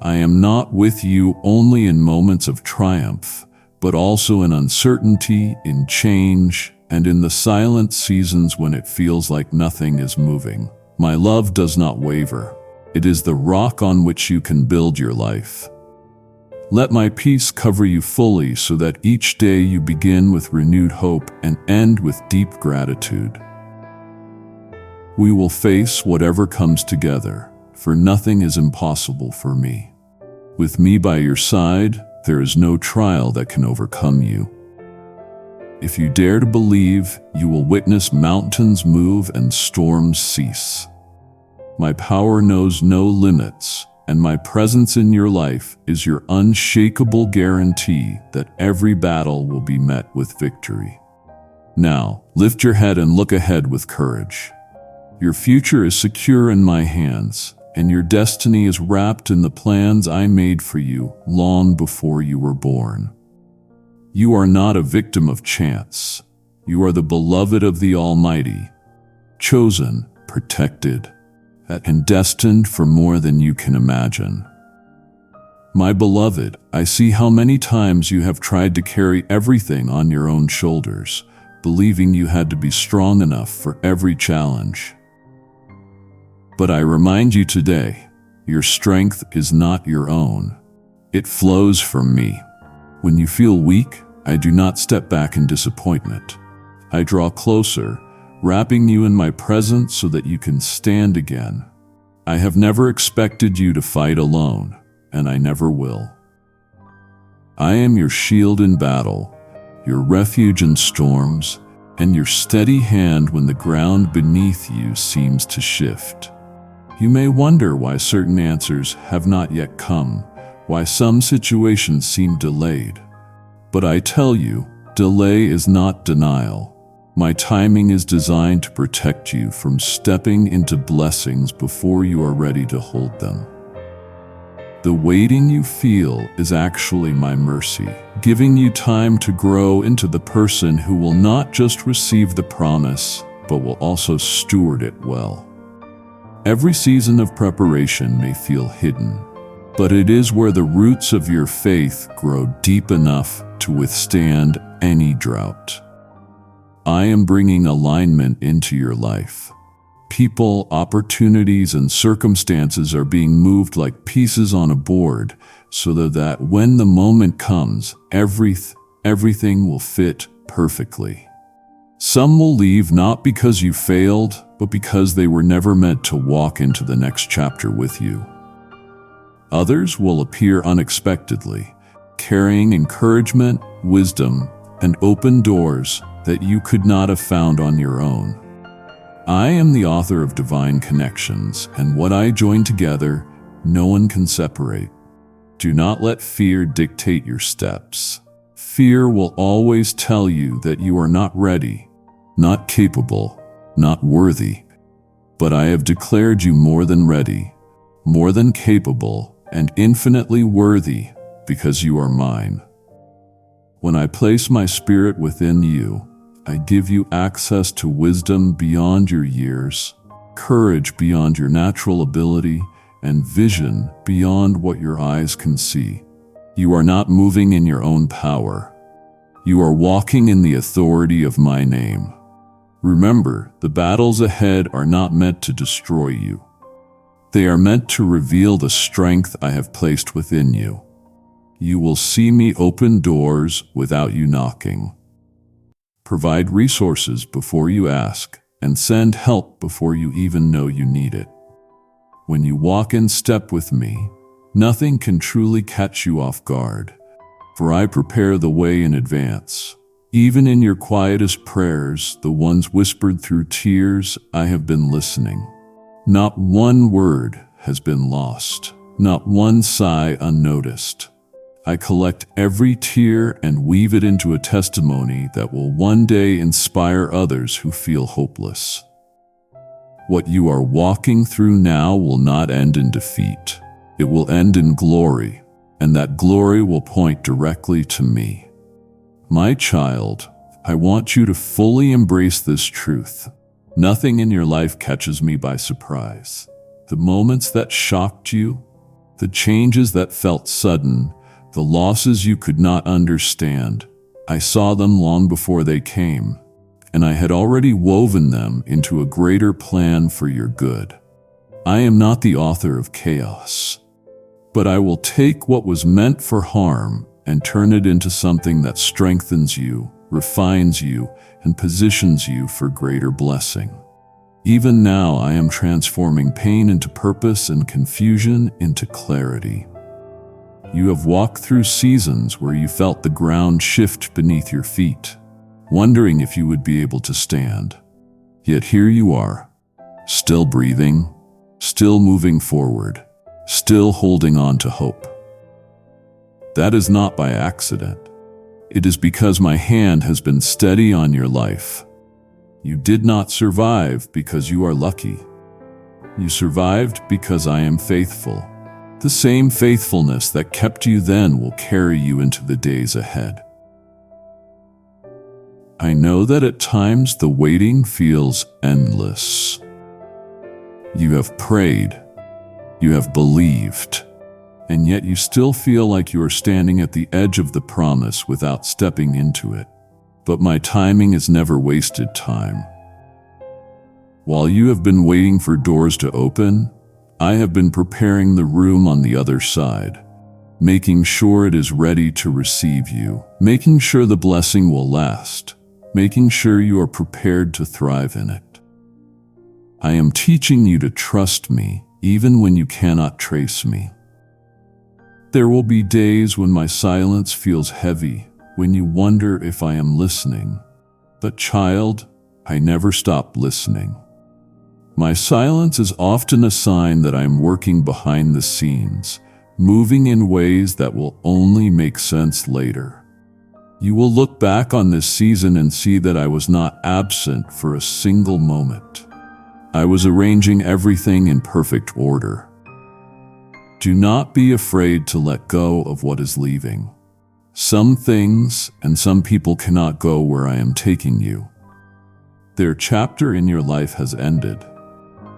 I am not with you only in moments of triumph, but also in uncertainty, in change, and in the silent seasons when it feels like nothing is moving. My love does not waver. It is the rock on which you can build your life. Let my peace cover you fully so that each day you begin with renewed hope and end with deep gratitude. We will face whatever comes together, for nothing is impossible for me. With me by your side, there is no trial that can overcome you. If you dare to believe, you will witness mountains move and storms cease. My power knows no limits, and my presence in your life is your unshakable guarantee that every battle will be met with victory. Now, lift your head and look ahead with courage. Your future is secure in my hands, and your destiny is wrapped in the plans I made for you long before you were born. You are not a victim of chance. You are the beloved of the Almighty, chosen, protected, and destined for more than you can imagine. My beloved, I see how many times you have tried to carry everything on your own shoulders, believing you had to be strong enough for every challenge. But I remind you today, your strength is not your own. It flows from me. When you feel weak, I do not step back in disappointment. I draw closer, wrapping you in my presence so that you can stand again. I have never expected you to fight alone, and I never will. I am your shield in battle, your refuge in storms, and your steady hand when the ground beneath you seems to shift. You may wonder why certain answers have not yet come, why some situations seem delayed. But I tell you, delay is not denial. My timing is designed to protect you from stepping into blessings before you are ready to hold them. The waiting you feel is actually my mercy, giving you time to grow into the person who will not just receive the promise, but will also steward it well. Every season of preparation may feel hidden, but it is where the roots of your faith grow deep enough to withstand any drought. I am bringing alignment into your life. People, opportunities, and circumstances are being moved like pieces on a board so that when the moment comes, everything will fit perfectly. Some will leave not because you failed, but because they were never meant to walk into the next chapter with you. Others will appear unexpectedly, carrying encouragement, wisdom, and open doors that you could not have found on your own. I am the author of Divine Connections, and what I join together, no one can separate. Do not let fear dictate your steps. Fear will always tell you that you are not ready, not capable, not worthy. But I have declared you more than ready, more than capable, and infinitely worthy, because you are mine. When I place my spirit within you, I give you access to wisdom beyond your years, courage beyond your natural ability, and vision beyond what your eyes can see. You are not moving in your own power. You are walking in the authority of my name. Remember, the battles ahead are not meant to destroy you. They are meant to reveal the strength I have placed within you. You will see me open doors without you knocking, provide resources before you ask, and send help before you even know you need it. When you walk in step with me, nothing can truly catch you off guard, for I prepare the way in advance. Even in your quietest prayers, the ones whispered through tears, I have been listening. Not one word has been lost, not one sigh unnoticed. I collect every tear and weave it into a testimony that will one day inspire others who feel hopeless. What you are walking through now will not end in defeat. It will end in glory, and that glory will point directly to me. My child, I want you to fully embrace this truth. Nothing in your life catches me by surprise. The moments that shocked you, the changes that felt sudden, the losses you could not understand, I saw them long before they came, and I had already woven them into a greater plan for your good. I am not the author of chaos, but I will take what was meant for harm and turn it into something that strengthens you, refines you, and positions you for greater blessing. Even now, I am transforming pain into purpose and confusion into clarity. You have walked through seasons where you felt the ground shift beneath your feet, wondering if you would be able to stand. Yet here you are, still breathing, still moving forward, still holding on to hope. That is not by accident. It is because my hand has been steady on your life. You did not survive because you are lucky. You survived because I am faithful. The same faithfulness that kept you then will carry you into the days ahead. I know that at times the waiting feels endless. You have prayed, you have believed, and yet you still feel like you are standing at the edge of the promise without stepping into it. But my timing is never wasted time. While you have been waiting for doors to open, I have been preparing the room on the other side, making sure it is ready to receive you, making sure the blessing will last, making sure you are prepared to thrive in it. I am teaching you to trust me even when you cannot trace me. There will be days when my silence feels heavy, when you wonder if I am listening. But child, I never stop listening. My silence is often a sign that I am working behind the scenes, moving in ways that will only make sense later. You will look back on this season and see that I was not absent for a single moment. I was arranging everything in perfect order. Do not be afraid to let go of what is leaving. Some things and some people cannot go where I am taking you. Their chapter in your life has ended.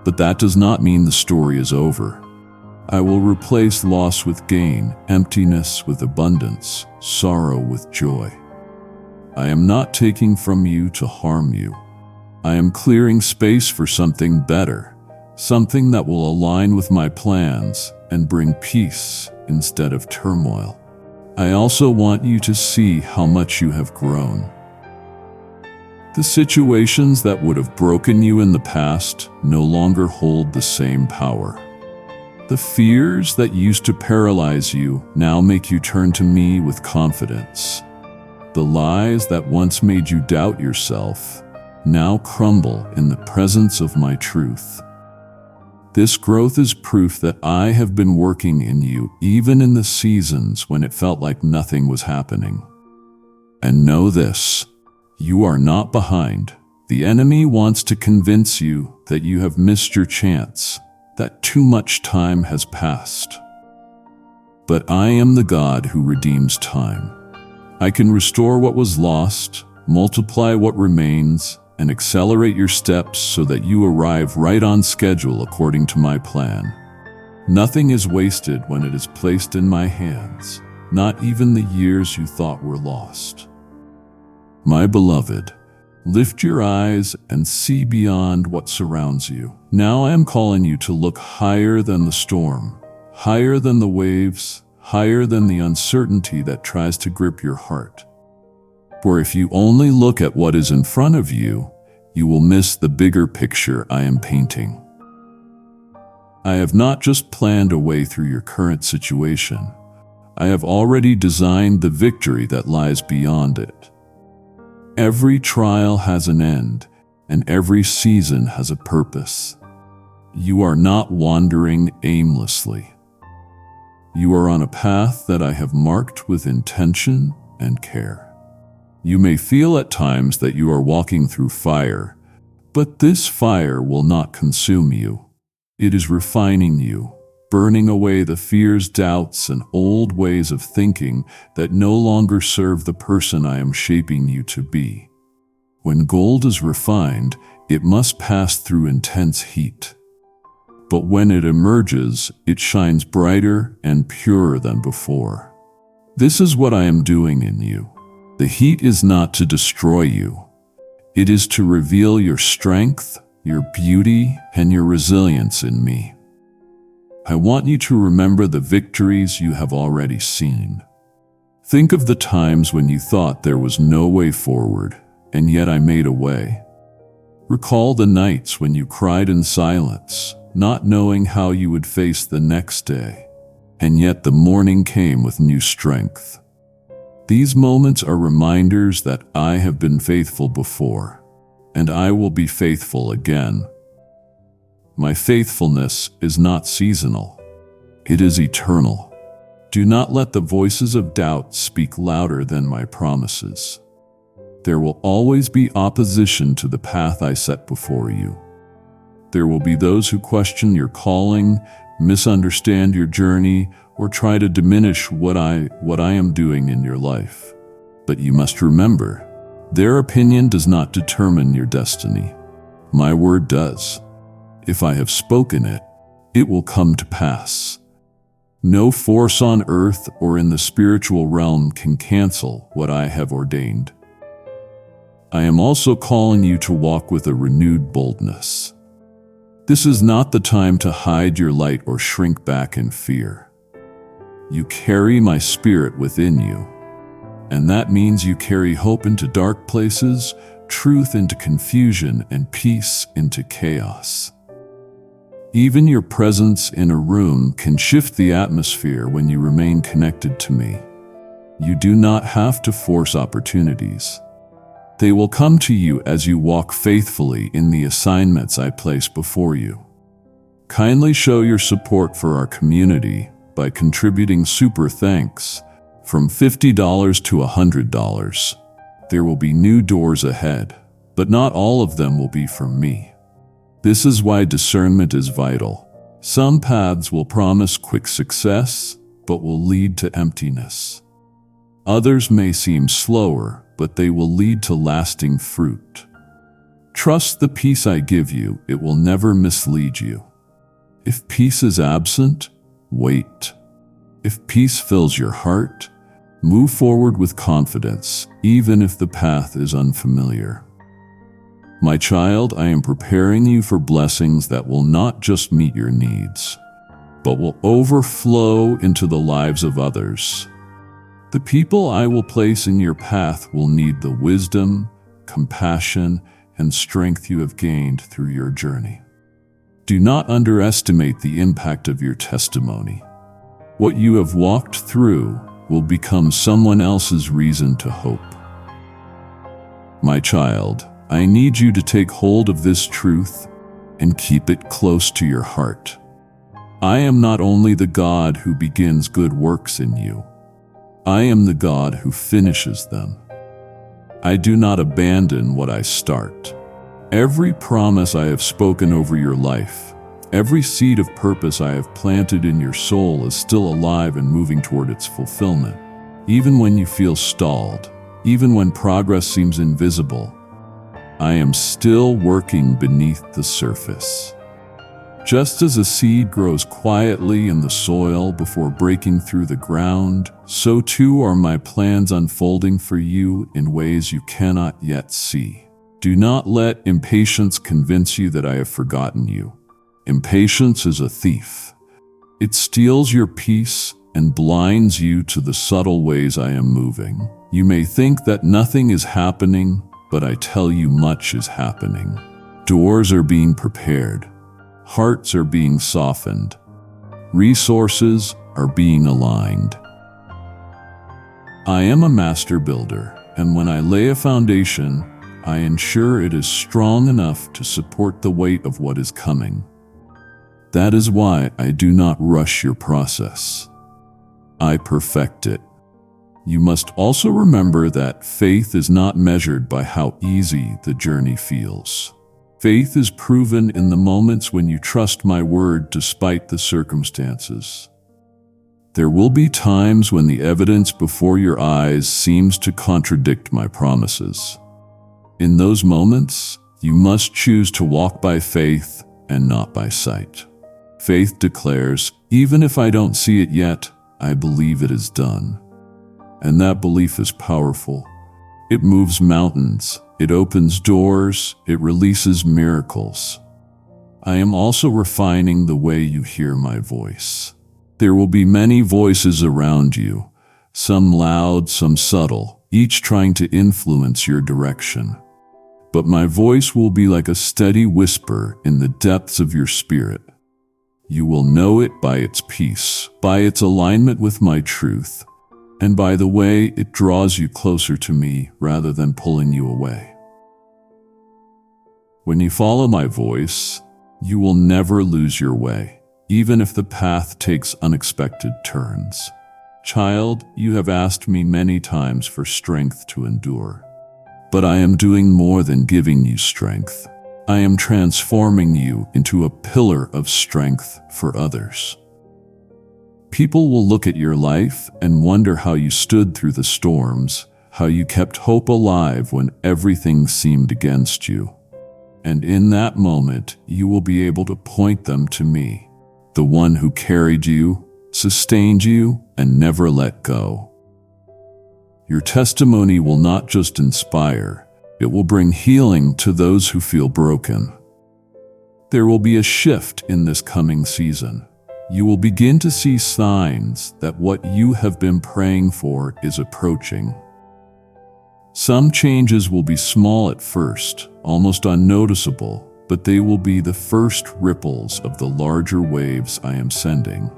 But that does not mean the story is over. I will replace loss with gain, emptiness with abundance, sorrow with joy. I am not taking from you to harm you. I am clearing space for something better, something that will align with my plans and bring peace instead of turmoil. I also want you to see how much you have grown. The situations that would have broken you in the past no longer hold the same power. The fears that used to paralyze you now make you turn to me with confidence. The lies that once made you doubt yourself now crumble in the presence of my truth. This growth is proof that I have been working in you even in the seasons when it felt like nothing was happening. And know this, you are not behind. The enemy wants to convince you that you have missed your chance, that too much time has passed. But I am the God who redeems time. I can restore what was lost, multiply what remains, and accelerate your steps so that you arrive right on schedule according to my plan. Nothing is wasted when it is placed in my hands, not even the years you thought were lost. My beloved, lift your eyes and see beyond what surrounds you. Now I am calling you to look higher than the storm, higher than the waves, higher than the uncertainty that tries to grip your heart. For if you only look at what is in front of you, you will miss the bigger picture I am painting. I have not just planned a way through your current situation. I have already designed the victory that lies beyond it. Every trial has an end, and every season has a purpose. You are not wandering aimlessly. You are on a path that I have marked with intention and care. You may feel at times that you are walking through fire, but this fire will not consume you. It is refining you, burning away the fears, doubts, and old ways of thinking that no longer serve the person I am shaping you to be. When gold is refined, it must pass through intense heat. But when it emerges, it shines brighter and purer than before. This is what I am doing in you. The heat is not to destroy you. It is to reveal your strength, your beauty, and your resilience in me. I want you to remember the victories you have already seen. Think of the times when you thought there was no way forward, and yet I made a way. Recall the nights when you cried in silence, not knowing how you would face the next day, and yet the morning came with new strength. These moments are reminders that I have been faithful before, and I will be faithful again. My faithfulness is not seasonal. It is eternal. Do not let the voices of doubt speak louder than my promises. There will always be opposition to the path I set before you. There will be those who question your calling, misunderstand your journey, or try to diminish what I am doing in your life. But you must remember, their opinion does not determine your destiny. My word does. If I have spoken it, it will come to pass. No force on earth or in the spiritual realm can cancel what I have ordained. I am also calling you to walk with a renewed boldness. This is not the time to hide your light or shrink back in fear. You carry my spirit within you, and that means you carry hope into dark places, truth into confusion, and peace into chaos. Even your presence in a room can shift the atmosphere when you remain connected to me. You do not have to force opportunities. They will come to you as you walk faithfully in the assignments I place before you. Kindly show your support for our community by contributing super thanks from $50 to $100. There will be new doors ahead, but not all of them will be from me. This is why discernment is vital. Some paths will promise quick success, but will lead to emptiness. Others may seem slower, but they will lead to lasting fruit. Trust the peace I give you, it will never mislead you. If peace is absent, wait. If peace fills your heart, move forward with confidence, even if the path is unfamiliar. My child, I am preparing you for blessings that will not just meet your needs, but will overflow into the lives of others. The people I will place in your path will need the wisdom, compassion, and strength you have gained through your journey. Do not underestimate the impact of your testimony. What you have walked through will become someone else's reason to hope. My child, I need you to take hold of this truth and keep it close to your heart. I am not only the God who begins good works in you, I am the God who finishes them. I do not abandon what I start. Every promise I have spoken over your life, every seed of purpose I have planted in your soul is still alive and moving toward its fulfillment. Even when you feel stalled, even when progress seems invisible, I am still working beneath the surface. Just as a seed grows quietly in the soil before breaking through the ground, so too are my plans unfolding for you in ways you cannot yet see. Do not let impatience convince you that I have forgotten you. Impatience is a thief. It steals your peace and blinds you to the subtle ways I am moving. You may think that nothing is happening, but I tell you much is happening. Doors are being prepared. Hearts are being softened. Resources are being aligned. I am a master builder, and when I lay a foundation, I ensure it is strong enough to support the weight of what is coming. That is why I do not rush your process. I perfect it. You must also remember that faith is not measured by how easy the journey feels. Faith is proven in the moments when you trust my word despite the circumstances. There will be times when the evidence before your eyes seems to contradict my promises. In those moments, you must choose to walk by faith and not by sight. Faith declares, even if I don't see it yet, I believe it is done. And that belief is powerful. It moves mountains, it opens doors, it releases miracles. I am also refining the way you hear my voice. There will be many voices around you, some loud, some subtle, each trying to influence your direction. But my voice will be like a steady whisper in the depths of your spirit. You will know it by its peace, by its alignment with my truth, and by the way it draws you closer to me rather than pulling you away. When you follow my voice, you will never lose your way, even if the path takes unexpected turns. Child, you have asked me many times for strength to endure. But I am doing more than giving you strength. I am transforming you into a pillar of strength for others. People will look at your life and wonder how you stood through the storms, how you kept hope alive when everything seemed against you. And in that moment, you will be able to point them to me, the one who carried you, sustained you, and never let go. Your testimony will not just inspire, it will bring healing to those who feel broken. There will be a shift in this coming season. You will begin to see signs that what you have been praying for is approaching. Some changes will be small at first, almost unnoticeable, but they will be the first ripples of the larger waves I am sending.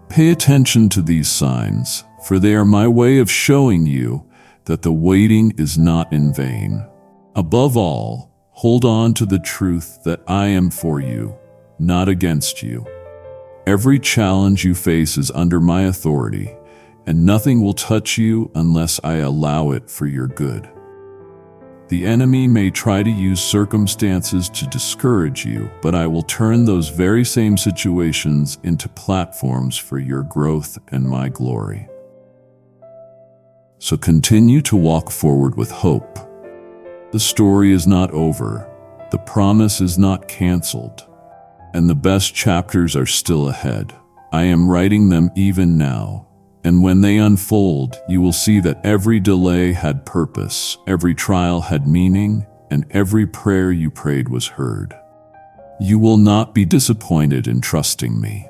Pay attention to these signs, for they are my way of showing you that the waiting is not in vain. Above all, hold on to the truth that I am for you, not against you. Every challenge you face is under my authority, and nothing will touch you unless I allow it for your good. The enemy may try to use circumstances to discourage you, but I will turn those very same situations into platforms for your growth and my glory. So continue to walk forward with hope. The story is not over, the promise is not canceled, and the best chapters are still ahead. I am writing them even now, and when they unfold, you will see that every delay had purpose, every trial had meaning, and every prayer you prayed was heard. You will not be disappointed in trusting me.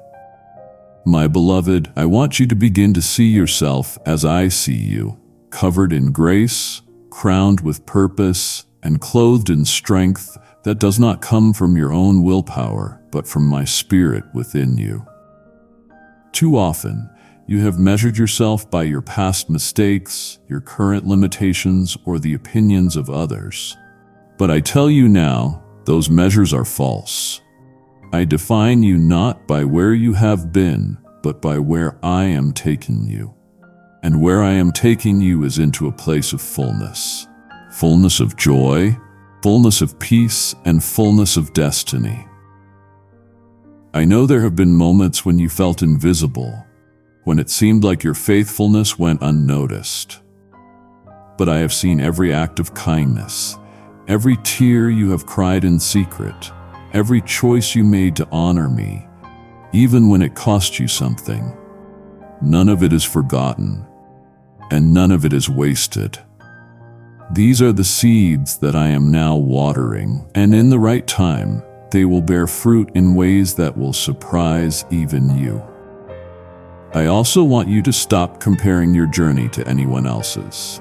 My beloved, I want you to begin to see yourself as I see you, covered in grace, crowned with purpose, and clothed in strength that does not come from your own willpower, but from my Spirit within you. Too often, you have measured yourself by your past mistakes, your current limitations, or the opinions of others. But I tell you now, those measures are false. I define you not by where you have been, but by where I am taking you. And where I am taking you is into a place of fullness. Fullness of joy, fullness of peace, and fullness of destiny. I know there have been moments when you felt invisible, when it seemed like your faithfulness went unnoticed. But I have seen every act of kindness, every tear you have cried in secret, every choice you made to honor me, even when it cost you something. None of it is forgotten, and none of it is wasted. These are the seeds that I am now watering, and in the right time, they will bear fruit in ways that will surprise even you. I also want you to stop comparing your journey to anyone else's.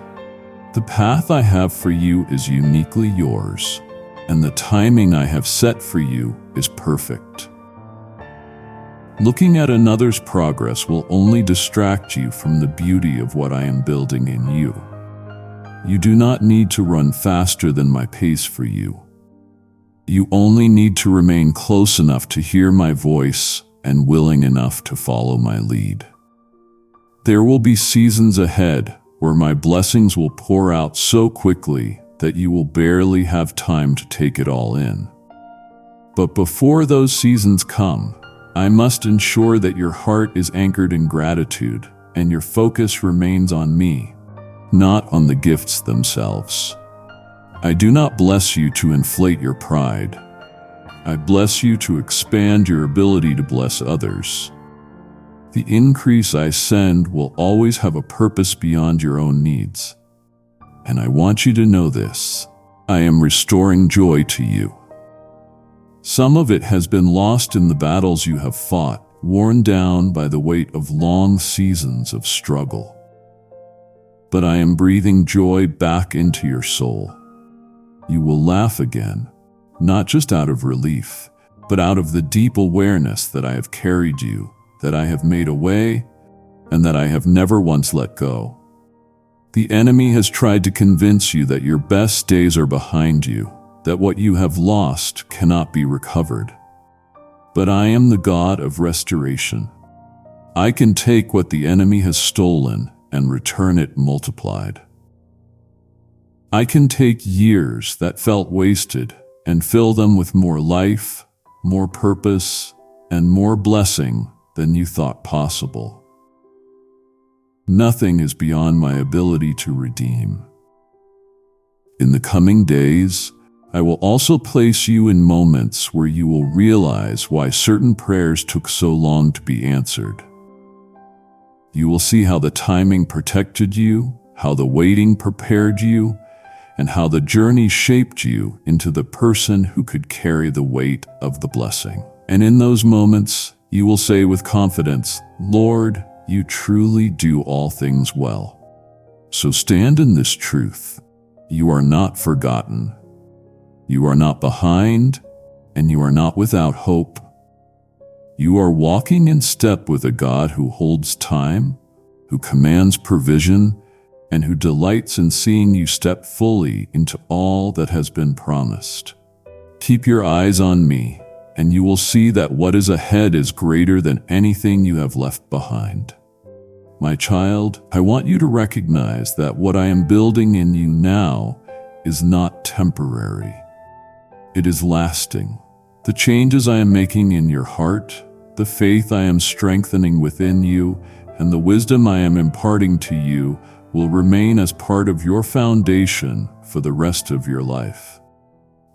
The path I have for you is uniquely yours, and the timing I have set for you is perfect. Looking at another's progress will only distract you from the beauty of what I am building in you. You do not need to run faster than my pace for you. You only need to remain close enough to hear my voice and willing enough to follow my lead. There will be seasons ahead where my blessings will pour out so quickly that you will barely have time to take it all in. But before those seasons come, I must ensure that your heart is anchored in gratitude and your focus remains on me, not on the gifts themselves. I do not bless you to inflate your pride. I bless you to expand your ability to bless others. The increase I send will always have a purpose beyond your own needs. And I want you to know this: I am restoring joy to you. Some of it has been lost in the battles you have fought, worn down by the weight of long seasons of struggle. But I am breathing joy back into your soul. You will laugh again, not just out of relief, but out of the deep awareness that I have carried you, that I have made a way, and that I have never once let go. The enemy has tried to convince you that your best days are behind you, that what you have lost cannot be recovered. But I am the God of restoration. I can take what the enemy has stolen and return it multiplied. I can take years that felt wasted and fill them with more life, more purpose, and more blessing than you thought possible. Nothing is beyond my ability to redeem. In the coming days, I will also place you in moments where you will realize why certain prayers took so long to be answered. You will see how the timing protected you, how the waiting prepared you, and how the journey shaped you into the person who could carry the weight of the blessing. And in those moments, you will say with confidence, "Lord, you truly do all things well." So stand in this truth. You are not forgotten. You are not behind, and you are not without hope. You are walking in step with a God who holds time, who commands provision, and who delights in seeing you step fully into all that has been promised. Keep your eyes on me, and you will see that what is ahead is greater than anything you have left behind. My child, I want you to recognize that what I am building in you now is not temporary. It is lasting. The changes I am making in your heart, the faith I am strengthening within you, and the wisdom I am imparting to you will remain as part of your foundation for the rest of your life.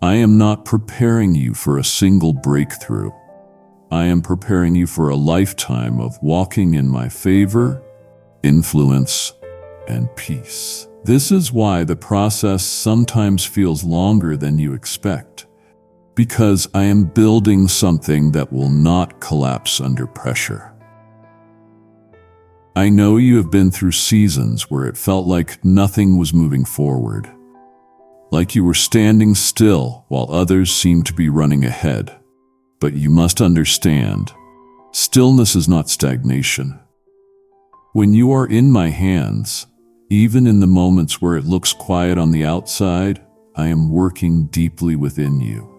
I am not preparing you for a single breakthrough. I am preparing you for a lifetime of walking in my favor, influence, and peace. This is why the process sometimes feels longer than you expect, because I am building something that will not collapse under pressure. I know you have been through seasons where it felt like nothing was moving forward, like you were standing still while others seemed to be running ahead. But you must understand, stillness is not stagnation. When you are in my hands, even in the moments where it looks quiet on the outside, I am working deeply within you.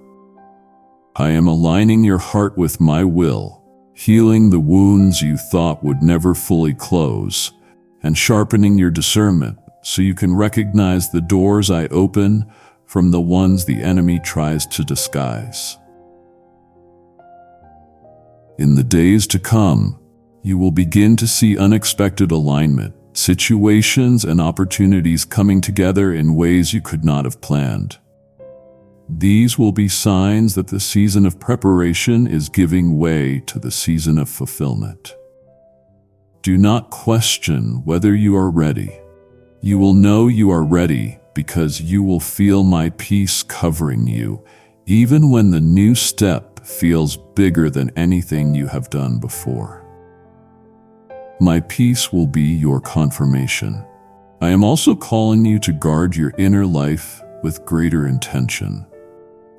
I am aligning your heart with my will, healing the wounds you thought would never fully close, and sharpening your discernment so you can recognize the doors I open from the ones the enemy tries to disguise. In the days to come, you will begin to see unexpected alignment, situations and opportunities coming together in ways you could not have planned. These will be signs that the season of preparation is giving way to the season of fulfillment. Do not question whether you are ready. You will know you are ready because you will feel my peace covering you, even when the new step feels bigger than anything you have done before. My peace will be your confirmation. I am also calling you to guard your inner life with greater intention.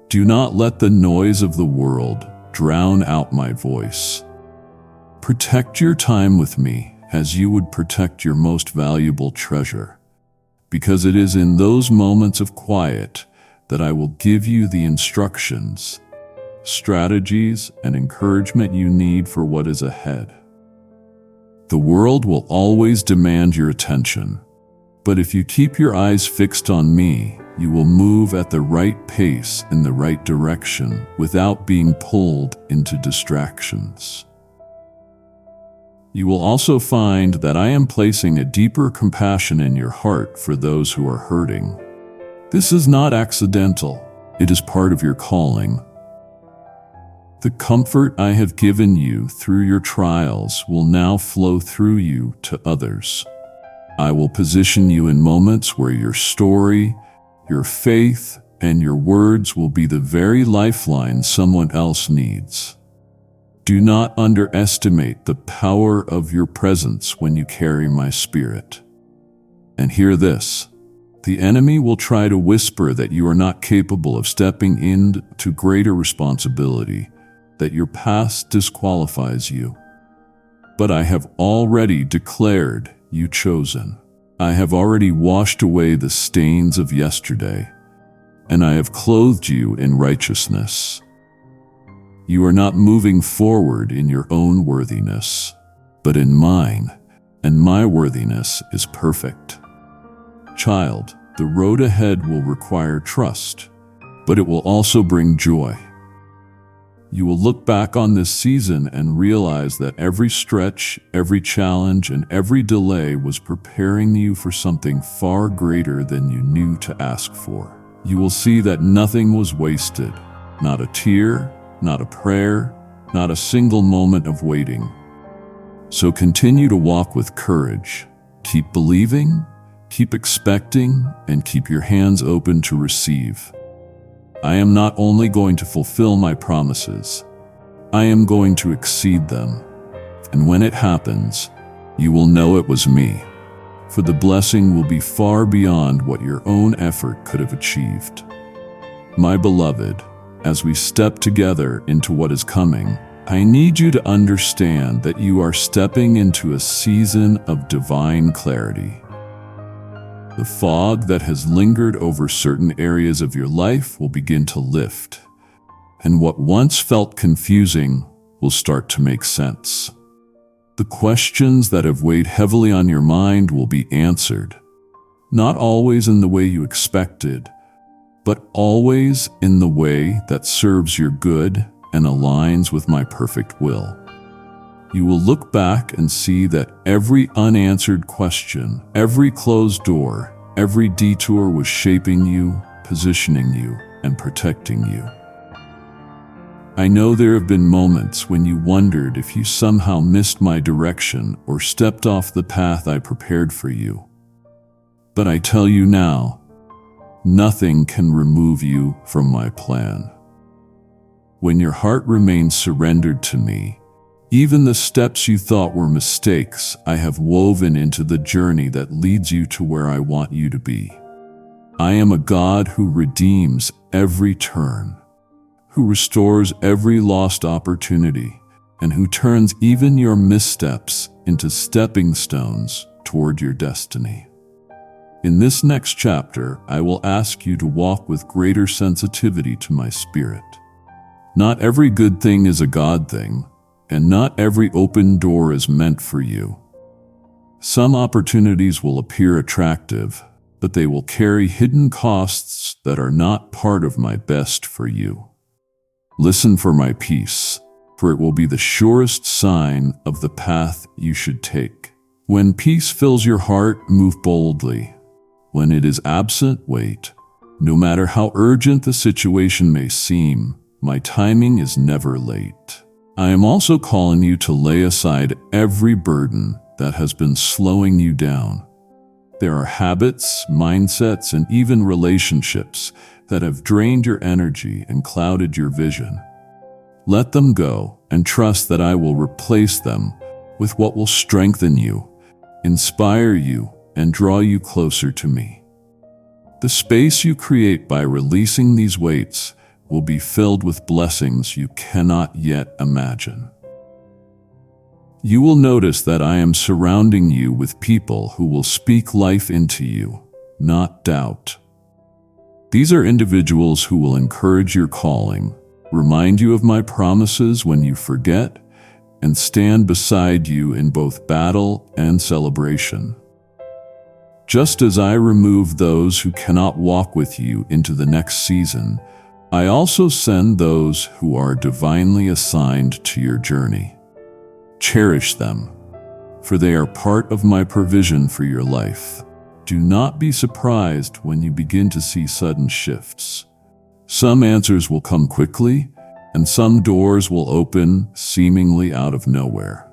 Do not let the noise of the world drown out my voice. Protect your time with me as you would protect your most valuable treasure, because it is in those moments of quiet that I will give you the instructions, strategies, and encouragement you need for what is ahead. The world will always demand your attention, but if you keep your eyes fixed on me, you will move at the right pace in the right direction without being pulled into distractions. You will also find that I am placing a deeper compassion in your heart for those who are hurting. This is not accidental. It is part of your calling. The comfort I have given you through your trials will now flow through you to others. I will position you in moments where your story, your faith, and your words will be the very lifeline someone else needs. Do not underestimate the power of your presence when you carry my spirit. And hear this. The enemy will try to whisper that you are not capable of stepping into greater responsibility, that your past disqualifies you. But I have already declared you chosen. I have already washed away the stains of yesterday, and I have clothed you in righteousness. You are not moving forward in your own worthiness, but in mine, and my worthiness is perfect. Child, the road ahead will require trust, but it will also bring joy. You will look back on this season and realize that every stretch, every challenge, and every delay was preparing you for something far greater than you knew to ask for. You will see that nothing was wasted, not a tear, not a prayer, not a single moment of waiting. So continue to walk with courage. Keep believing, keep expecting, and keep your hands open to receive. I am not only going to fulfill my promises, I am going to exceed them. And when it happens, you will know it was me, for the blessing will be far beyond what your own effort could have achieved. My beloved, as we step together into what is coming, I need you to understand that you are stepping into a season of divine clarity. The fog that has lingered over certain areas of your life will begin to lift, and what once felt confusing will start to make sense. The questions that have weighed heavily on your mind will be answered, not always in the way you expected, but always in the way that serves your good and aligns with my perfect will. You will look back and see that every unanswered question, every closed door, every detour was shaping you, positioning you, and protecting you. I know there have been moments when you wondered if you somehow missed my direction or stepped off the path I prepared for you. But I tell you now, nothing can remove you from my plan. When your heart remains surrendered to me, even the steps you thought were mistakes, I have woven into the journey that leads you to where I want you to be. I am a God who redeems every turn, who restores every lost opportunity, and who turns even your missteps into stepping stones toward your destiny. In this next chapter, I will ask you to walk with greater sensitivity to my spirit. Not every good thing is a God thing, and not every open door is meant for you. Some opportunities will appear attractive, but they will carry hidden costs that are not part of my best for you. Listen for my peace, for it will be the surest sign of the path you should take. When peace fills your heart, move boldly. When it is absent, wait. No matter how urgent the situation may seem, my timing is never late. I am also calling you to lay aside every burden that has been slowing you down. There are habits, mindsets, and even relationships that have drained your energy and clouded your vision. Let them go and trust that I will replace them with what will strengthen you, inspire you, and draw you closer to me. The space you create by releasing these weights will be filled with blessings you cannot yet imagine. You will notice that I am surrounding you with people who will speak life into you, not doubt. These are individuals who will encourage your calling, remind you of my promises when you forget, and stand beside you in both battle and celebration. Just as I remove those who cannot walk with you into the next season, I also send those who are divinely assigned to your journey. Cherish them, for they are part of my provision for your life. Do not be surprised when you begin to see sudden shifts. Some answers will come quickly, and some doors will open seemingly out of nowhere.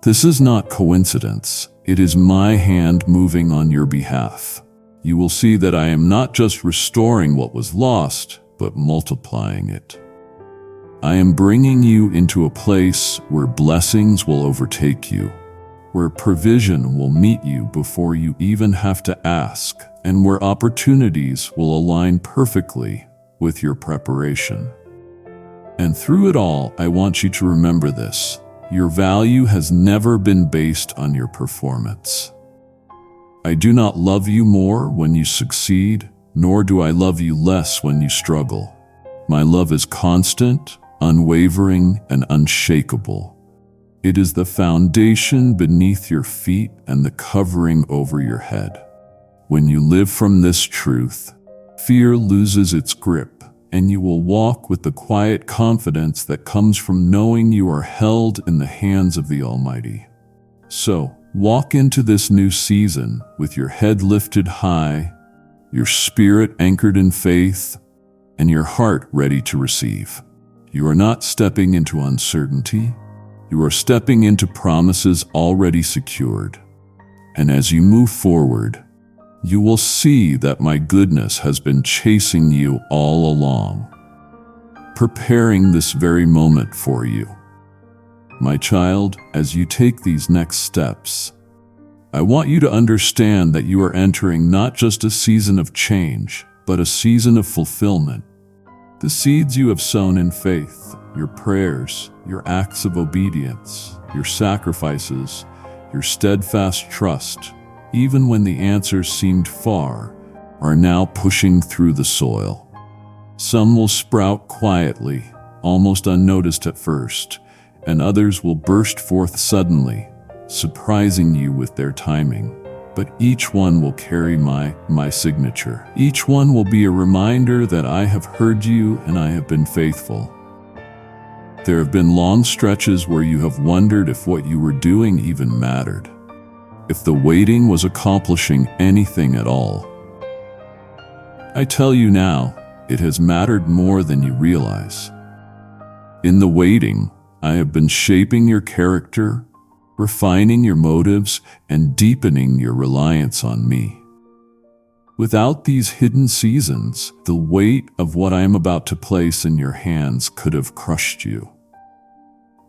This is not coincidence. It is my hand moving on your behalf. You will see that I am not just restoring what was lost, but multiplying it. I am bringing you into a place where blessings will overtake you, where provision will meet you before you even have to ask, and where opportunities will align perfectly with your preparation. And through it all, I want you to remember this: your value has never been based on your performance. I do not love you more when you succeed, nor do I love you less when you struggle. My love is constant, unwavering, and unshakable. It is the foundation beneath your feet and the covering over your head. When you live from this truth, fear loses its grip, and you will walk with the quiet confidence that comes from knowing you are held in the hands of the Almighty. So, walk into this new season with your head lifted high, your spirit anchored in faith, and your heart ready to receive. You are not stepping into uncertainty. You are stepping into promises already secured. And as you move forward, you will see that my goodness has been chasing you all along, preparing this very moment for you. My child, as you take these next steps, I want you to understand that you are entering not just a season of change, but a season of fulfillment. The seeds you have sown in faith, your prayers, your acts of obedience, your sacrifices, your steadfast trust, even when the answers seemed far, are now pushing through the soil. Some will sprout quietly, almost unnoticed at first, and others will burst forth suddenly, surprising you with their timing. But each one will carry my signature. Each one will be a reminder that I have heard you and I have been faithful. There have been long stretches where you have wondered if what you were doing even mattered, if the waiting was accomplishing anything at all. I tell you now, it has mattered more than you realize. In the waiting, I have been shaping your character, refining your motives, and deepening your reliance on me. Without these hidden seasons, the weight of what I am about to place in your hands could have crushed you.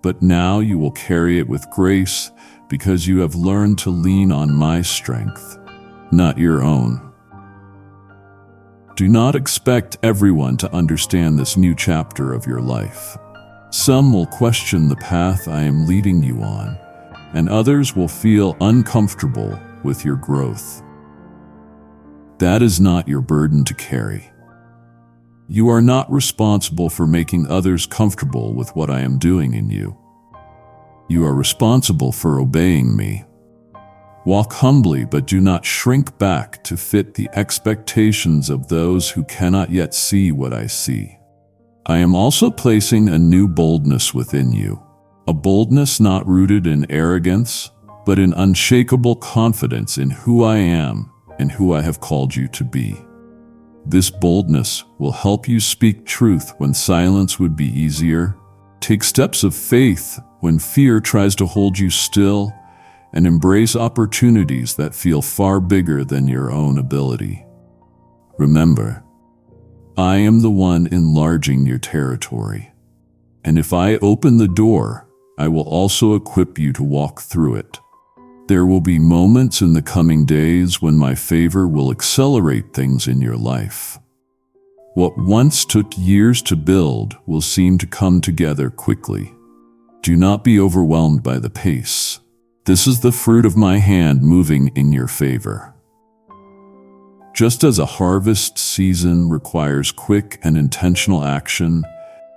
But now you will carry it with grace because you have learned to lean on my strength, not your own. Do not expect everyone to understand this new chapter of your life. Some will question the path I am leading you on, and others will feel uncomfortable with your growth. That is not your burden to carry. You are not responsible for making others comfortable with what I am doing in you. You are responsible for obeying me. Walk humbly, but do not shrink back to fit the expectations of those who cannot yet see what I see. I am also placing a new boldness within you, a boldness not rooted in arrogance, but in unshakable confidence in who I am and who I have called you to be. This boldness will help you speak truth when silence would be easier, take steps of faith when fear tries to hold you still, and embrace opportunities that feel far bigger than your own ability. Remember, I am the one enlarging your territory, and if I open the door, I will also equip you to walk through it. There will be moments in the coming days when my favor will accelerate things in your life. What once took years to build will seem to come together quickly. Do not be overwhelmed by the pace. This is the fruit of my hand moving in your favor. Just as a harvest season requires quick and intentional action,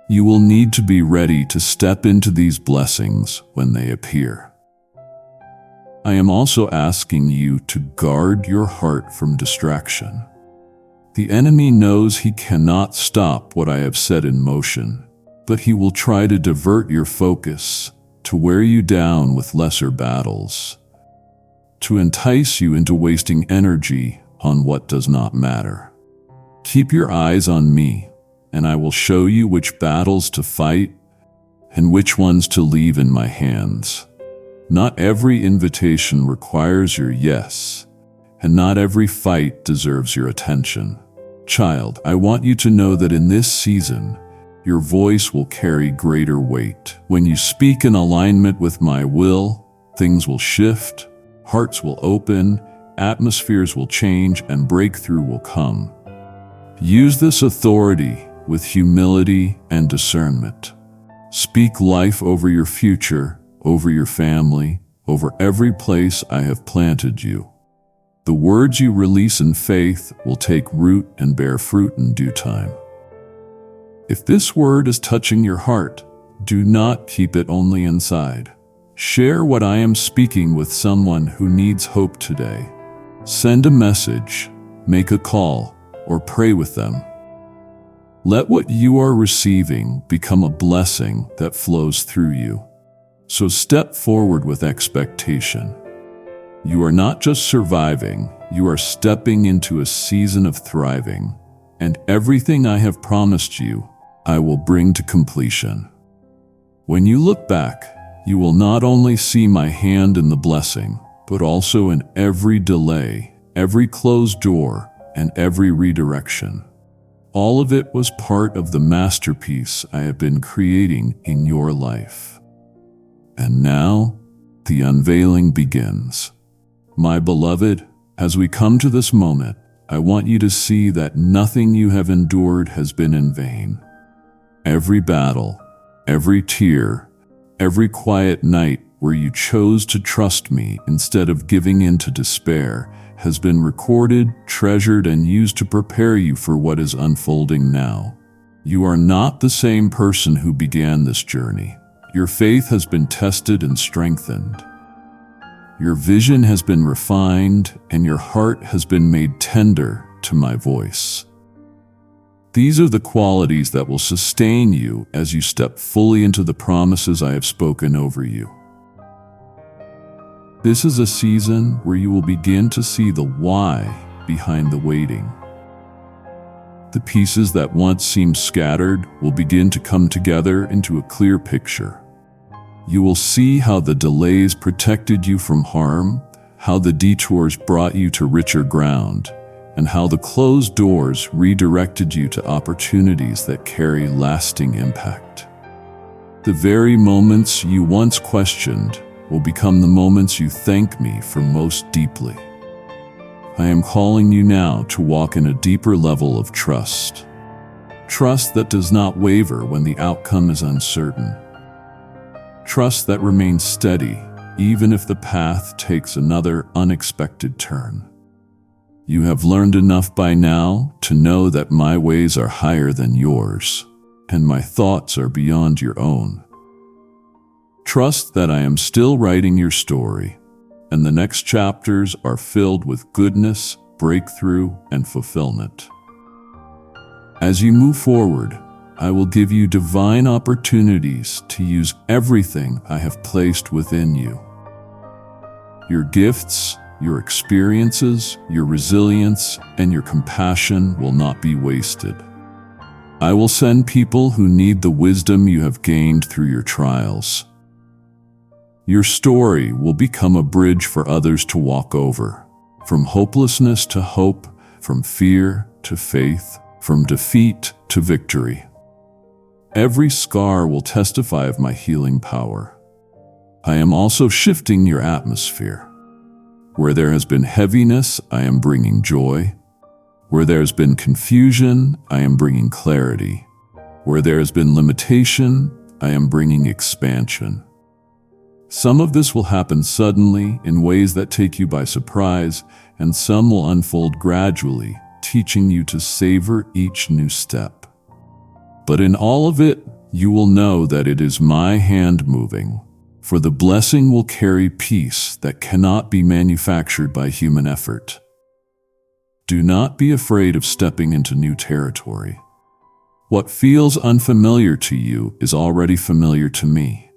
you will need to be ready to step into these blessings when they appear. I am also asking you to guard your heart from distraction. The enemy knows he cannot stop what I have set in motion, but he will try to divert your focus, to wear you down with lesser battles, to entice you into wasting energy on what does not matter. Keep your eyes on me, and I will show you which battles to fight and which ones to leave in my hands. Not every invitation requires your yes, and not every fight deserves your attention. Child, I want you to know that in this season, your voice will carry greater weight. When you speak in alignment with my will, things will shift, hearts will open, atmospheres will change, and breakthrough will come. Use this authority with humility and discernment. Speak life over your future, over your family, over every place I have planted you. The words you release in faith will take root and bear fruit in due time. If this word is touching your heart, do not keep it only inside. Share what I am speaking with someone who needs hope today. Send a message, make a call, or pray with them. Let what you are receiving become a blessing that flows through you. So step forward with expectation. You are not just surviving, you are stepping into a season of thriving, and everything I have promised you, I will bring to completion. When you look back, you will not only see my hand in the blessing, but also in every delay, every closed door, and every redirection. All of it was part of the masterpiece I have been creating in your life. And now, the unveiling begins. My beloved, as we come to this moment, I want you to see that nothing you have endured has been in vain. Every battle, every tear, every quiet night where you chose to trust me instead of giving in to despair has been recorded, treasured, and used to prepare you for what is unfolding now. You are not the same person who began this journey. Your faith has been tested and strengthened. Your vision has been refined, and your heart has been made tender to my voice. These are the qualities that will sustain you as you step fully into the promises I have spoken over you. This is a season where you will begin to see the why behind the waiting. The pieces that once seemed scattered will begin to come together into a clear picture. You will see how the delays protected you from harm, how the detours brought you to richer ground, and how the closed doors redirected you to opportunities that carry lasting impact. The very moments you once questioned will become the moments you thank me for most deeply. I am calling you now to walk in a deeper level of trust. Trust that does not waver when the outcome is uncertain. Trust that remains steady even if the path takes another unexpected turn. You have learned enough by now to know that my ways are higher than yours, and my thoughts are beyond your own. Trust that I am still writing your story, and the next chapters are filled with goodness, breakthrough, and fulfillment. As you move forward, I will give you divine opportunities to use everything I have placed within you. Your gifts, your experiences, your resilience, and your compassion will not be wasted. I will send people who need the wisdom you have gained through your trials. Your story will become a bridge for others to walk over, from hopelessness to hope, from fear to faith, from defeat to victory. Every scar will testify of my healing power. I am also shifting your atmosphere. Where there has been heaviness, I am bringing joy. Where there has been confusion, I am bringing clarity. Where there has been limitation, I am bringing expansion. Some of this will happen suddenly in ways that take you by surprise, and some will unfold gradually, teaching you to savor each new step. But in all of it, you will know that it is my hand moving, for the blessing will carry peace that cannot be manufactured by human effort. Do not be afraid of stepping into new territory. What feels unfamiliar to you is already familiar to me.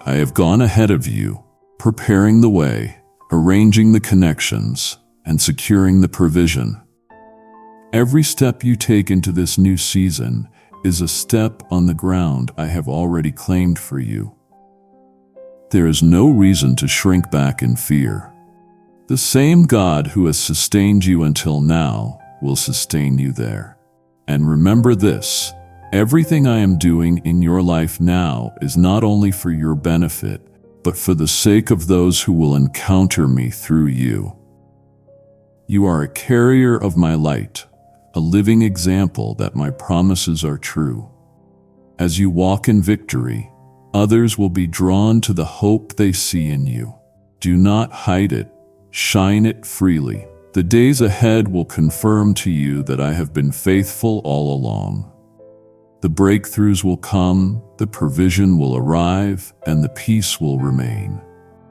I have gone ahead of you, preparing the way, arranging the connections, and securing the provision. Every step you take into this new season is a step on the ground I have already claimed for you. There is no reason to shrink back in fear. The same God who has sustained you until now will sustain you there. And remember this: everything I am doing in your life now is not only for your benefit, but for the sake of those who will encounter me through you. You are a carrier of my light, a living example that my promises are true. As you walk in victory, others will be drawn to the hope they see in you. Do not hide it, shine it freely. The days ahead will confirm to you that I have been faithful all along. The breakthroughs will come, the provision will arrive, and the peace will remain.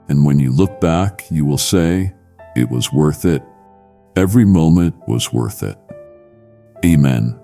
And when you look back, you will say, "It was worth it. Every moment was worth it." Amen.